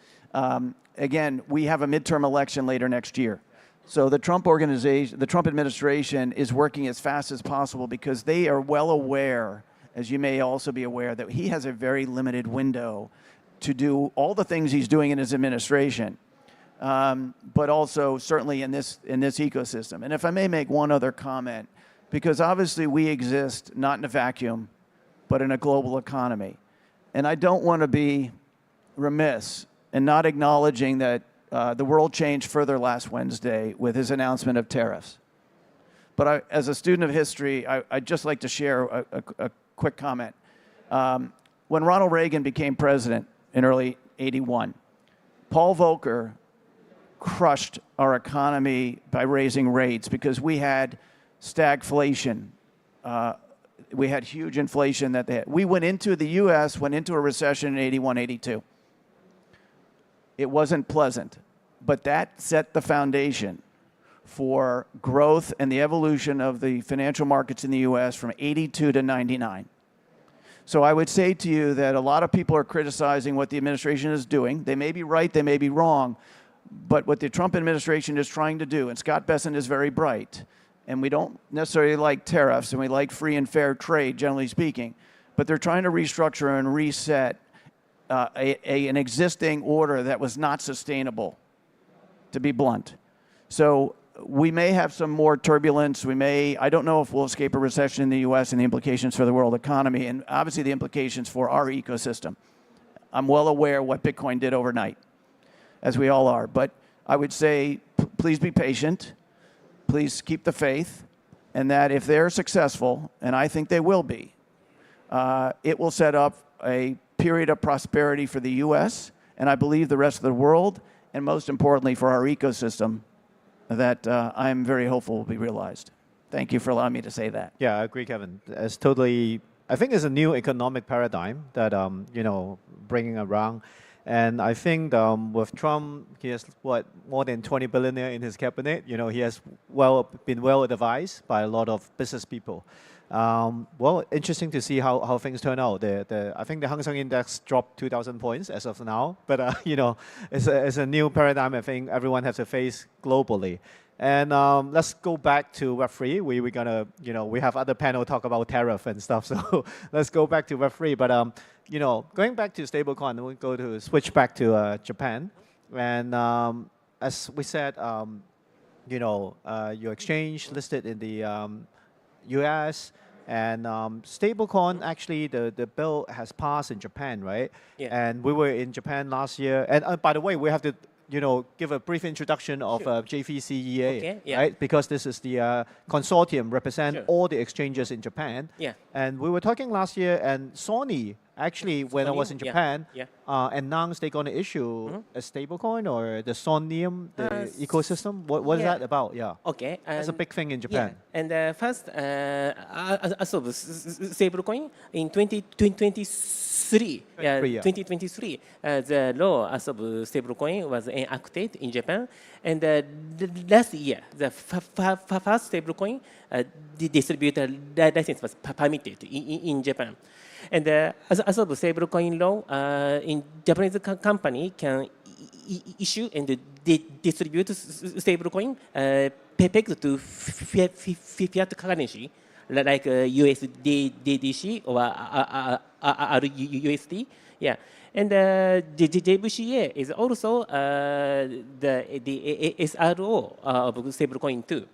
again, we have a midterm election later next year. So the Trump organization, the Trump administration is working as fast as possible because they are well aware, as you may also be aware, that he has a very limited window to do all the things he's doing in his administration, but also certainly in this ecosystem. And if I may make one other comment, because obviously we exist not in a vacuum, but in a global economy. And I don't want to be remiss in not acknowledging that the world changed further last Wednesday with his announcement of tariffs. But as a student of history, I'd just like to share a quick comment. When Ronald Reagan became president in early '81, Paul Volcker crushed our economy by raising rates because we had stagflation. We had huge inflation that they had. The U.S. went into a recession in '81, '82. It wasn't pleasant, but that set the foundation for growth and the evolution of the financial markets in the U.S. from '82 to '99. So I would say to you that a lot of people are criticizing what the administration is doing. They may be right, they may be wrong, but what the Trump administration is trying to do, and Scott Bessent is very bright, and we don't necessarily like tariffs, and we like free and fair trade, generally speaking, but they're trying to restructure and reset an existing order that was not sustainable, to be blunt. So we may have some more turbulence. I don't know if we'll escape a recession in the U.S. and the implications for the world economy, and obviously the implications for our ecosystem. I'm well aware what Bitcoin did overnight, as we all are. But I would say, please be patient. Please keep the faith. And that if they're successful, and I think they will be, it will set up a period of prosperity for the U.S., and I believe the rest of the world, and most importantly for our ecosystem, that I'm very hopeful will be realized. Thank you for allowing me to say that. Yeah, I agree, Kevin. It's totally, I think it's a new economic paradigm that, bringing around. And I think with Trump, he has, more than 20 billionaires in his cabinet. He has been well advised by a lot of business people. Interesting to see how things turn out. I think the Hang Seng Index dropped 2,000 points as of now, but it's a new paradigm I think everyone has to face globally. And let's go back to Web3. We're gonna, we have other panel talk about tariff and stuff, so let's go back to Web3. But going back to stablecoin, we're going to switch back to Japan. And as we said, your exchange listed in the US, and stablecoin, actually, the bill has passed in Japan, right? Yeah. And we were in Japan last year. And by the way, we have to, give a brief introduction of JVCEA, Okay, yeah. right? Because this is the consortium represent Sure. all the exchanges in Japan. Yeah. And we were talking last year, and Sony, actually, when I was in Sonium, Japan, yeah. announced they're going to issue a stablecoin or the Sonium, the ecosystem. What is yeah. that about? Yeah. Okay. That's a big thing in Japan. Yeah. And first, as of stablecoin in 2023, yeah, 2023, the law as of stablecoin was enacted in Japan. And last year, the first stablecoin distributor license was permitted in Japan. And as of stablecoin law, in Japanese company can issue and distribute stablecoin pegged to fiat currency, like USDC or RUSD. Yeah. And the JVCA is also the SRO of stablecoin too.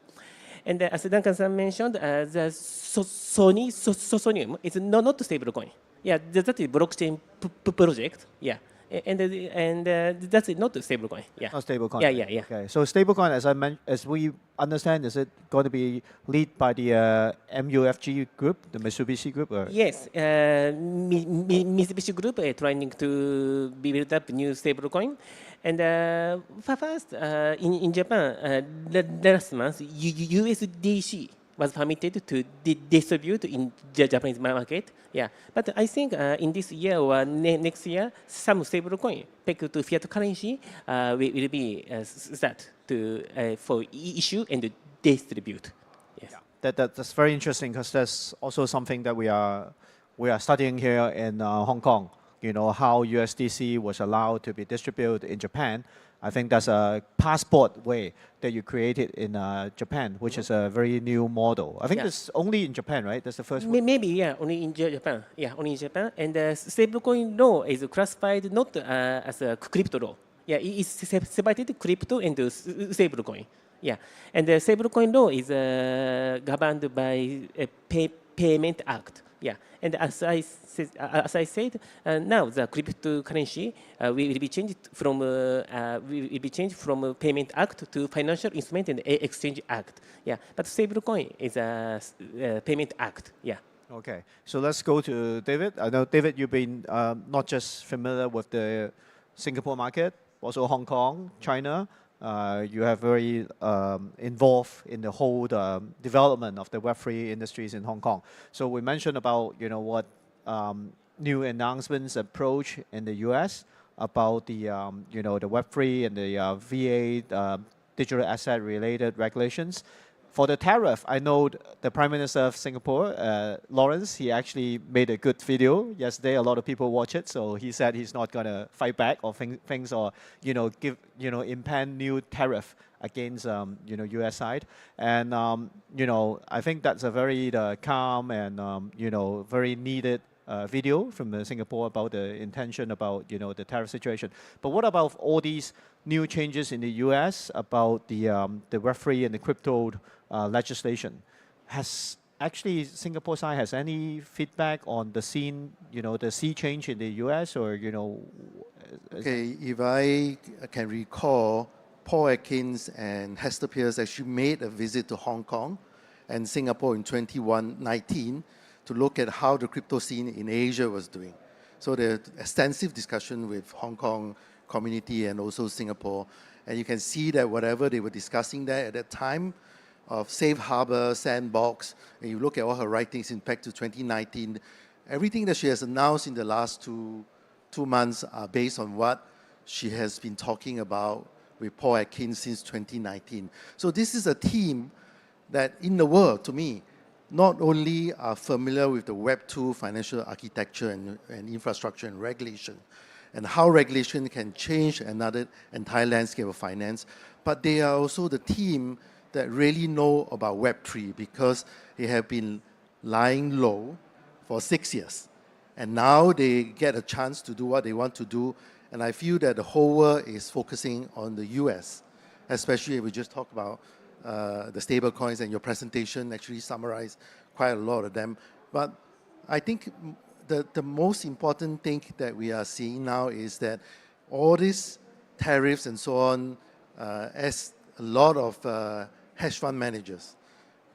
And as Duncan mentioned, the Sonium is not stablecoin. Yeah, that is blockchain project. Yeah, That's not a stablecoin. Yeah. Not stablecoin. Yeah. Okay. So stablecoin, as we understand, is it going to be led by the MUFG group, the Mitsubishi group? Or? Yes, Mitsubishi Group trying to build up new stablecoin, and first in Japan, last month USDC was permitted to distribute in the Japanese market. Yeah, but I think in this year or next year, some stablecoin pegged to fiat currency will be start to for issue and distribute. Yes. Yeah. That's very interesting because that's also something that we are studying here in Hong Kong. You know how USDC was allowed to be distributed in Japan. I think that's a passport way that you created in Japan, which is a very new model. I think it's only in Japan, right? That's the first one. Maybe, yeah, only in Japan. Yeah, only in Japan. And stablecoin law is classified not as a crypto law. Yeah, it is separated crypto and stablecoin. Yeah, and the stablecoin law is governed by a Payment Act. Yeah, and as I said, now the cryptocurrency will be changed from Payment Act to Financial Instrument and Exchange Act. Yeah, but stablecoin is a Payment Act. Yeah. Okay, so let's go to David. I know, David, you've been not just familiar with the Singapore market, also Hong Kong, China. You have very involved in the whole development of the Web3 industries in Hong Kong. So we mentioned about what new announcements approach in the U.S. about the the Web3 and the VA digital asset related regulations. For the tariff, I know the Prime Minister of Singapore, Lawrence, he actually made a good video yesterday. A lot of people watch it, so he said he's not going to fight back or things or give impend new tariff against U.S. side. And I think that's a very calm and very needed video from Singapore about the intention about the tariff situation. But what about all these new changes in the U.S. about the Web3 and the crypto legislation? Has actually Singapore side has any feedback on the scene, the sea change in the U.S. or Okay, if I can recall, Paul Atkins and Hester Peirce actually made a visit to Hong Kong and Singapore in 2019 to look at how the crypto scene in Asia was doing. So there's extensive discussion with Hong Kong community and also Singapore. And you can see that whatever they were discussing there at that time of safe harbor, sandbox, and you look at all her writings in back to 2019, everything that she has announced in the last two months are based on what she has been talking about with Paul Atkins since 2019. So this is a team that in the world, to me, not only are familiar with the Web2 financial architecture and infrastructure and regulation, and how regulation can change another entire landscape of finance, but they are also the team that really know about Web3 because they have been lying low for 6 years. And now they get a chance to do what they want to do. And I feel that the whole world is focusing on the US, especially if we just talk about the stable coins, and your presentation actually summarized quite a lot of them. But I think the most important thing that we are seeing now is that all these tariffs and so on, as a lot of hedge fund managers,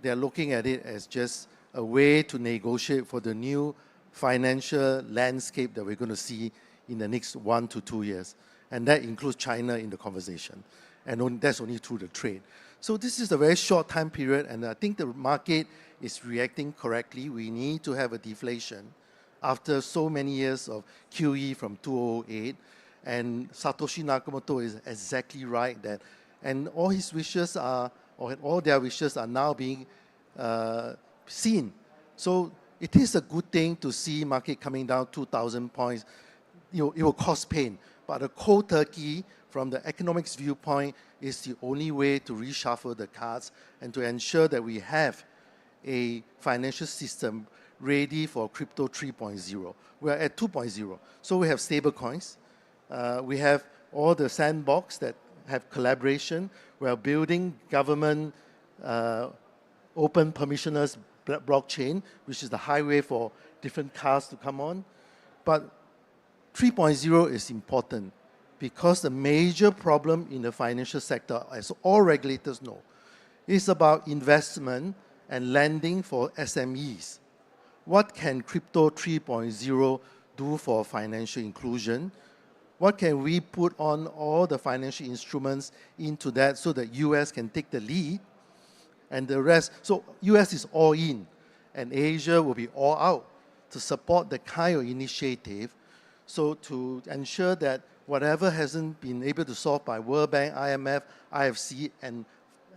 they are looking at it as just a way to negotiate for the new financial landscape that we're going to see in the next 1 to 2 years. And that includes China in the conversation. And that's only through the trade. So this is a very short time period, and I think the market is reacting correctly. We need to have a deflation after so many years of QE from 2008. And Satoshi Nakamoto is exactly right that, and all his wishes are, or all their wishes are now being seen. So it is a good thing to see market coming down 2,000 points. It will cause pain, but a cold turkey from the economics viewpoint is the only way to reshuffle the cards and to ensure that we have a financial system ready for crypto 3.0. We're at 2.0. So we have stable coins. We have all the sandbox that have collaboration. We are building government open permissionless blockchain, which is the highway for different cars to come on. But 3.0 is important because the major problem in the financial sector, as all regulators know, is about investment and lending for SMEs. What can Crypto 3.0 do for financial inclusion? What can we put on all the financial instruments into that so that US can take the lead and the rest? So US is all in and Asia will be all out to support the kind of initiative, so to ensure that whatever hasn't been able to solve by World Bank, IMF, IFC,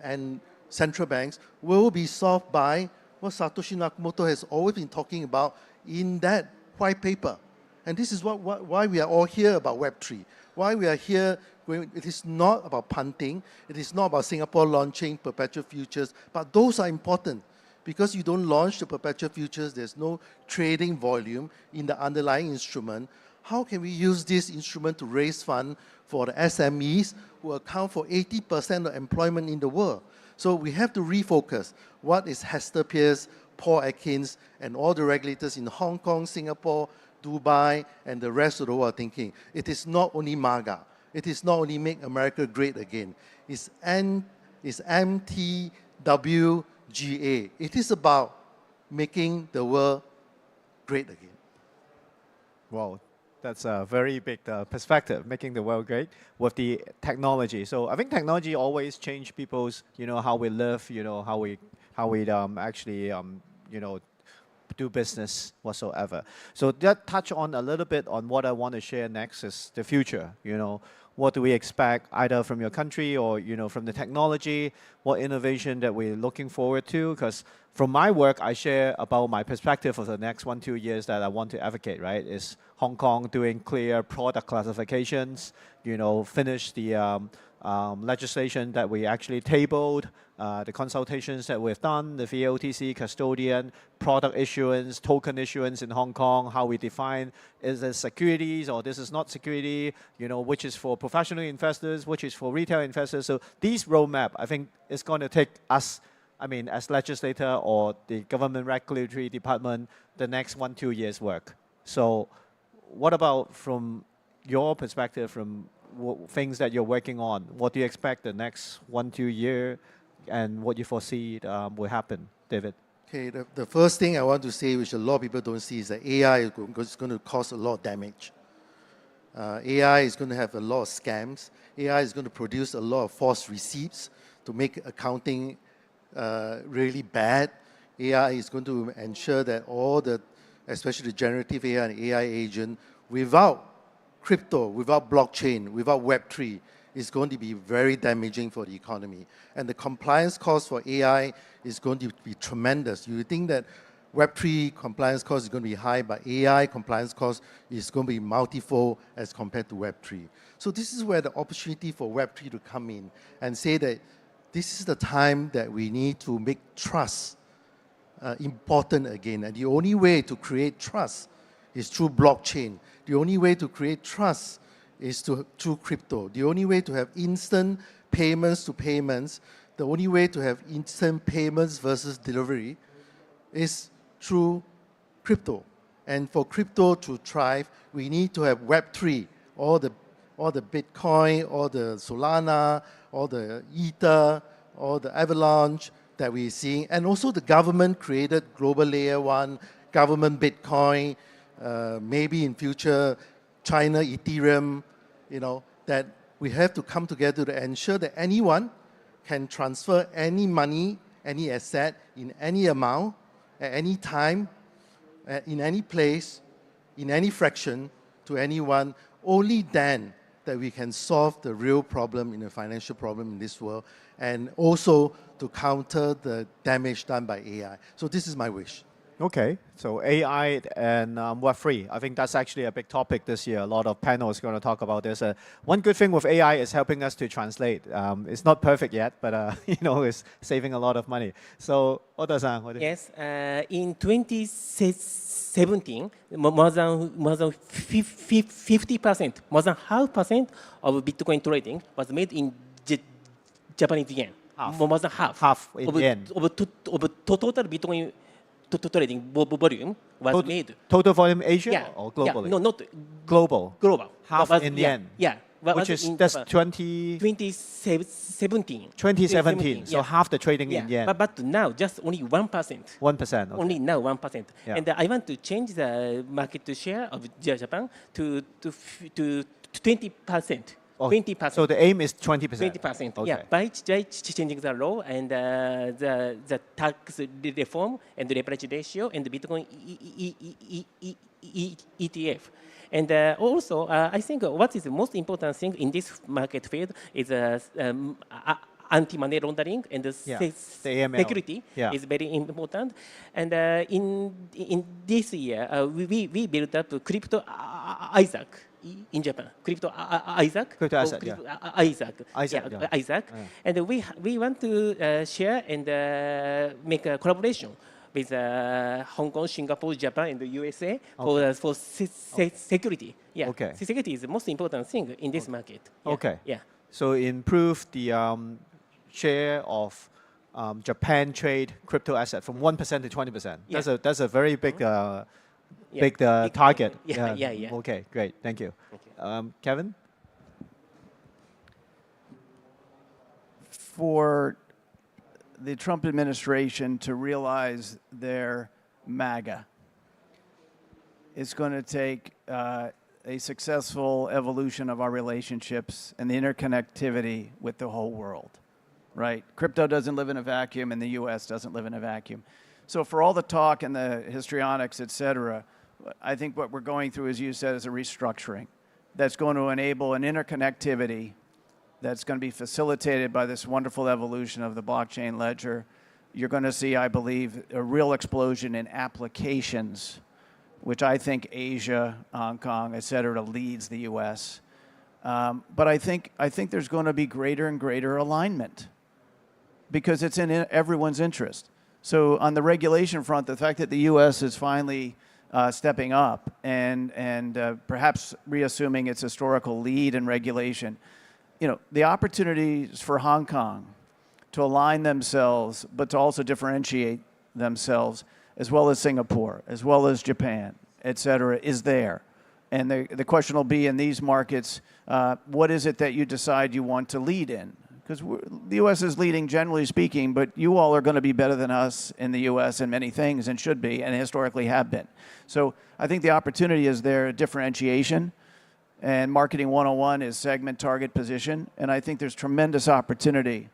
and central banks will be solved by what Satoshi Nakamoto has always been talking about in that white paper. And this is why we are all here about Web3. Why we are here, it is not about punting, it is not about Singapore launching perpetual futures, but those are important. Because you don't launch the perpetual futures, there's no trading volume in the underlying instrument. How can we use this instrument to raise funds for the SMEs who account for 80% of employment in the world? So we have to refocus. What is Hester Peirce, Paul Atkins, and all the regulators in Hong Kong, Singapore, Dubai, and the rest of the world thinking? It is not only MAGA. It is not only Make America Great Again. It's MTWGA. It is about making the world great again. Wow, that's a very big perspective, making the world great with the technology. So I think technology always change people's, how we live, how we actually, do business whatsoever. So that touch on a little bit on what I want to share next is the future. What do we expect either from your country or from the technology? What innovation that we're looking forward to? Because from my work, I share about my perspective for the next 1-2 years that I want to advocate. Right, is Hong Kong doing clear product classifications? Finish the legislation that we actually tabled, the consultations that we've done, the VOTC, custodian, product issuance, token issuance in Hong Kong, how we define is this securities or this is not security, which is for professional investors, which is for retail investors. So these roadmap, I think, is going to take us, as legislator or the government regulatory department, the next 1-2 years work. So what about from your perspective, from things that you're working on? What do you expect the next 1-2 year and what you foresee will happen, David? Okay, the first thing I want to say, which a lot of people don't see, is that AI is going to cause a lot of damage. AI is going to have a lot of scams. AI is going to produce a lot of false receipts to make accounting really bad. AI is going to ensure that all the, especially the generative AI and AI agent, without crypto, without blockchain, without Web3, is going to be very damaging for the economy. And the compliance cost for AI is going to be tremendous. You think that Web3 compliance cost is going to be high, but AI compliance cost is going to be multifold as compared to Web3. So this is where the opportunity for Web3 to come in and say that this is the time that we need to make trust important again. And the only way to create trust is through blockchain. The only way to create trust is through crypto. The only way to have instant payments to payments, the only way to have instant payments versus delivery is through crypto. And for crypto to thrive, we need to have Web3, all the Bitcoin, all the Solana, all the Ether, all the Avalanche that we're seeing. And also the government created global layer 1, government Bitcoin, maybe in future China Ethereum, that we have to come together to ensure that anyone can transfer any money, any asset in any amount, at any time, in any place, in any fraction to anyone. Only then that we can solve the real problem in the financial problem in this world, and also to counter the damage done by AI. So this is my wish. Okay, so AI and Web3, I think that's actually a big topic this year. A lot of panels are going to talk about this. One good thing with AI is helping us to translate. It's not perfect yet, but it's saving a lot of money. So, Oda-san, what do you Yes, in 2017, more than 50%, more than half percent of Bitcoin trading was made in Japanese yen. Half. More than half. Half in yen. Of total Bitcoin trading volume was made. Total volume Asia Yeah, or globally? Yeah, no, not Global. Global. Half But- in the yeah, end. Yeah. Which is, that's 2017. 2017. So yeah. half the trading in yen. But now just only 1%. 1%. Okay. Only now 1%. Yeah. And I want to change the market share of Japan to 20%. Oh, 20%. So the aim is 20%. 20%. Okay. Yeah, by changing the law and the tax reform and the leverage ratio and the Bitcoin ETF. And also, I think what is the most important thing in this market field is anti-money laundering and the the AML. security Yeah. is very important. And in this year, we built up crypto Isaac in Japan. Crypto Isaac. Crypto Isaac, Crypto yeah. Isaac. Isaac, Yeah, yeah. Isaac. And we want to share and make a collaboration with Hong Kong, Singapore, Japan, and the USA for security. Yeah. Okay. Security is the most important thing in this market. Yeah. Okay. Yeah. So improve the share of Japan trade crypto asset from 1% to 20%. Yeah. That's a very big big big target. Yeah. Okay, great. Thank you. Kevin? For the Trump administration to realize their MAGA, it's going to take a successful evolution of our relationships and the interconnectivity with the whole world, right? Crypto doesn't live in a vacuum, and the U.S. doesn't live in a vacuum. So for all the talk and the histrionics, et cetera, I think what we're going through, as you said, is a restructuring that's going to enable an interconnectivity that's going to be facilitated by this wonderful evolution of the blockchain ledger. You're going to see, I believe, a real explosion in applications, which I think Asia, Hong Kong, et cetera, leads the U.S. But I think there's going to be greater and greater alignment because it's in everyone's interest. So on the regulation front, the fact that the U.S. is finally stepping up and perhaps reassuming its historical lead in regulation, you know, the opportunities for Hong Kong to align themselves, but to also differentiate themselves, as well as Singapore, as well as Japan, et cetera, is there. And the question will be in these markets, what is it that you decide you want to lead in? Because the U.S. is leading, generally speaking, but you all are going to be better than us in the U.S. in many things and should be and historically have been. So I think the opportunity is there, differentiation. And Marketing 101 is segment, target, position. And I think there's tremendous opportunity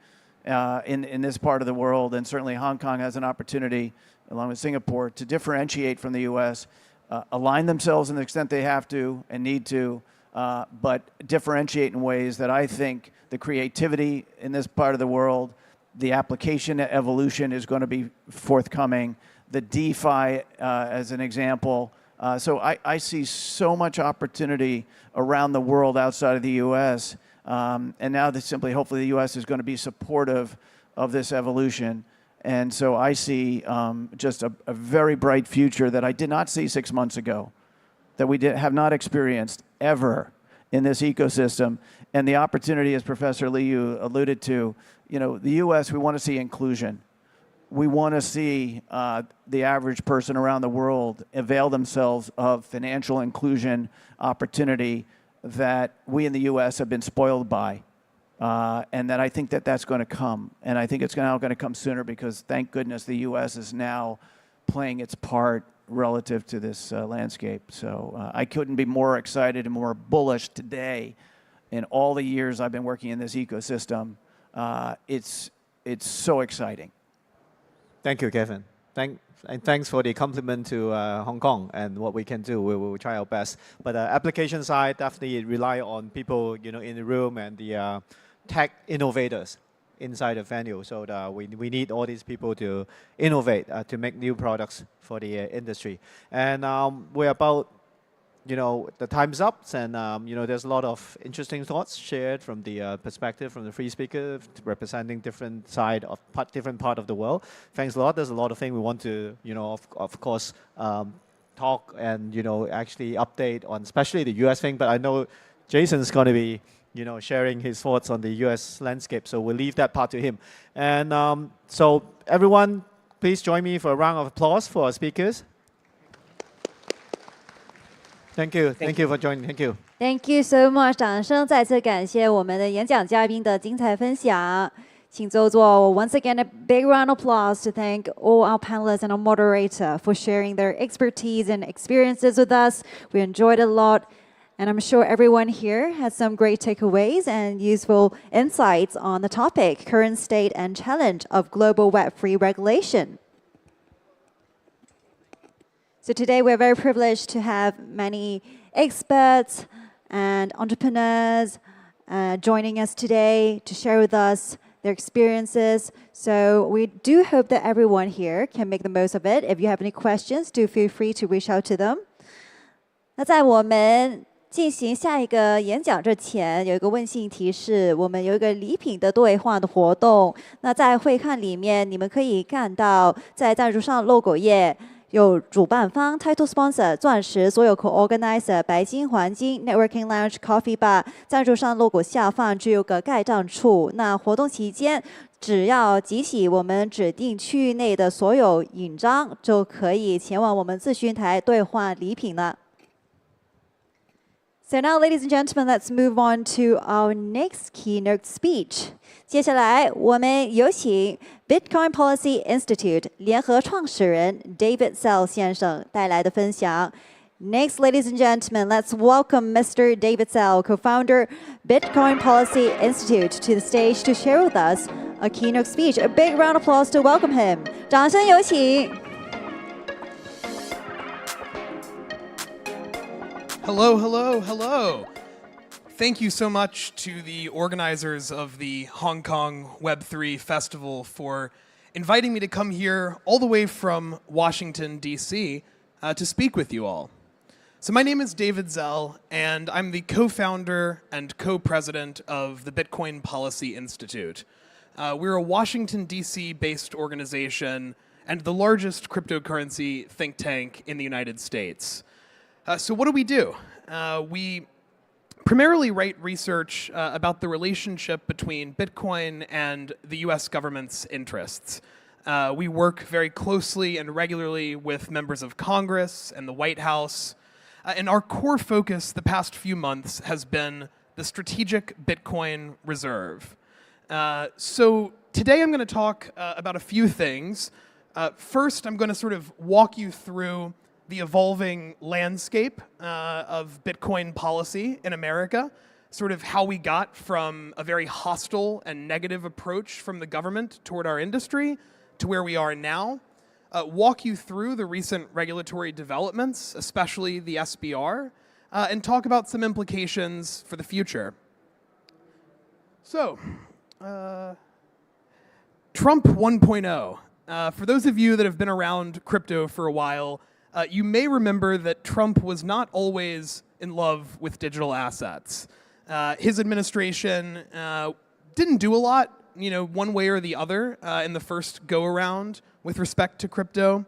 in this part of the world. And certainly Hong Kong has an opportunity, along with Singapore, to differentiate from the U.S., align themselves in the extent they have to and need to, but differentiate in ways that I think the creativity in this part of the world, the application evolution is going to be forthcoming, the DeFi as an example. So I see so much opportunity around the world outside of the U.S. And now that simply, hopefully, the U.S. is going to be supportive of this evolution. And so I see just a very bright future that I did not see 6 months ago, that we have not experienced ever in this ecosystem. And the opportunity, as Professor Liu alluded to, you know, the U.S., we want to see inclusion. We want to see the average person around the world avail themselves of financial inclusion opportunity that we in the U.S. have been spoiled by. And that I think that that's going to come. And I think it's now going to come sooner because, thank goodness, the U.S. is now playing its part relative to this landscape. So I couldn't be more excited and more bullish today. In all the years I've been working in this ecosystem, it's so exciting. Thank you, Kevin. And thanks for the compliment to Hong Kong and what we can do. We will try our best. But application side, definitely rely on people, you know, in the room and the tech innovators inside the venue. So we need all these people to innovate, to make new products for the industry. And we're about, you know, the time's up, and you know, there's a lot of interesting thoughts shared from the perspective from the free speaker representing different side of different part of the world. Thanks a lot. There's a lot of things we want to, you know, of course, talk and, you know, actually update on, especially the U.S. thing. But I know Jason's going to be, you know, sharing his thoughts on the U.S. landscape, so we'll leave that part to him. And so everyone, please join me for a round of applause for our speakers. Thank Thank you. Thank you for joining. Thank you. Thank you so much， 掌声再次感谢我们的演讲嘉宾的精彩分享。请就座 Once again, a big round of applause to thank all our panelists and our moderator for sharing their expertise and experiences with us. We enjoyed it a lot, and I'm sure everyone here has some great takeaways and useful insights on the topic, current state and challenge of global Web3 regulation. So today we're very privileged to have many experts and entrepreneurs joining us today to share with us their experiences. So we do hope that everyone here can make the most of it. If you have any questions, do feel free to reach out to them. 那在我们进行下一个演讲之前，有一个温馨提示，我们有一个礼品的兑换的活动。那在会看里面，你们可以看到在赞助商 logo 页有主办方 Title Sponsor 钻石所有 Co-organizer 白金黄金 Networking Lounge Coffee Bar 赞助商 logo 下方只有个盖章处。那活动期间，只要集齐我们指定区域内的所有印章，就可以前往我们咨询台兑换礼品了。So now, ladies and gentlemen, let's move on to our next keynote speech. 接下来，我们有请 Bitcoin Policy Institute 联合创始人 David Sell 先生带来的分享。Next, ladies and gentlemen, let's welcome Mr. David Sell, co-founder Bitcoin Policy Institute, to the stage to share with us a keynote speech. A big round of applause to welcome him. 掌声有请。Hello, hello, hello. Thank you so much to the organizers of the Hong Kong Web3 Festival for inviting me to come here all the way from Washington, D.C. To speak with you all. So my name is David Zell, and I'm the co-founder and co-president of the Bitcoin Policy Institute. We're a Washington, D.C. based organization and the largest cryptocurrency think tank in the United States. So what do? We primarily write research about the relationship between Bitcoin and the US government's interests. We work very closely and regularly with members of Congress and the White House. And our core focus the past few months has been the strategic Bitcoin reserve. So today I'm going to talk about a few things. First, I'm going to sort of walk you through the evolving landscape of Bitcoin policy in America, sort of how we got from a very hostile and negative approach from the government toward our industry to where we are now, walk you through the recent regulatory developments, especially the SBR, and talk about some implications for the future. So, Trump 1.0. For those of you that have been around crypto for a while, you may remember that Trump was not always in love with digital assets. His administration didn't do a lot, one way or the other in the first go-around with respect to crypto.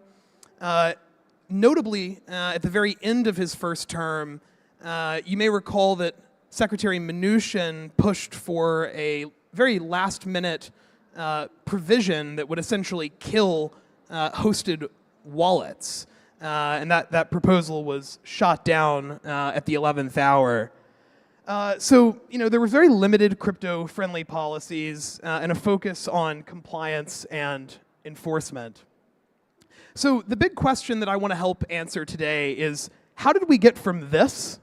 Notably, at the very end of his first term, you may recall that Secretary Mnuchin pushed for a very last-minute provision that would essentially kill hosted wallets. And that proposal was shot down at the 11th hour. So, there were very limited crypto-friendly policies and a focus on compliance and enforcement. So the big question that I want to help answer today is, how did we get from this?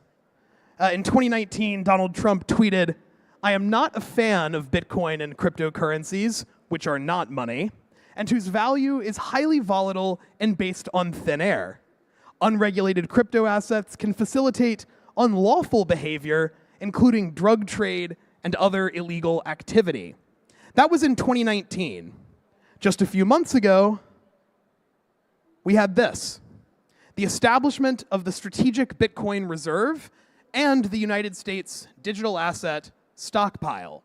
In 2019, Donald Trump tweeted, "I am not a fan of Bitcoin and cryptocurrencies, which are not money, and whose value is highly volatile and based on thin air. Unregulated crypto assets can facilitate unlawful behavior, including drug trade and other illegal activity." That was in 2019. Just a few months ago, we had this: the establishment of the Strategic Bitcoin Reserve and the United States Digital Asset Stockpile.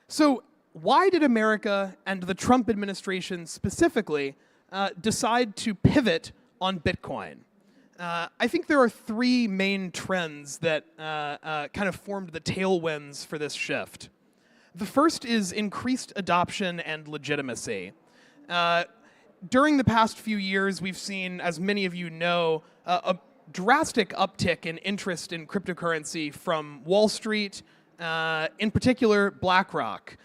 So, why did America and the Trump administration specifically decide to pivot on Bitcoin? I think there are three main trends that kind of formed the tailwinds for this shift. The first is increased adoption and legitimacy. During the past few years, we've seen, as many of you know, a drastic uptick in interest in cryptocurrency from Wall Street, in particular BlackRock.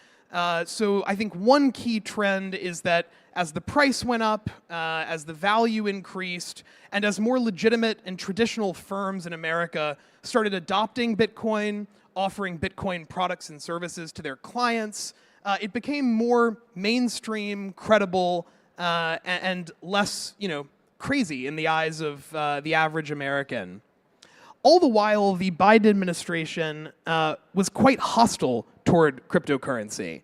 So I think one key trend is that as the price went up, as the value increased, and as more legitimate and traditional firms in America started adopting Bitcoin, offering Bitcoin products and services to their clients, it became more mainstream, credible, and less, crazy in the eyes of the average American. All the while, the Biden administration was quite hostile toward cryptocurrency.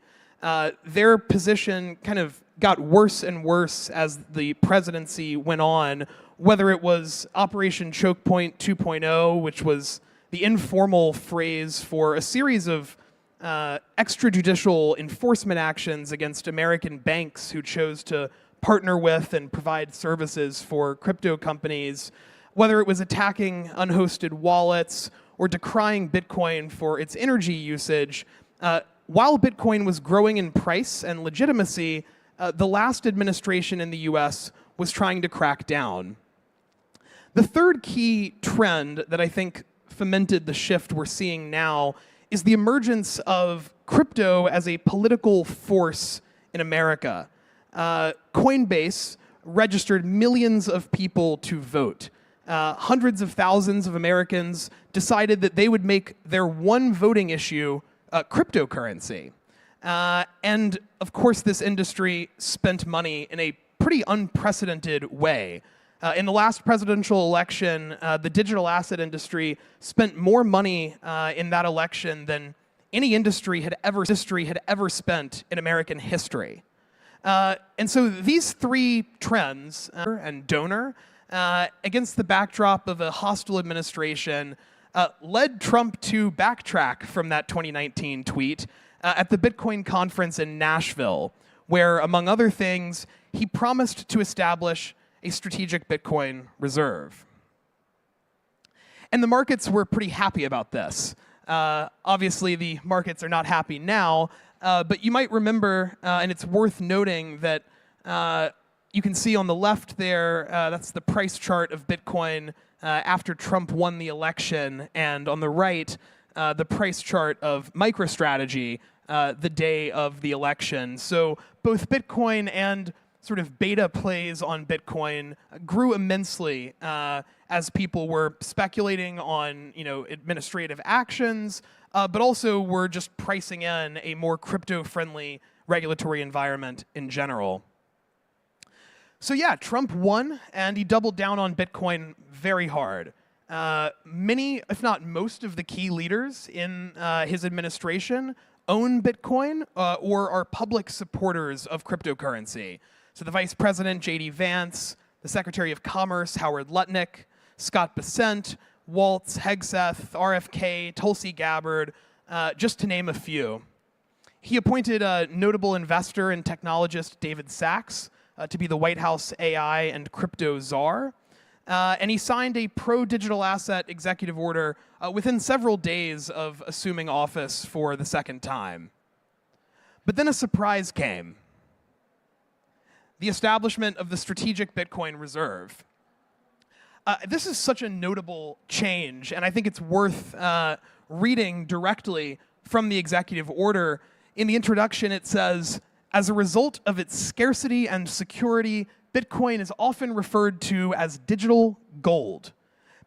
Their position kind of got worse and worse as the presidency went on, whether it was Operation Choke Point 2.0, which was the informal phrase for a series of extrajudicial enforcement actions against American banks who chose to partner with and provide services for crypto companies, whether it was attacking unhosted wallets or decrying Bitcoin for its energy usage. While Bitcoin was growing in price and legitimacy, the last administration in the US was trying to crack down. The third key trend that I think fomented the shift we're seeing now is the emergence of crypto as a political force in America. Coinbase registered millions of people to vote. Hundreds of thousands of Americans decided that they would make their one voting issue cryptocurrency. And of course, this industry spent money in a pretty unprecedented way. In the last presidential election, the digital asset industry spent more money in that election than any industry had ever spent in American history. And so these three trends and donor, against the backdrop of a hostile administration, led Trump to backtrack from that 2019 tweet at the Bitcoin conference in Nashville, where, among other things, he promised to establish a strategic Bitcoin reserve. And the markets were pretty happy about this. Obviously, the markets are not happy now, but you might remember, and it's worth noting that you can see on the left there, that's the price chart of Bitcoin after Trump won the election, and on the right, the price chart of MicroStrategy the day of the election. So both Bitcoin and sort of beta plays on Bitcoin grew immensely as people were speculating on administrative actions, but also were just pricing in a more crypto-friendly regulatory environment in general. So yeah, Trump won, and he doubled down on Bitcoin very hard. Many, if not most, of the key leaders in his administration own Bitcoin or are public supporters of cryptocurrency. So the Vice President, J.D. Vance, the Secretary of Commerce, Howard Lutnick, Scott Bessent, Waltz, Hegseth, RFK, Tulsi Gabbard, just to name a few. He appointed a notable investor and technologist, David Sachs, to be the White House AI and crypto czar. And he signed a pro-digital asset executive order within several days of assuming office for the second time. But then a surprise came: the establishment of the Strategic Bitcoin Reserve. This is such a notable change, and I think it's worth reading directly from the executive order. In the introduction, it says, as a result of its scarcity and security, Bitcoin is often referred to as digital gold.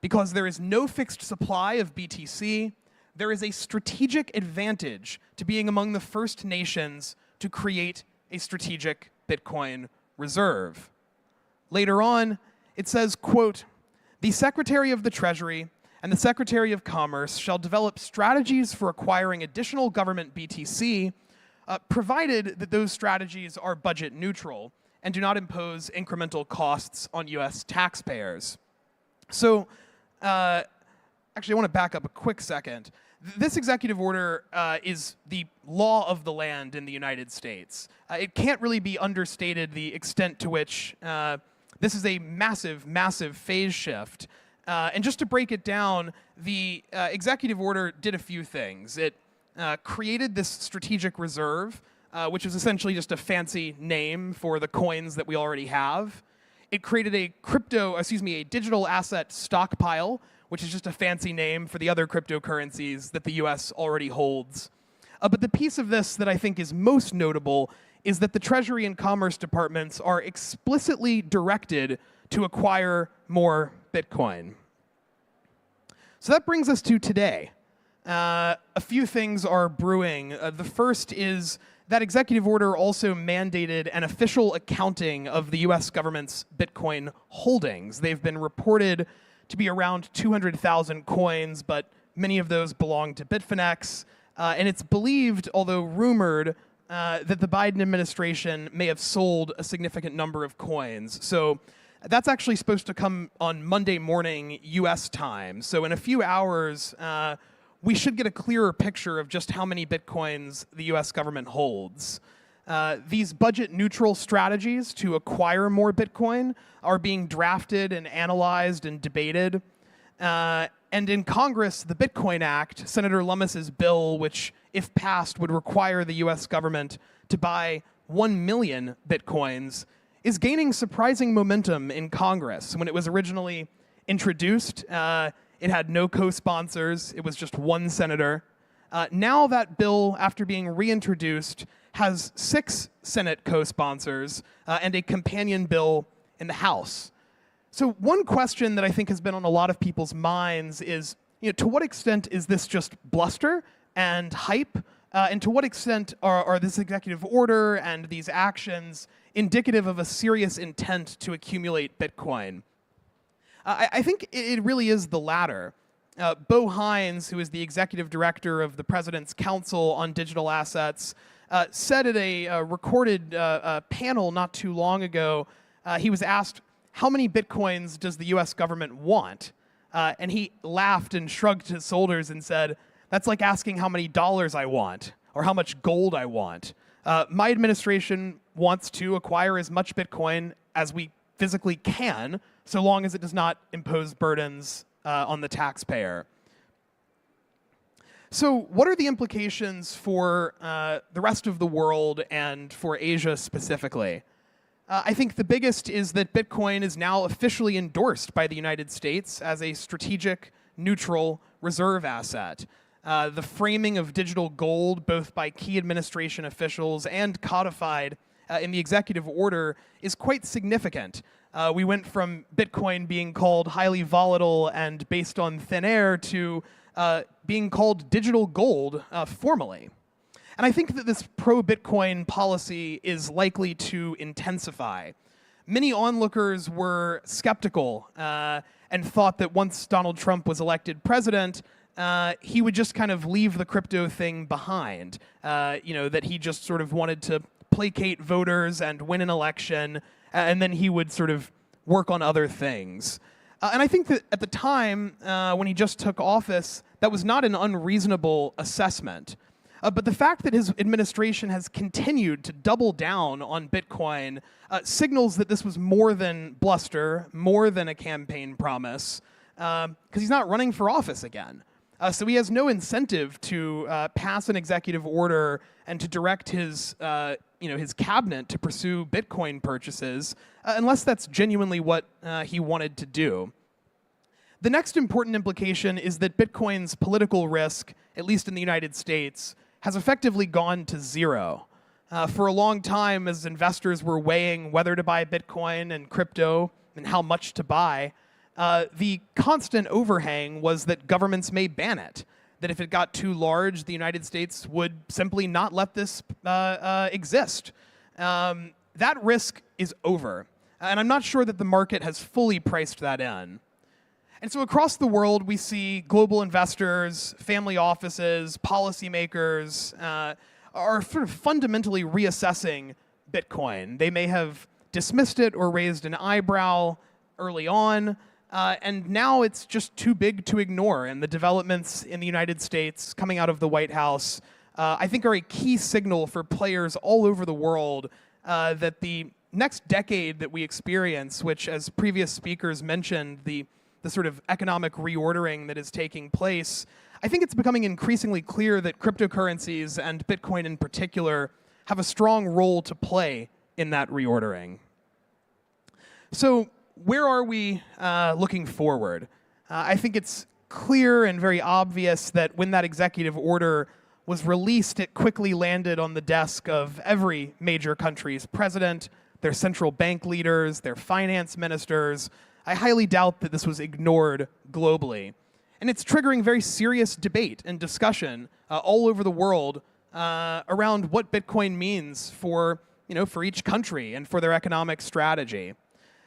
Because there is no fixed supply of BTC, there is a strategic advantage to being among the first nations to create a strategic Bitcoin reserve. Later on, it says, quote, the Secretary of the Treasury and the Secretary of Commerce shall develop strategies for acquiring additional government BTC, provided that those strategies are budget neutral and do not impose incremental costs on US taxpayers. So, actually, I want to back up a quick second. This executive order is the law of the land in the United States. It can't really be understated the extent to which this is a massive, massive phase shift. And just to break it down, the executive order did a few things. It created this strategic reserve, which is essentially just a fancy name for the coins that we already have. it created a digital asset stockpile, which is just a fancy name for the other cryptocurrencies that the US already holds. But the piece of this that I think is most notable is that the Treasury and Commerce departments are explicitly directed to acquire more Bitcoin. So that brings us to today. A few things are brewing. The first is that executive order also mandated an official accounting of the US government's Bitcoin holdings. They've been reported to be around 200,000 coins, but many of those belong to Bitfinex. And it's believed, although rumored, that the Biden administration may have sold a significant number of coins. So that's actually supposed to come on Monday morning US time. So in a few hours, we should get a clearer picture of just how many Bitcoins the US government holds. These budget-neutral strategies to acquire more Bitcoin are being drafted and analyzed and debated. And in Congress, the Bitcoin Act, Senator Lummis's bill, which, if passed, would require the US government to buy 1 million Bitcoins, is gaining surprising momentum in Congress. When it was originally introduced, it had no co-sponsors. It was just one senator. Now that bill, after being reintroduced, has 6 Senate co-sponsors and a companion bill in the House. So one question that I think has been on a lot of people's minds is, to what extent is this just bluster and hype? And to what extent are this executive order and these actions indicative of a serious intent to accumulate Bitcoin? I think it really is the latter. Bo Hines, who is the executive director of the President's Council on Digital Assets, said at a recorded panel not too long ago, he was asked, how many Bitcoins does the US government want? And he laughed and shrugged his shoulders and said, that's like asking how many dollars I want or how much gold I want. My administration wants to acquire as much Bitcoin as we physically can, so long as it does not impose burdens on the taxpayer. So what are the implications for the rest of the world and for Asia specifically? I think the biggest is that Bitcoin is now officially endorsed by the United States as a strategic, neutral reserve asset. The framing of digital gold, both by key administration officials and codified in the executive order, is quite significant. We went from Bitcoin being called highly volatile and based on thin air to being called digital gold formally. And I think that this pro-Bitcoin policy is likely to intensify. Many onlookers were skeptical and thought that once Donald Trump was elected president, he would just kind of leave the crypto thing behind. That he just sort of wanted to placate voters and win an election, and then he would sort of work on other things. And I think that at the time, when he just took office, that was not an unreasonable assessment. But the fact that his administration has continued to double down on Bitcoin signals that this was more than bluster, more than a campaign promise, because he's not running for office again. So he has no incentive to pass an executive order and to direct his cabinet to pursue Bitcoin purchases, unless that's genuinely what he wanted to do. The next important implication is that Bitcoin's political risk, at least in the United States, has effectively gone to zero. For a long time, as investors were weighing whether to buy Bitcoin and crypto and how much to buy, the constant overhang was that governments may ban it, that if it got too large, the United States would simply not let this exist. That risk is over, and I'm not sure that the market has fully priced that in. And so across the world, we see global investors, family offices, policymakers are sort of fundamentally reassessing Bitcoin. They may have dismissed it or raised an eyebrow early on, and now it's just too big to ignore. And the developments in the United States coming out of the White House, I think, are a key signal for players all over the world that the next decade that we experience, which, as previous speakers mentioned, the sort of economic reordering that is taking place, I think it's becoming increasingly clear that cryptocurrencies, and Bitcoin in particular, have a strong role to play in that reordering. So where are we looking forward? I think it's clear and very obvious that when that executive order was released, it quickly landed on the desk of every major country's president, their central bank leaders, their finance ministers. I highly doubt that this was ignored globally. And it's triggering very serious debate and discussion all over the world around what Bitcoin means for each country and for their economic strategy.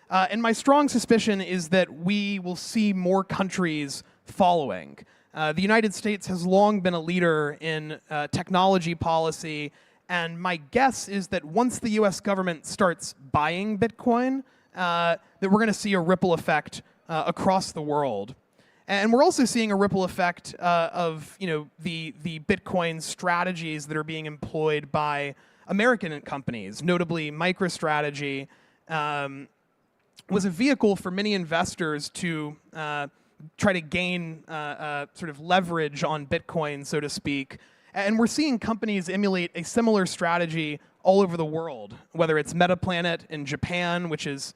And my strong suspicion is that we will see more countries following. The United States has long been a leader in technology policy, and my guess is that once the US government starts buying Bitcoin, that we're going to see a ripple effect across the world. And we're also seeing a ripple effect of the Bitcoin strategies that are being employed by American companies, notably MicroStrategy was a vehicle for many investors to try to gain sort of leverage on Bitcoin, so to speak. And we're seeing companies emulate a similar strategy all over the world, whether it's Metaplanet in Japan, which has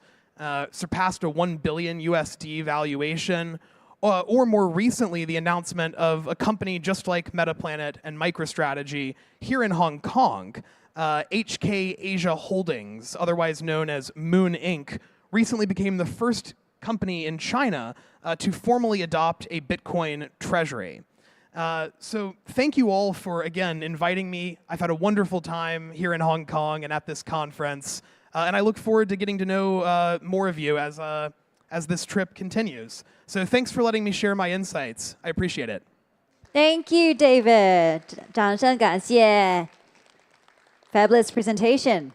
surpassed a $1 billion USD valuation, or more recently, the announcement of a company just like Metaplanet and MicroStrategy here in Hong Kong, HKCEC Holdings, otherwise known as Moon Inc., recently became the first company in China to formally adopt a Bitcoin treasury. So thank you all for, again, inviting me. I've had a wonderful time here in Hong Kong and at this conference, and I look forward to getting to know more of you as this trip continues. So thanks for letting me share my insights. I appreciate it. Thank you, David. 掌声感谢 Fabulous presentation.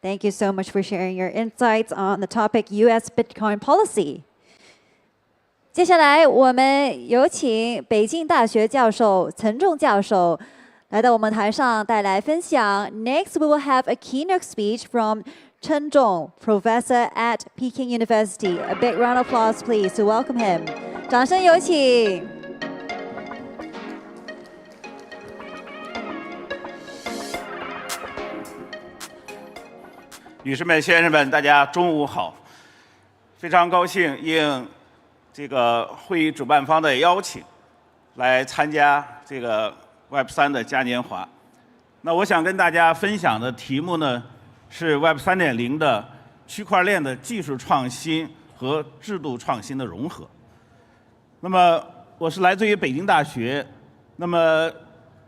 Thank you so much for sharing your insights on the topic U.S. Bitcoin policy. 接下来，我们有请北京大学教授陈仲教授来到我们台上带来分享。Next, we will have a keynote speech from Chen Zhong, professor at Peking University. A big round of applause, please, to welcome him. 掌声有请。女士们、先生们，大家中午好！非常高兴应这个会议主办方的邀请，来参加这个 Web3 的嘉年华。那我想跟大家分享的题目呢，是 Web 3.0的区块链的技术创新和制度创新的融合。那么我是来自于北京大学，那么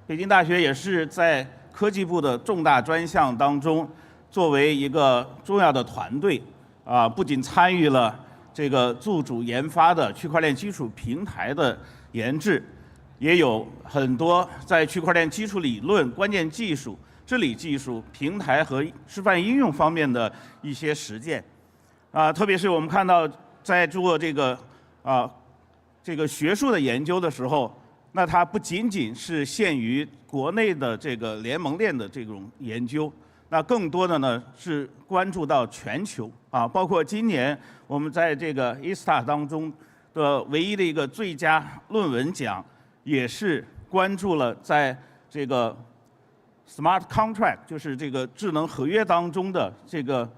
北京大学也是在科技部的重大专项当中，作为一个重要的团队不仅参与了这个自主研发的区块链基础平台的研制，也有很多在区块链基础理论、关键技术、治理技术、平台和示范应用方面的一些实践。特别是我们看到在做这个学术的研究的时候，那它不仅仅是限于国内的这个联盟链的这种研究，那更多的呢是关注到全球包括今年我们在这个 ISTA 当中的唯一的一个最佳论文奖，也是关注了在这个 Smart Contract， 就是这个智能合约当中的这个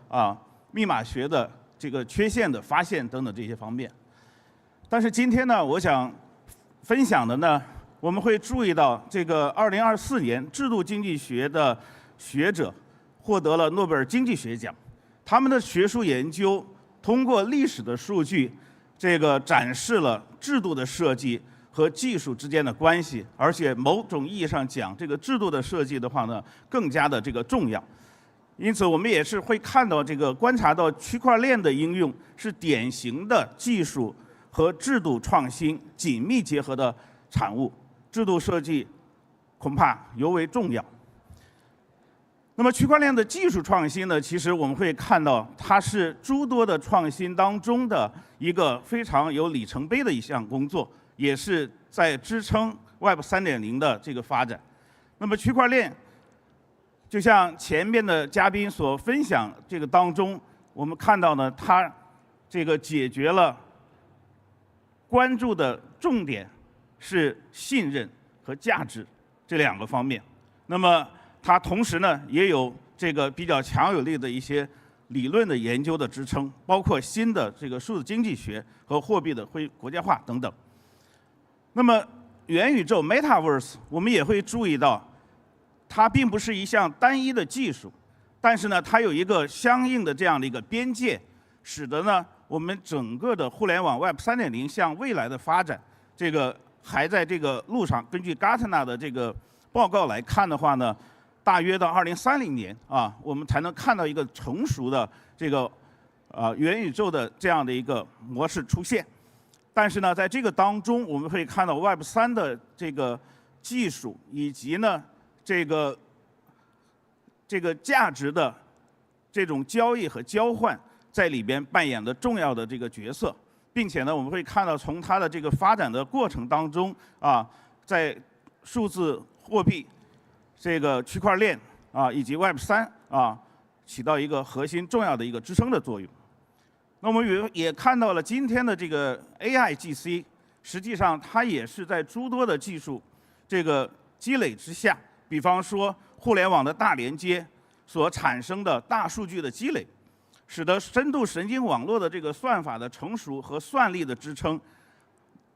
密码学的这个缺陷的发现等等这些方面。但是今天呢，我想分享的呢，我们会注意到这个2024年制度经济学的学者获得了诺贝尔经济学奖，他们的学术研究通过历史的数据，这个展示了制度的设计和技术之间的关系，而且某种意义上讲，这个制度的设计的话呢，更加的这个重要。因此，我们也是会看到这个观察到区块链的应用是典型的技术和制度创新紧密结合的产物，制度设计恐怕尤为重要。那么区块链的技术创新呢，其实我们会看到它是诸多的创新当中的一个非常有里程碑的一项工作，也是在支撑 Web 3.0的这个发展。那么区块链就像前面的嘉宾所分享这个当中，我们看到呢，它这个解决了关注的重点是信任和价值这两个方面。那么它同时呢，也有这个比较强有力的一些理论的研究的支撑，包括新的这个数字经济学和货币的国家化等等。那么元宇宙 Metaverse 我们也会注意到，它并不是一项单一的技术，但是呢，它有一个相应的这样的一个边界，使得呢我们整个的互联网 Web 3.0向未来的发展，这个还在这个路上。根据 Gartner 的这个报告来看的话呢，大约到2030年啊，我们才能看到一个成熟的这个元宇宙的这样的一个模式出现。但是呢，在这个当中，我们会看到 Web 3的这个技术以及呢这个价值的这种交易和交换，在里边扮演的重要的这个角色，并且呢，我们会看到从它的这个发展的过程当中啊，在数字货币、这个区块链啊以及 Web 3啊，起到一个核心重要的一个支撑的作用。那我们也看到了今天的这个 AIGC， 实际上它也是在诸多的技术这个积累之下，比方说互联网的大连接所产生的大数据的积累，使得深度神经网络的这个算法的成熟和算力的支撑，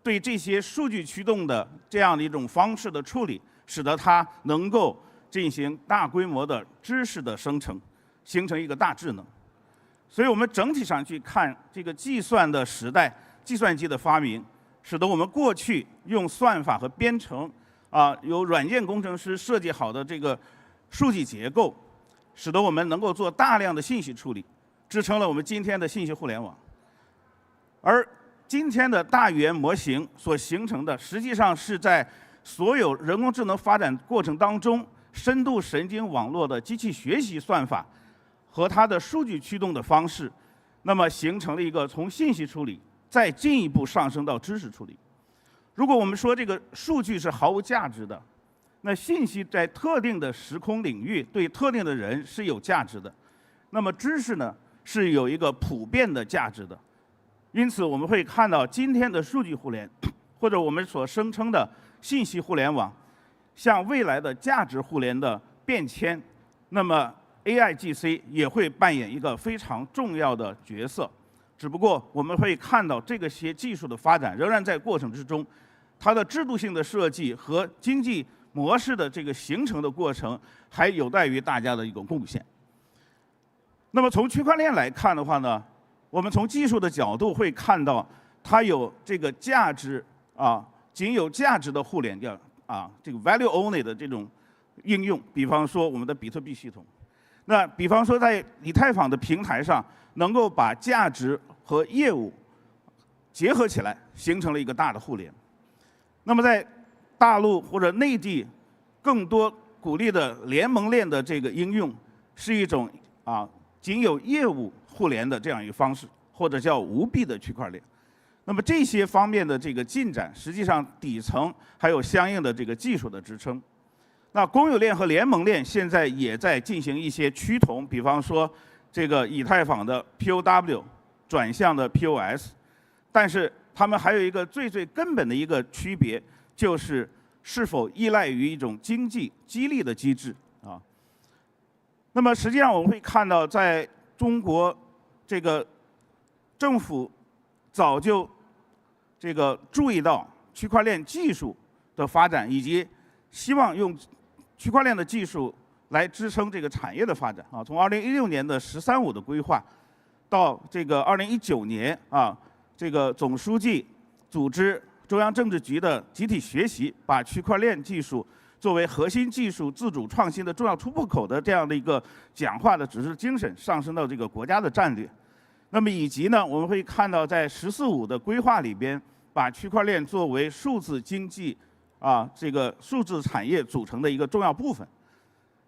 对这些数据驱动的这样的一种方式的处理，使得它能够进行大规模的知识的生成，形成一个大智能。所以我们整体上去看这个计算的时代，计算机的发明，使得我们过去用算法和编程由软件工程师设计好的这个数据结构，使得我们能够做大量的信息处理，支撑了我们今天的信息互联网。而今天的大语言模型所形成的，实际上是在所有人工智能发展过程当中，深度神经网络的机器学习算法和它的数据驱动的方式，那么形成了一个从信息处理再进一步上升到知识处理。如果我们说这个数据是毫无价值的，那信息在特定的时空领域对特定的人是有价值的，那么知识呢是有一个普遍的价值的。因此我们会看到今天的数据互联，或者我们所声称的信息互联网，向未来的价值互联的变迁，那么 AIGC 也会扮演一个非常重要的角色。只不过我们会看到这些技术的发展仍然在过程之中，它的制度性的设计和经济模式的这个形成的过程还有待于大家的一个贡献。那么从区块链来看的话呢，我们从技术的角度会看到它有这个价值仅有价值的互联叫这个 value only 的这种应用，比方说我们的比特币系统。那比方说在以太坊的平台上，能够把价值和业务结合起来，形成了一个大的互联。那么在大陆或者内地，更多鼓励的联盟链的这个应用，是一种仅有业务互联的这样一个方式，或者叫无币的区块链。那么这些方面的这个进展，实际上底层还有相应的这个技术的支撑。那公有链和联盟链现在也在进行一些趋同，比方说这个以太坊的 POW 转向的 POS， 但是它们还有一个最根本的一个区别，就是是否依赖于一种经济激励的机制那么实际上我们会看到，在中国这个政府早就这个注意到区块链技术的发展，以及希望用区块链的技术来支撑这个产业的发展从2016年的“13+5”的规划，到这个2019年这个总书记组织中央政治局的集体学习，把区块链技术作为核心技术自主创新的重要突破口的这样的一个讲话的指示精神上升到这个国家的战略。那么以及呢，我们会看到在“14+5”的规划里边，把区块链作为数字经济这个数字产业组成的一个重要部分。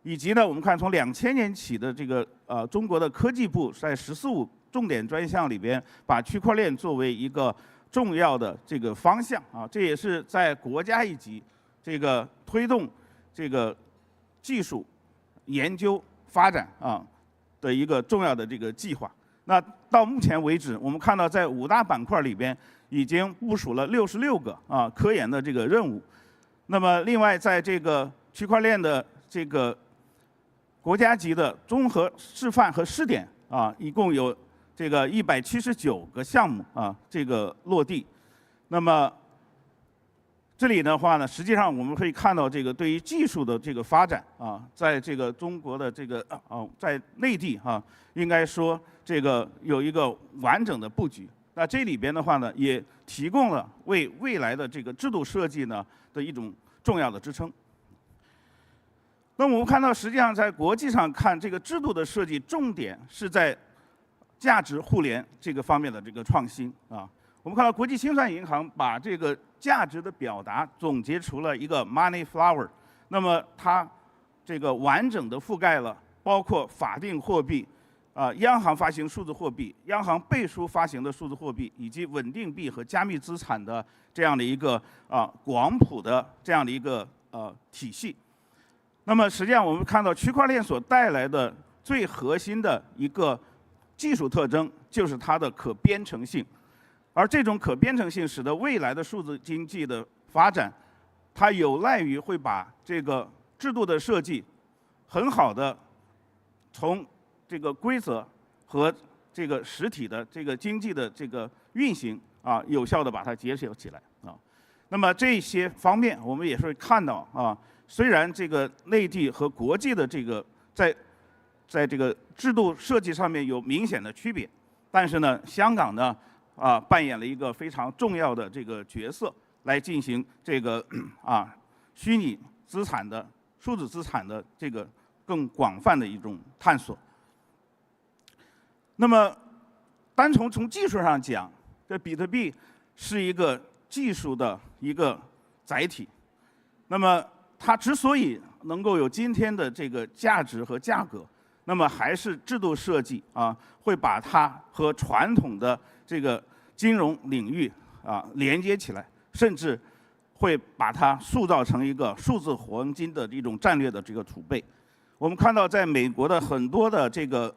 以及呢，我们看从2000年起的这个中国的科技部在“14+5”重点专项里边，把区块链作为一个重要的这个方向这也是在国家一级这个推动这个技术研究发展的一个重要的这个计划。那到目前为止，我们看到在5大板块里边已经部署了66个科研的这个任务。那么另外在这个区块链的这个国家级的综合示范和试点一共有这个179个项目这个落地。那么这里的话呢，实际上我们可以看到这个对于技术的这个发展在这个中国的这个在内地应该说这个有一个完整的布局。那这里边的话呢，也提供了为未来的这个制度设计呢的一种重要的支撑。那么我们看到，实际上在国际上看，这个制度的设计重点是在价值互联这个方面的这个创新我们看到国际清算银行把这个价值的表达总结出了一个 money flower， 那么它这个完整的覆盖了包括法定货币央行发行数字货币、央行背书发行的数字货币，以及稳定币和加密资产的这样的一个广谱的这样的一个体系。那么实际上我们看到区块链所带来的最核心的一个技术特征就是它的可编程性，而这种可编程性使得未来的数字经济的发展，它有赖于会把这个制度的设计很好的从这个规则和这个实体的这个经济的这个运行有效的把它结合起来那么这些方面我们也是会看到虽然这个内地和国际的这个在这个制度设计上面有明显的区别，但是呢，香港呢扮演了一个非常重要的这个角色，来进行这个虚拟资产的数字资产的这个更广泛的一种探索。那么，单从技术上讲，这比特币是一个技术的一个载体。那么它之所以能够有今天的这个价值和价格，那么还是制度设计会把它和传统的这个金融领域连接起来，甚至会把它塑造成一个数字黄金的一种战略的这个储备。我们看到，在美国的很多的这个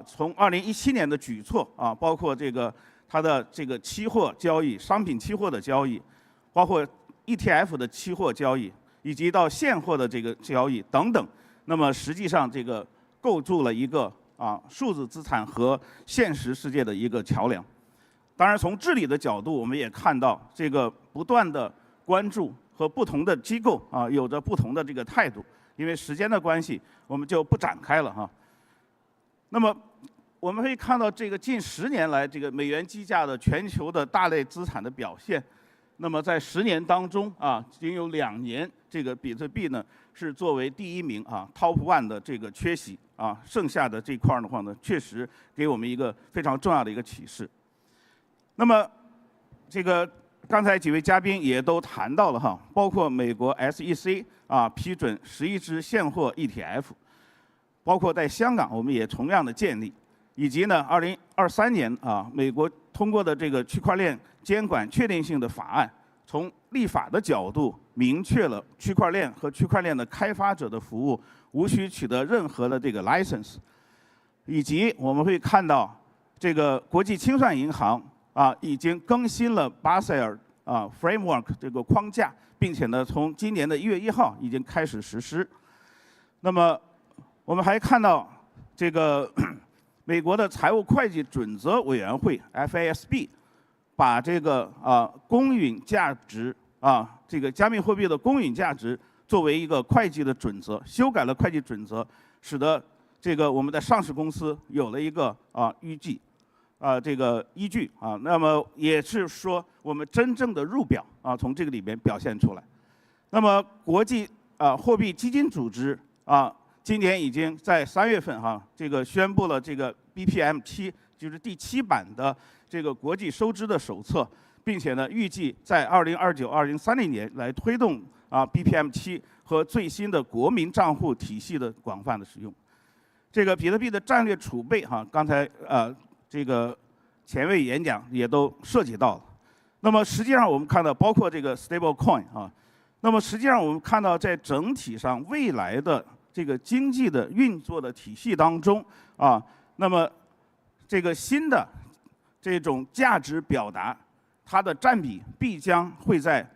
从2017年的举措包括这个它的这个期货交易、商品期货的交易，包括 ETF 的期货交易，以及到现货的这个交易等等，那么实际上这个构筑了一个数字资产和现实世界的一个桥梁。当然，从治理的角度，我们也看到这个不断的关注和不同的机构有着不同的这个态度。因为时间的关系，我们就不展开了那么我们可以看到，这个近10年来，这个美元计价的全球的大类资产的表现。那么在10年当中仅有2年，这个比特币呢是作为第1名Top 1的这个缺席剩下的这块的话呢，确实给我们一个非常重要的一个启示。那么这个刚才几位嘉宾也都谈到了包括美国 SEC 批准11只现货 ETF， 包括在香港我们也同样的建立，以及呢2023年美国通过的这个区块链监管确定性的法案，从立法的角度明确了区块链和区块链的开发者的服务无需取得任何的这个 license， 以及我们会看到这个国际清算银行已经更新了巴塞尔framework 这个框架，并且呢从今年的1月1号已经开始实施。那么我们还看到这个美国的财务会计准则委员会 FASB 把这个公允价值这个加密货币的公允价值作为一个会计的准则，修改了会计准则，使得这个我们的上市公司有了一个这个依据那么也是说我们真正的入表从这个里面表现出来。那么国际货币基金组织今年已经在3月份这个宣布了这个 BPM7， 就是第7版的这个国际收支的手册，并且呢预计在2029-2030年来推动BPM7 和最新的国民账户体系的广泛的使用。这个比特币的战略储备刚才这个前位演讲也都涉及到了。那么实际上我们看到，包括这个 Stablecoin 那么实际上我们看到，在整体上未来的这个经济的运作的体系当中那么这个新的这种价值表达，它的占比必将会在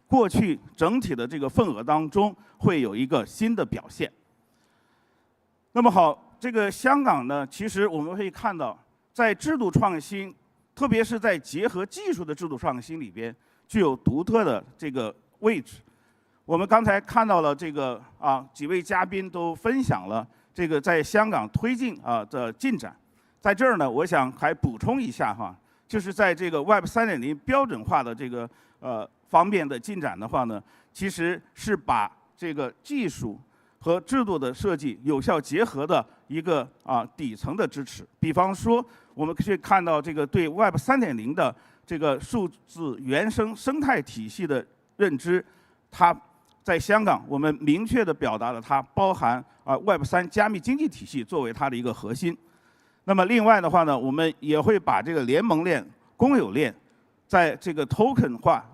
过去整体的这个份额当中会有一个新的表现。那么好，这个香港呢，其实我们可以看到，在制度创新，特别是在结合技术的制度创新里边，具有独特的这个位置。我们刚才看到了这个几位嘉宾都分享了这个在香港推进的进展。在这儿呢，我想还补充一下哈，就是在这个 Web 3.0标准化的这个方面的进展的话呢，其实是把这个技术和制度的设计有效结合的一个底层的支持。比方说，我们可以看到这个对 Web 3.0的这个数字原生生态体系的认知，它在香港我们明确地表达了它包含Web 3加密经济体系作为它的一个核心。那么另外的话呢，我们也会把这个联盟链、公有链，在这个 token 化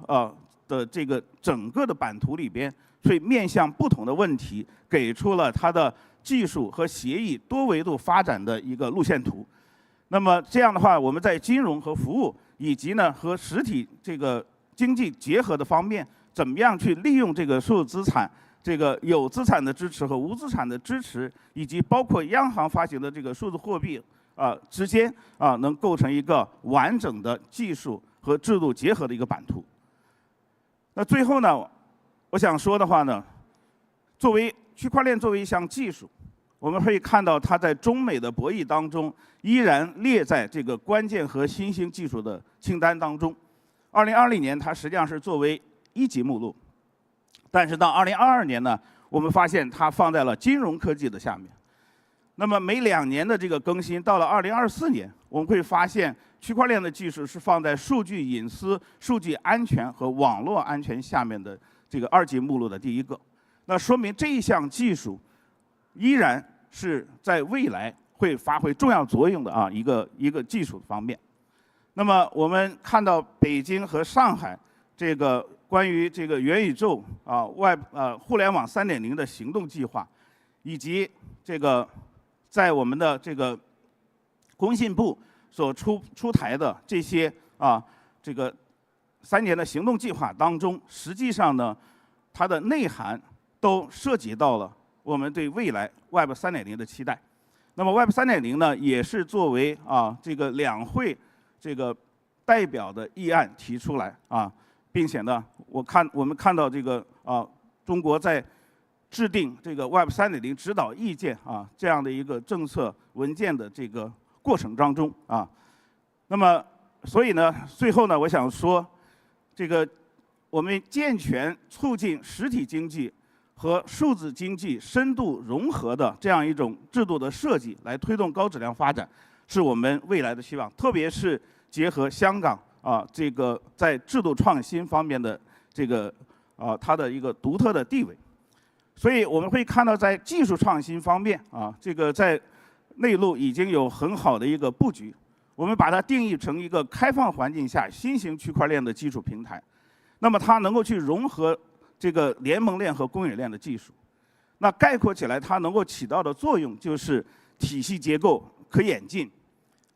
的这个整个的版图里边，所以面向不同的问题，给出了它的技术和协议多维度发展的一个路线图。那么这样的话，我们在金融和服务以及呢和实体这个经济结合的方面，怎么样去利用这个数字资产？这个有资产的支持和无资产的支持，以及包括央行发行的这个数字货币之间能构成一个完整的技术和制度结合的一个版图。那最后呢，我想说的话呢，作为区块链作为一项技术，我们可以看到它在中美的博弈当中依然列在这个关键和新兴技术的清单当中。2020年它实际上是作为1级目录。但是到2022年呢，我们发现它放在了金融科技的下面。那么每2年的这个更新，到了2024年，我们会发现区块链的技术是放在数据隐私、数据安全和网络安全下面的这个2级目录的第1个。那说明这一项技术依然是在未来会发挥重要作用的一个技术方面。那么我们看到北京和上海这个关于这个元宇宙互联网3.0的行动计划，以及这个在我们的这个工信部所出台的这些这个3年的行动计划当中，实际上呢，它的内涵都涉及到了我们对未来 Web 3.0的期待。那么 Web 3.0呢，也是作为这个两会这个代表的议案提出来并且呢，我们看到这个中国在制定这个 Web 3.0指导意见这样的一个政策文件的这个过程当中那么所以呢，最后呢，我想说，这个我们健全促进实体经济和数字经济深度融合的这样一种制度的设计，来推动高质量发展，是我们未来的希望，特别是结合香港这个在制度创新方面的这个它的一个独特的地位。所以我们会看到，在技术创新方面这个在内陆已经有很好的一个布局。我们把它定义成一个开放环境下新型区块链的基础平台。那么它能够去融合这个联盟链和公有链的技术。那概括起来，它能够起到的作用就是体系结构可演进，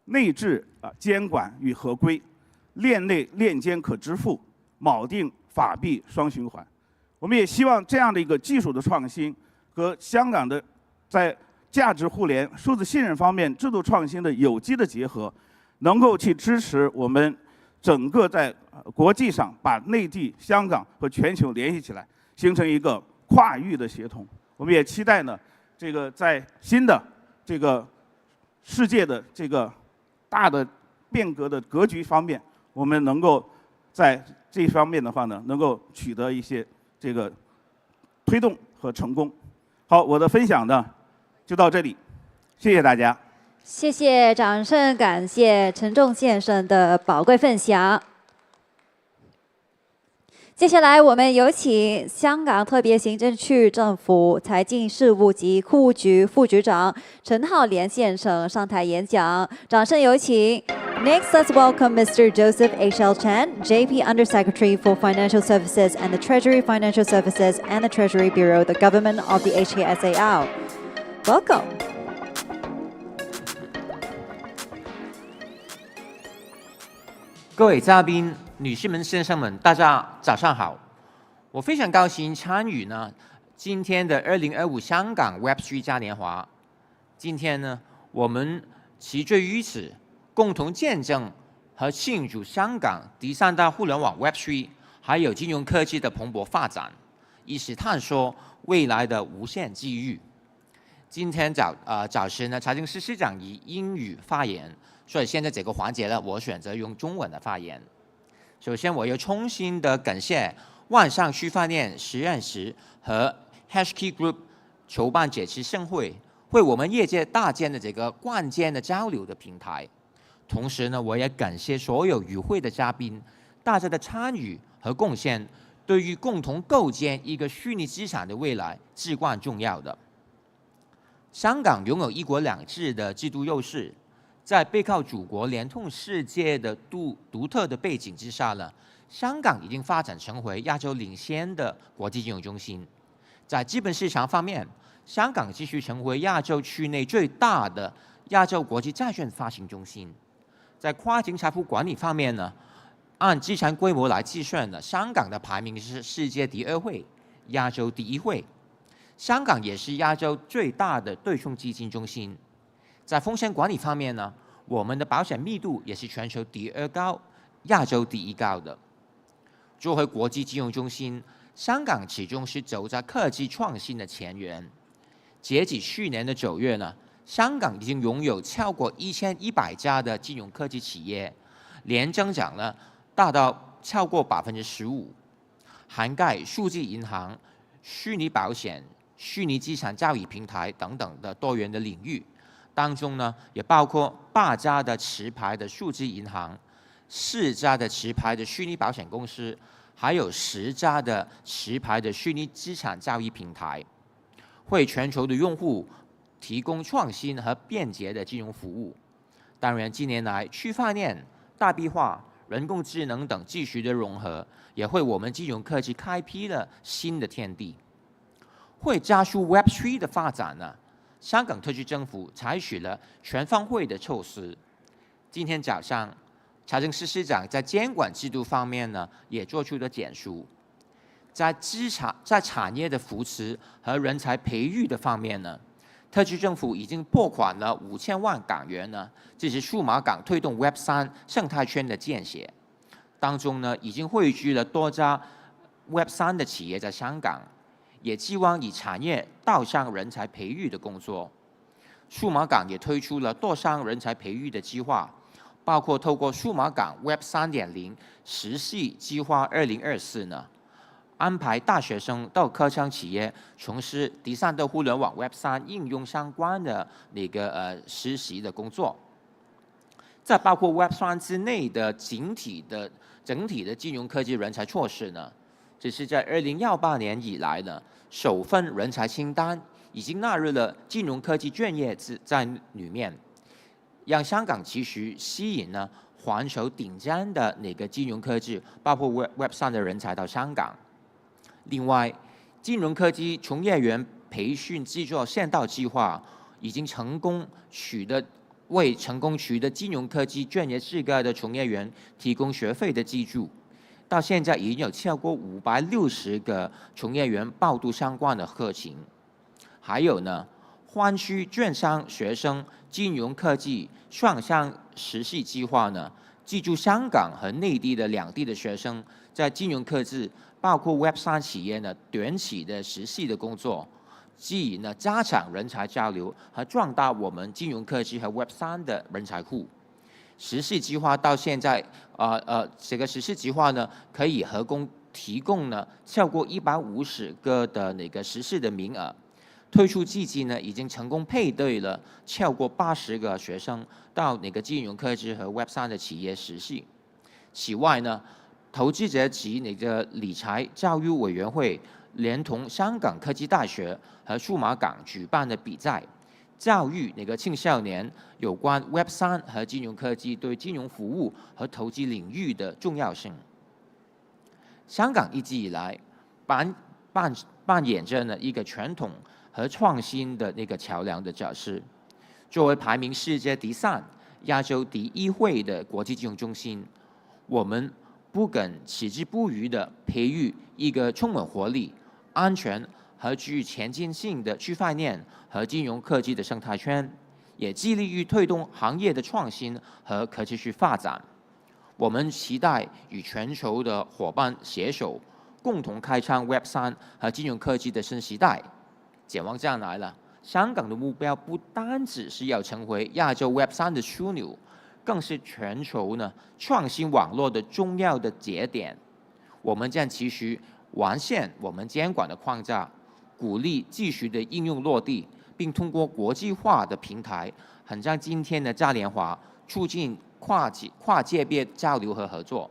内置监管与合规，链内链间可支付，锚定法币双循环。我们也希望这样的一个技术的创新和香港的在价值互联、数字信任方面制度创新的有机的结合，能够去支持我们整个在国际上把内地、香港和全球联系起来，形成一个跨域的协同。我们也期待呢，这个在新的这个世界的这个大的变革的格局方面，我们能够在这方面的话呢，能够取得一些这个推动和成功。好，我的分享呢就到这里，谢谢大家。谢谢，掌声感谢陈仲先生的宝贵分享。接下来，我们有请香港特别行政区政府财经事务及库务局副局长陈浩濂先生上台演讲。掌声有请。Next, let's welcome Mr. Joseph H.L. Chan, JP Undersecretary for Financial Services and the Treasury Financial Services and the Treasury Bureau, the Government of the HKSAR. Welcome. 各位嘉宾、女士们、先生们，大家早上好！我非常高兴参与今天的2025香港 Web3 嘉年华。今天呢，我们齐聚于此，共同见证和庆祝香港第三代互联网 Web3 还有金融科技的蓬勃发展，一起探索未来的无限机遇。今天早时呢，财政司司长以英语发言，所以现在这个环节呢，我选择用中文的发言。首先，我要衷心的感谢万象区块链实验室和 HK Group 筹办这次盛会，为我们业界搭建的这个关键的交流的平台。同时呢，我也感谢所有与会的嘉宾，大家的参与和贡献，对于共同构建一个虚拟资产的未来至关重要的。香港拥有一国两制的制度优势，在背靠祖国、联通世界的独特的背景之下呢，香港已经发展成为亚洲领先的国际金融中心。在资本市场方面，香港继续成为亚洲区内最大的亚洲国际债券发行中心。在跨境财富管理方面呢，按资产规模来计算呢，香港的排名是世界第2位，亚洲第1位。香港也是亚洲最大的对冲基金中心。在风险管理方面呢，我们的保险密度也是全球第2高，亚洲第1高的。作为国际金融中心，香港始终是走在科技创新的前沿。截止去年的9月呢，香港已经拥有超过1100家的金融科技企业，年增长呢达到超过15%，涵盖数字银行、虚拟保险、虚拟资产交易平台等等的多元的领域，当中呢也包括8家的持牌的数字银行、4家的持牌的虚拟保险公司，还有10家的持牌的虚拟资产交易平台，为全球的用户提供创新和便捷的金融服务。当然，近年来区块链、大币化、人工智能等继续的融合，也为我们金融科技开辟了新的天地。为加速 Web3 的发展呢，香港特区政府采取了全方位的措施。今天早上，财政司司长在监管制度方面呢，也做出了简述。在产业的扶持和人才培育的方面呢，特区政府已经拨款了5000万港元呢，支持数码港推动 Web3 生态圈的建设。当中呢，已经汇聚了多家 Web3 的企业在香港，也寄望以产业导向人才培育的工作。数码港也推出了多项人才培育的计划，包括透过数码港 Web 3.0实系计划2024呢，安排大学生到科创企业从事第三代互联网 Web 3应用相关的实习的工作。在包括 Web 3之内的整体的金融科技人才措施呢，只是在2018年以来呢，首份人才清单已经纳入了金融科技专业在里面，让香港继续吸引呢环球顶尖的金融科技，包括 Web 3的人才到香港。另外，金融科技从业员培训资助先导计划已经为成功取得金融科技专业资格的从业员提供学费的资助。到现在已经有超过560个从业员报读相关的课程。还有呢，湾区券商学生金融科技双向实习计划呢，记住香港和内地的两地的学生在金融科技，包括 Web 3企业呢短期的实习的工作，既以呢加强人才交流和壮大我们金融科技和 Web 3的人才库。实习计划到现在，这个实习计划呢，可以合共提供呢超过150个的实习的名额。推出至今呢，已经成功配对了超过80个学生到金融科技和 Web 3的企业实习。此外呢，投资者及理财教育委员会连同香港科技大学和数码港举办的比赛，教育青少年有关 Web 3和金融科技对金融服务和投资领域的重要性。香港一直以来扮演着呢一个传统和创新的桥梁的角色。作为排名世界第3、亚洲第1位的国际金融中心，我们不敢矢志不渝地培育一个充满活力、安全和具前进性的区块链和金融科技的生态圈，也致力于推动行业的创新和可持续发展。我们期待与全球的伙伴携手，共同开创 Web3 和金融科技的新时代。展望将来了，香港的目标不单只是要成为亚洲 Web3 的枢纽，更是全球创新网络的重要的节点。我们将持续完善我们监管的框架，鼓励继续的应用落地，并通过国际化的平台，很像今天的嘉年华，促进跨界别交流和合作。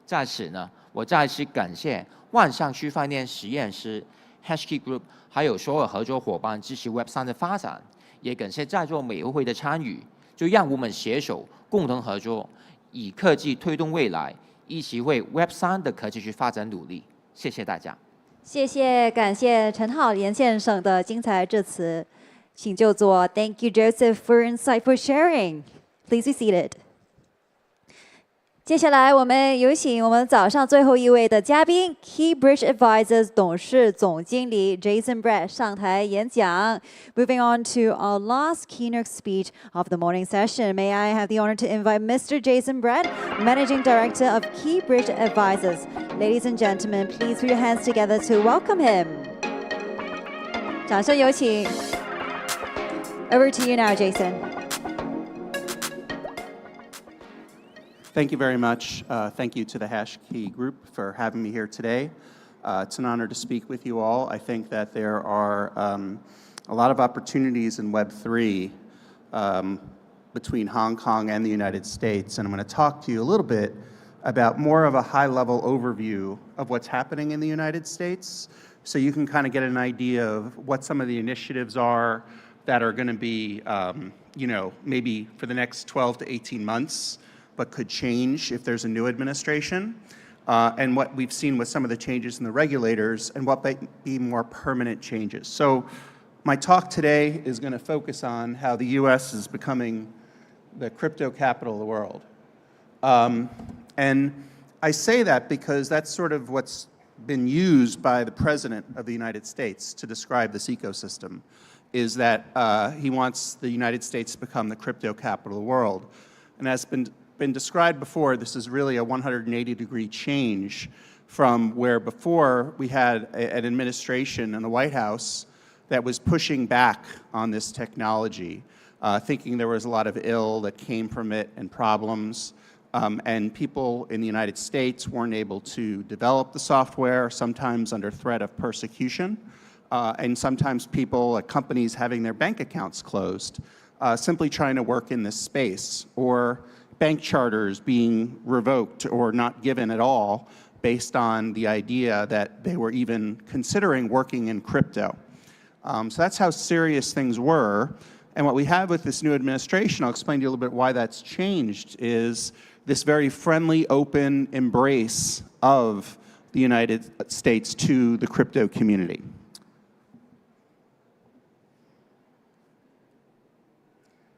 在此我再次感谢万象区块链实验室、HK Group 还有所有合作伙伴支持 Web3 的发展，也感谢在座每一位的参与，就让我们携手共同合作，以科技推动未来，一起为 Web3 的可持续发展努力。谢谢大家。谢谢，感谢陈浩连先生的精彩致辞，请就坐。Thank you, Joseph, for insightful sharing. Please be seated. 接下来，我们有请我们早上最后一位的嘉宾 ，Keybridge Advisors 董事总经理 Jason Brett 上台演讲。Moving on to our last keynote speech of the morning session, may I have the honor to invite Mr. Jason Brett, Managing Director of Keybridge Advisors. Ladies and gentlemen, please put your hands together to welcome him. 掌声有请。Over to you now, Jason. Thank you very much. Thank you to the HashKey Group for having me here today. It's an honor to speak with you all. I think that there are a lot of opportunities in Web3 between Hong Kong and the United States, and I'm going to talk to you a little bit about more of a high-level overview of what's happening in the United States, so you can kind of get an idea of what some of the initiatives are that are going to be, maybe for the next 12 to 18 months, but could change if there's a new administration, and what we've seen with some of the changes in the regulators, and what might be more permanent changes. So my talk today is going to focus on how the US is becoming the crypto capital of the world. And I say that because that's sort of what's been used by the President of the United States to describe this ecosystem, is that he wants the United States to become the crypto capital of the world. And as been described before, this is really a 180-degree change from where before we had an administration in the White House that was pushing back on this technology, thinking there was a lot of ill that came from it and problems, and people in the United States weren't able to develop the software, sometimes under threat of persecution, and sometimes people, like companies having their bank accounts closed, simply trying to work in this space, or bank charters being revoked or not given at all based on the idea that they were even considering working in crypto. So that's how serious things were. And what we have with this new administration, I'll explain to you a little bit why that's changed, is this very friendly, open embrace of the United States to the crypto community.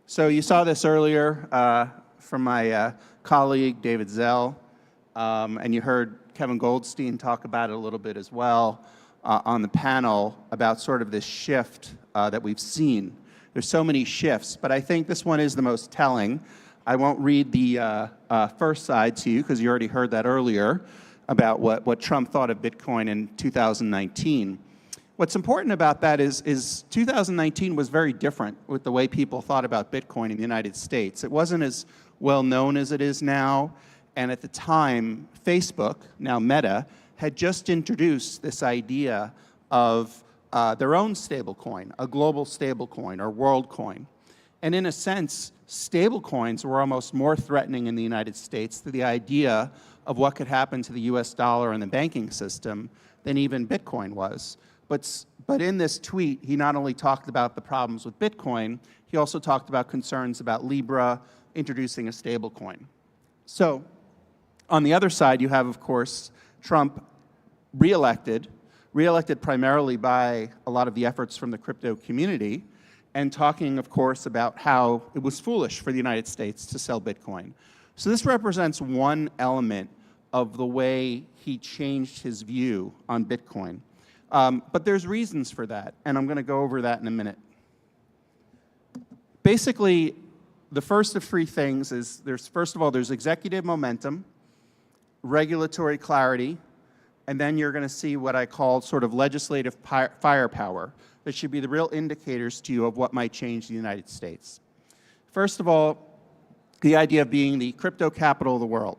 So you saw this earlier from my colleague, David Zell, and you heard Kevin Goldstein talk about it a little bit as well on the panel about sort of this shift that we've seen. There's so many shifts, but I think this one is the most telling. I won't read the first side to you because you already heard that earlier about what Trump thought of Bitcoin in 2019. What's important about that is 2019 was very different with the way people thought about Bitcoin in the United States. It wasn't as well known as it is now, and at the time, Facebook, now Meta, had just introduced this idea of their own stablecoin, a global stablecoin or world coin. And in a sense, stablecoins were almost more threatening in the United States to the idea of what could happen to the US dollar and the banking system than even Bitcoin was. But in this tweet, he not only talked about the problems with Bitcoin, he also talked about concerns about Libra introducing a stablecoin. So on the other side, you have, of course, Trump reelected primarily by a lot of the efforts from the crypto community, and talking, of course, about how it was foolish for the United States to sell Bitcoin. So this represents one element of the way he changed his view on Bitcoin. But there's reasons for that, and I'm going to go over that in a minute. Basically, the first of three things is first of all, there's executive momentum, regulatory clarity, and then you're going to see what I call sort of legislative firepower that should be the real indicators to you of what might change the United States. First of all, the idea of being the crypto capital of the world.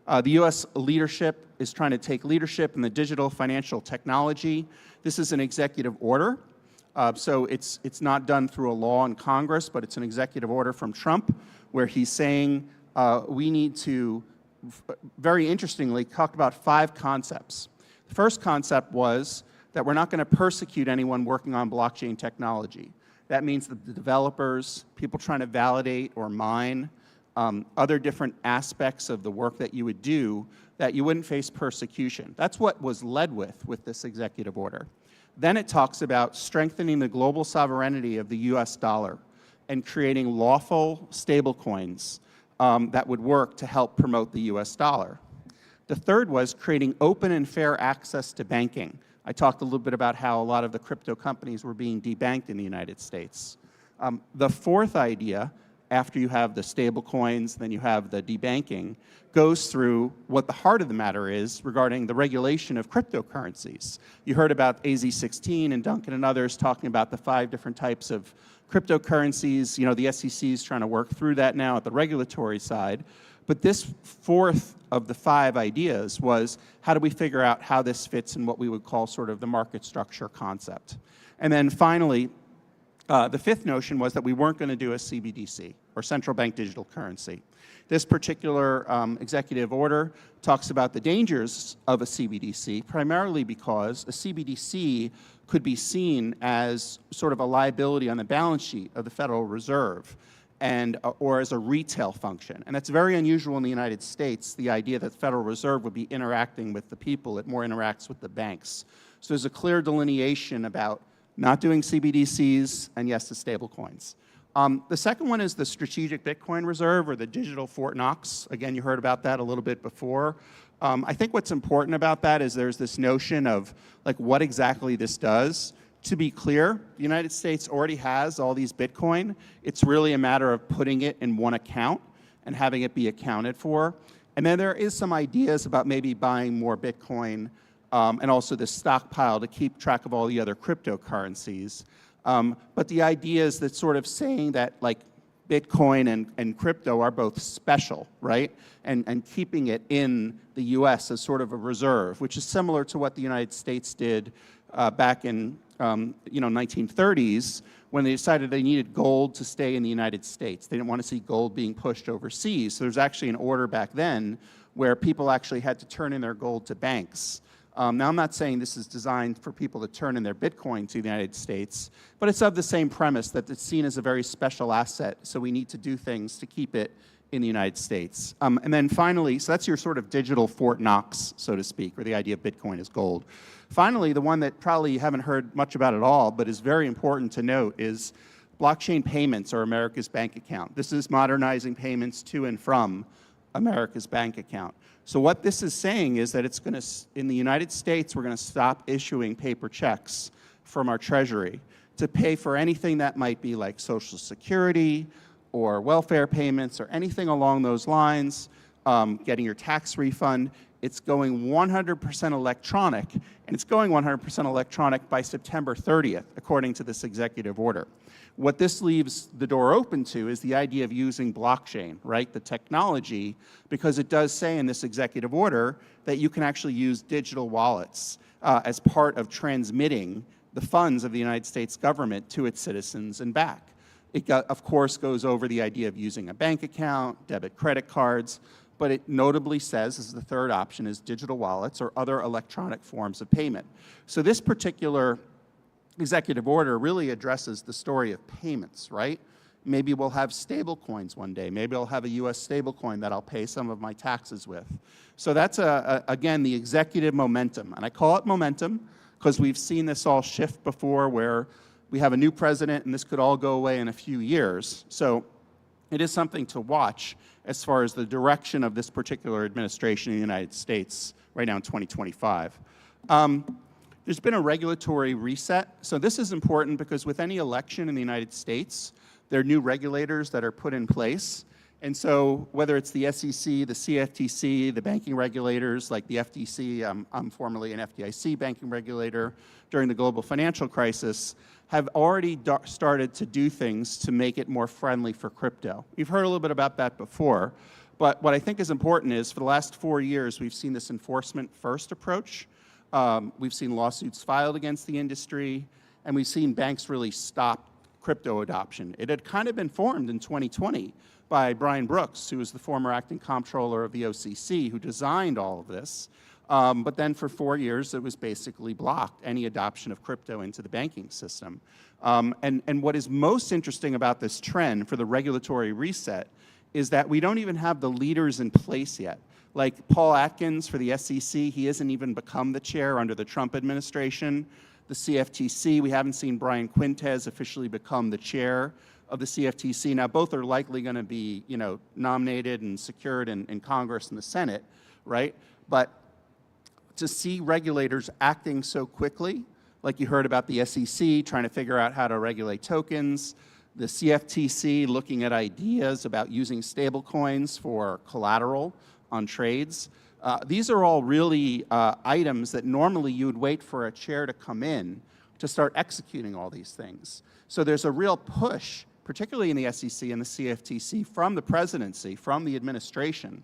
The U.S. leadership is trying to take leadership in the digital financial technology. This is an executive order. So it's not done through a law in Congress, but it's an executive order from Trump where he's saying we need to, very interestingly, talk about 5 concepts. The first concept was that we're not going to persecute anyone working on blockchain technology. That means that the developers, people trying to validate or mine, other different aspects of the work that you would do, that you wouldn't face persecution. That's what was led with this executive order. Then it talks about strengthening the global sovereignty of the US dollar and creating lawful stablecoins that would work to help promote the US dollar. The third was creating open and fair access to banking. I talked a little bit about how a lot of the crypto companies were being debanked in the United States. The fourth idea, after you have the stable coins, then you have the debanking, goes through what the heart of the matter is regarding the regulation of cryptocurrencies. You heard about AZ16 and Duncan and others talking about the 5 different types of cryptocurrencies. You know, the SEC is trying to work through that now at the regulatory side. But this fourth of the 5 ideas was, how do we figure out how this fits in what we would call sort of the market structure concept? And then finally, the fifth notion was that we weren't going to do a CBDC, or central bank digital currency. This particular executive order talks about the dangers of a CBDC, primarily because a CBDC could be seen as sort of a liability on the balance sheet of the Federal Reserve, and or as a retail function. And that's very unusual in the United States, the idea that the Federal Reserve would be interacting with the people. It more interacts with the banks. So there's a clear delineation about not doing CBDCs, and yes, the stable coins. The second one is the strategic Bitcoin reserve, or the digital Fort Knox. Again, you heard about that a little bit before. I think what's important about that is there's this notion of like what exactly this does. To be clear, the United States already has all these Bitcoin. It's really a matter of putting it in one account and having it be accounted for. And then there is some ideas about maybe buying more Bitcoin and also the stockpile to keep track of all the other cryptocurrencies. But the idea is that sort of saying that like Bitcoin and crypto are both special, right? And keeping it in the US as sort of a reserve, which is similar to what the United States did back in 1930s, when they decided they needed gold to stay in the United States. They didn't want to see gold being pushed overseas. So there's actually an order back then where people actually had to turn in their gold to banks. Now, I'm not saying this is designed for people to turn in their Bitcoin to the United States, but it's of the same premise that it's seen as a very special asset, so we need to do things to keep it in the United States. And then finally, so that's your sort of digital Fort Knox, so to speak, or the idea of Bitcoin as gold. Finally, the one that probably you haven't heard much about at all, but is very important to note, is blockchain payments, or America's bank account. This is modernizing payments to and from America's bank account. So what this is saying is that it's going to, in the United States, we're going to stop issuing paper checks from our Treasury to pay for anything that might be like Social Security or welfare payments or anything along those lines, getting your tax refund. It's going 100% electronic, and it's going 100% electronic by September 30th, according to this executive order. What this leaves the door open to is the idea of using blockchain, right, the technology, because it does say in this executive order that you can actually use digital wallets as part of transmitting the funds of the United States government to its citizens and back. It, of course, goes over the idea of using a bank account, debit credit cards, but it notably says, as the third option, is digital wallets or other electronic forms of payment. So this particular executive order really addresses the story of payments, right? Maybe we'll have stable coins one day. Maybe I'll have a US stable coin that I'll pay some of my taxes with. So that's, again, the executive momentum. And I call it momentum because we've seen this all shift before, where we have a new president and this could all go away in a few years. So it is something to watch as far as the direction of this particular administration in the United States right now in 2025. there's been a regulatory reset. So this is important because with any election in the United States, there are new regulators that are put in place. And so whether it's the SEC, the CFTC, the banking regulators like the FTC, I'm formerly an FDIC banking regulator during the global financial crisis, have already started to do things to make it more friendly for crypto. You've heard a little bit about that before, but what I think is important is for the last 4 years, we've seen this enforcement first approach. We've seen lawsuits filed against the industry, and we've seen banks really stop crypto adoption. It had kind of been formed in 2020 by Brian Brooks, who was the former acting comptroller of the OCC, who designed all of this. But then for 4 years, it was basically blocked, any adoption of crypto into the banking system. And what is most interesting about this trend for the regulatory reset is that we don't even have the leaders in place yet. Like Paul Atkins for the SEC, he hasn't even become the chair under the Trump administration. The CFTC, we haven't seen Brian Quintes officially become the chair of the CFTC. Now, both are likely going to be, nominated and secured in Congress and the Senate, right? But to see regulators acting so quickly, like you heard about the SEC trying to figure out how to regulate tokens, the CFTC looking at ideas about using stablecoins for collateral on trades. These are all really items that normally you would wait for a chair to come in to start executing all these things. So there's a real push, particularly in the SEC and the CFTC, from the presidency, from the administration,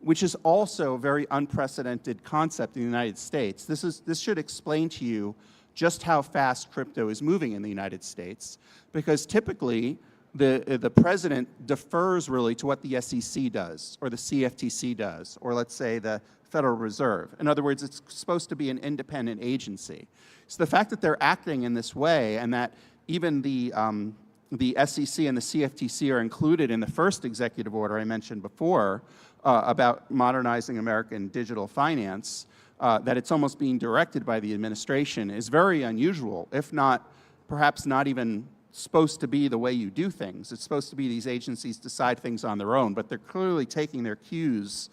which is also a very unprecedented concept in the United States. This should explain to you just how fast crypto is moving in the United States, because typically the president defers really to what the SEC does, or the CFTC does, or let's say the Federal Reserve. In other words, it's supposed to be an independent agency. So the fact that they're acting in this way, and that even the SEC and the CFTC are included in the first executive order I mentioned before about modernizing American digital finance, that it's almost being directed by the administration is very unusual, if not, perhaps not even supposed to be the way you do things. It's supposed to be these agencies decide things on their own, but they're clearly taking their cues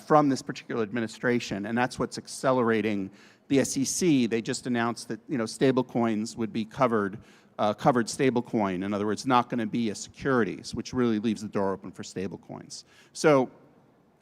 from this particular administration, and that's what's accelerating the SEC. They just announced that stablecoins would be covered stablecoin. In other words, not going to be a securities, which really leaves the door open for stablecoins. So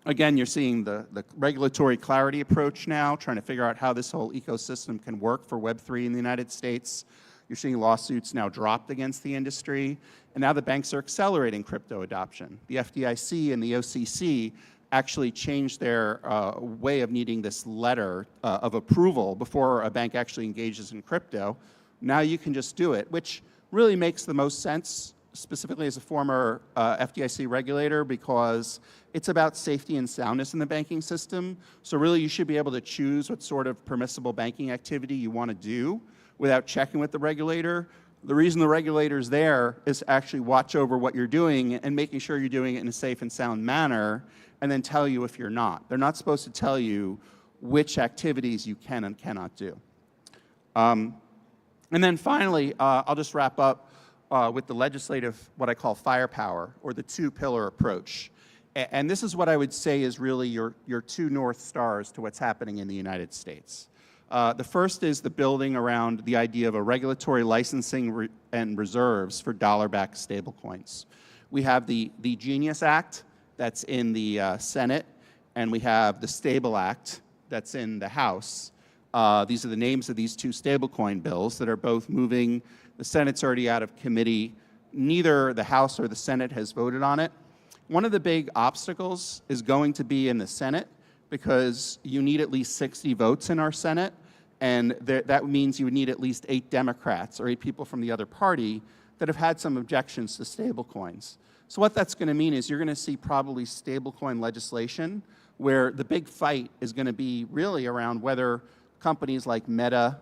again, you're seeing the regulatory clarity approach now, trying to figure out how this whole ecosystem can work for Web3 in the United States. You're seeing lawsuits now dropped against the industry, and now the banks are accelerating crypto adoption. The FDIC and the OCC actually changed their way of needing this letter of approval before a bank actually engages in crypto. Now you can just do it, which really makes the most sense, specifically as a former FDIC regulator, because it's about safety and soundness in the banking system. So really you should be able to choose what sort of permissible banking activity you want to do without checking with the regulator. The reason the regulator's there is to actually watch over what you're doing and making sure you're doing it in a safe and sound manner, and then tell you if you're not. They're not supposed to tell you which activities you can and cannot do. And then finally, I'll just wrap up with the legislative, what I call firepower, or the two-pillar approach. And this is what I would say is really your two North Stars to what's happening in the United States. The first is the building around the idea of a regulatory licensing and reserves for dollar-backed stablecoins. We have the Genius Act that's in the Senate, and we have the Stable Act that's in the House. These are the names of these two stablecoin bills that are both moving. The Senate's already out of committee. Neither the House or the Senate has voted on it. One of the big obstacles is going to be in the Senate, because you need at least 60 votes in our Senate, and that means you would need at least 8 Democrats or 8 people from the other party that have had some objections to stablecoins. So what that's going to mean is you're going to see probably stablecoin legislation where the big fight is going to be really around whether companies like Meta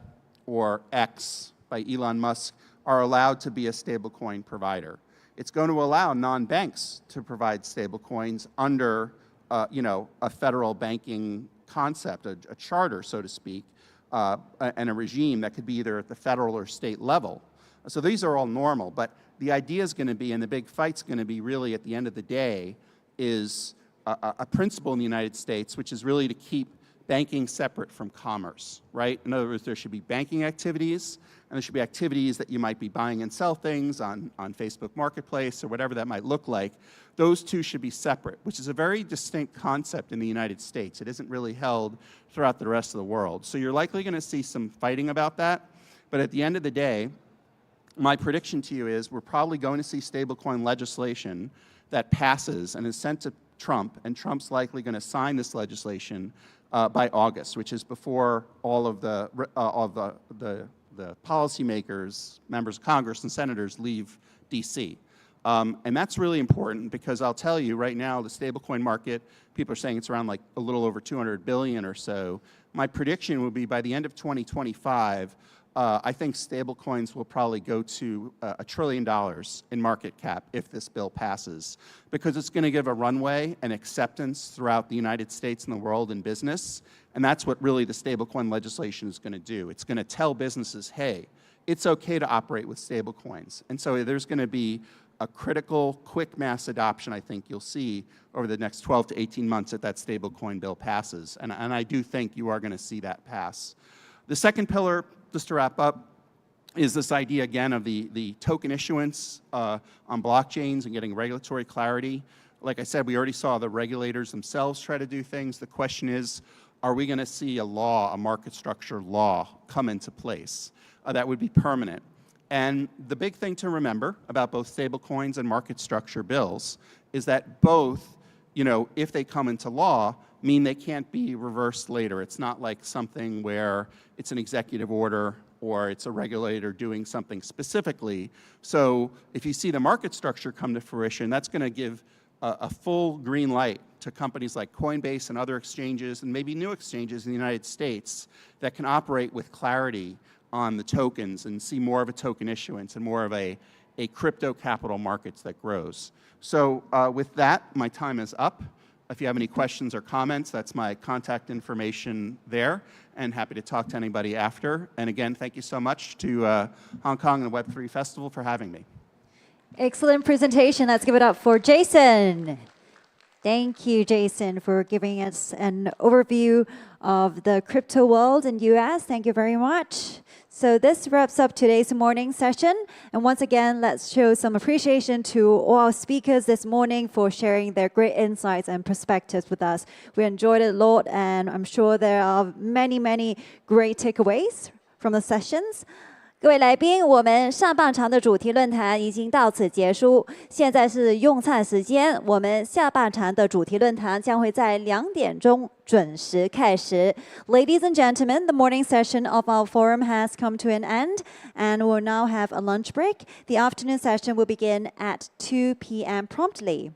or X by Elon Musk are allowed to be a stablecoin provider. It's going to allow non-banks to provide stablecoins under a federal banking concept, a charter, so to speak, and a regime that could be either at the federal or state level. So these are all normal, but the idea is going to be, and the big fight's going to be really at the end of the day, is a principle in the United States, which is really to keep banking separate from commerce, right? In other words, there should be banking activities, and there should be activities that you might be buying and sell things on Facebook Marketplace or whatever that might look like. Those two should be separate, which is a very distinct concept in the United States. It isn't really held throughout the rest of the world. So you're likely going to see some fighting about that. But at the end of the day, my prediction to you is we're probably going to see stablecoin legislation that passes and is sent to Trump, and Trump's likely going to sign this legislation by August, which is before all of the policymakers, members of Congress and senators leave DC. And that's really important because I'll tell you right now, the stablecoin market, people are saying it's around like a little over 200 billion or so. My prediction would be by the end of 2025, I think stablecoins will probably go to $1 trillion in market cap if this bill passes, because it's going to give a runway and acceptance throughout the United States and the world in business. And that's what really the stablecoin legislation is going to do. It's going to tell businesses, hey, it's okay to operate with stablecoins. And so there's going to be a critical, quick mass adoption, I think you'll see over the next 12 to 18 months that stablecoin bill passes. And I do think you are going to see that pass. The second pillar, just to wrap up, is this idea again of the token issuance on blockchains and getting regulatory clarity. Like I said, we already saw the regulators themselves try to do things. The question is, are we going to see a law, a market structure law, come into place that would be permanent? And the big thing to remember about both stablecoins and market structure bills is that both, if they come into law, mean they can't be reversed later. It's not like something where it's an executive order or it's a regulator doing something specifically. So if you see the market structure come to fruition, that's going to give a full green light to companies like Coinbase and other exchanges, and maybe new exchanges in the United States that can operate with clarity on the tokens and see more of a token issuance and more of a crypto capital markets that grows. So with that, my time is up. If you have any questions or comments, that's my contact information there, and happy to talk to anybody after. And again, thank you so much to Hong Kong and the Web3 Festival for having me. Excellent presentation. Let's give it up for Jason. Thank you, Jason, for giving us an overview of the crypto world in US. Thank you very much. So this wraps up today's morning session. And once again, let's show some appreciation to all our speakers this morning for sharing their great insights and perspectives with us. We enjoyed it a lot, and I'm sure there are many, many great takeaways from the sessions. 各位来宾，我们上半场的主题论坛已经到此结束，现在是用餐时间。我们下半场的主题论坛将会在2点钟准时开始。Ladies and gentlemen, the morning session of our forum has come to an end, and we'll now have a lunch break. The afternoon session will begin at 2 p.m. promptly.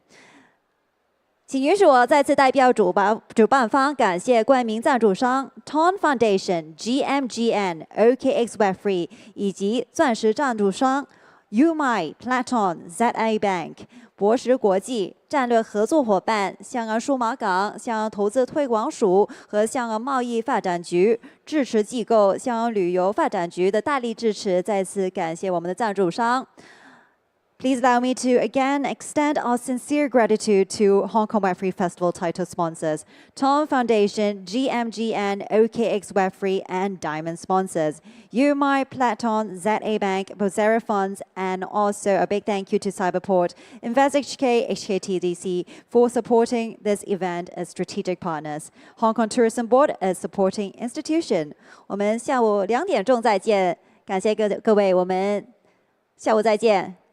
请允许我再次代表主办方感谢冠名赞助商 Ton Foundation、GMGN、OKX Web3 以及钻石赞助商 UMI、Platon、ZA Bank、博时国际战略合作伙伴香港数码港、香港投资推广署和香港贸易发展局支持机构香港旅游发展局的大力支持，再次感谢我们的赞助商。Please allow me to again extend our sincere gratitude to Hong Kong Web3 Festival title sponsors, Tom Foundation, GMGN, OKX Web3, and Diamond sponsors, UMI, Platon, ZA Bank, Bozera Funds, and also a big thank you to Cyberport, InvestHK, HKCEC for supporting this event as strategic partners. Hong Kong Tourism Board as supporting institution. 我们下午2点钟再见，感谢各位，我们下午再见。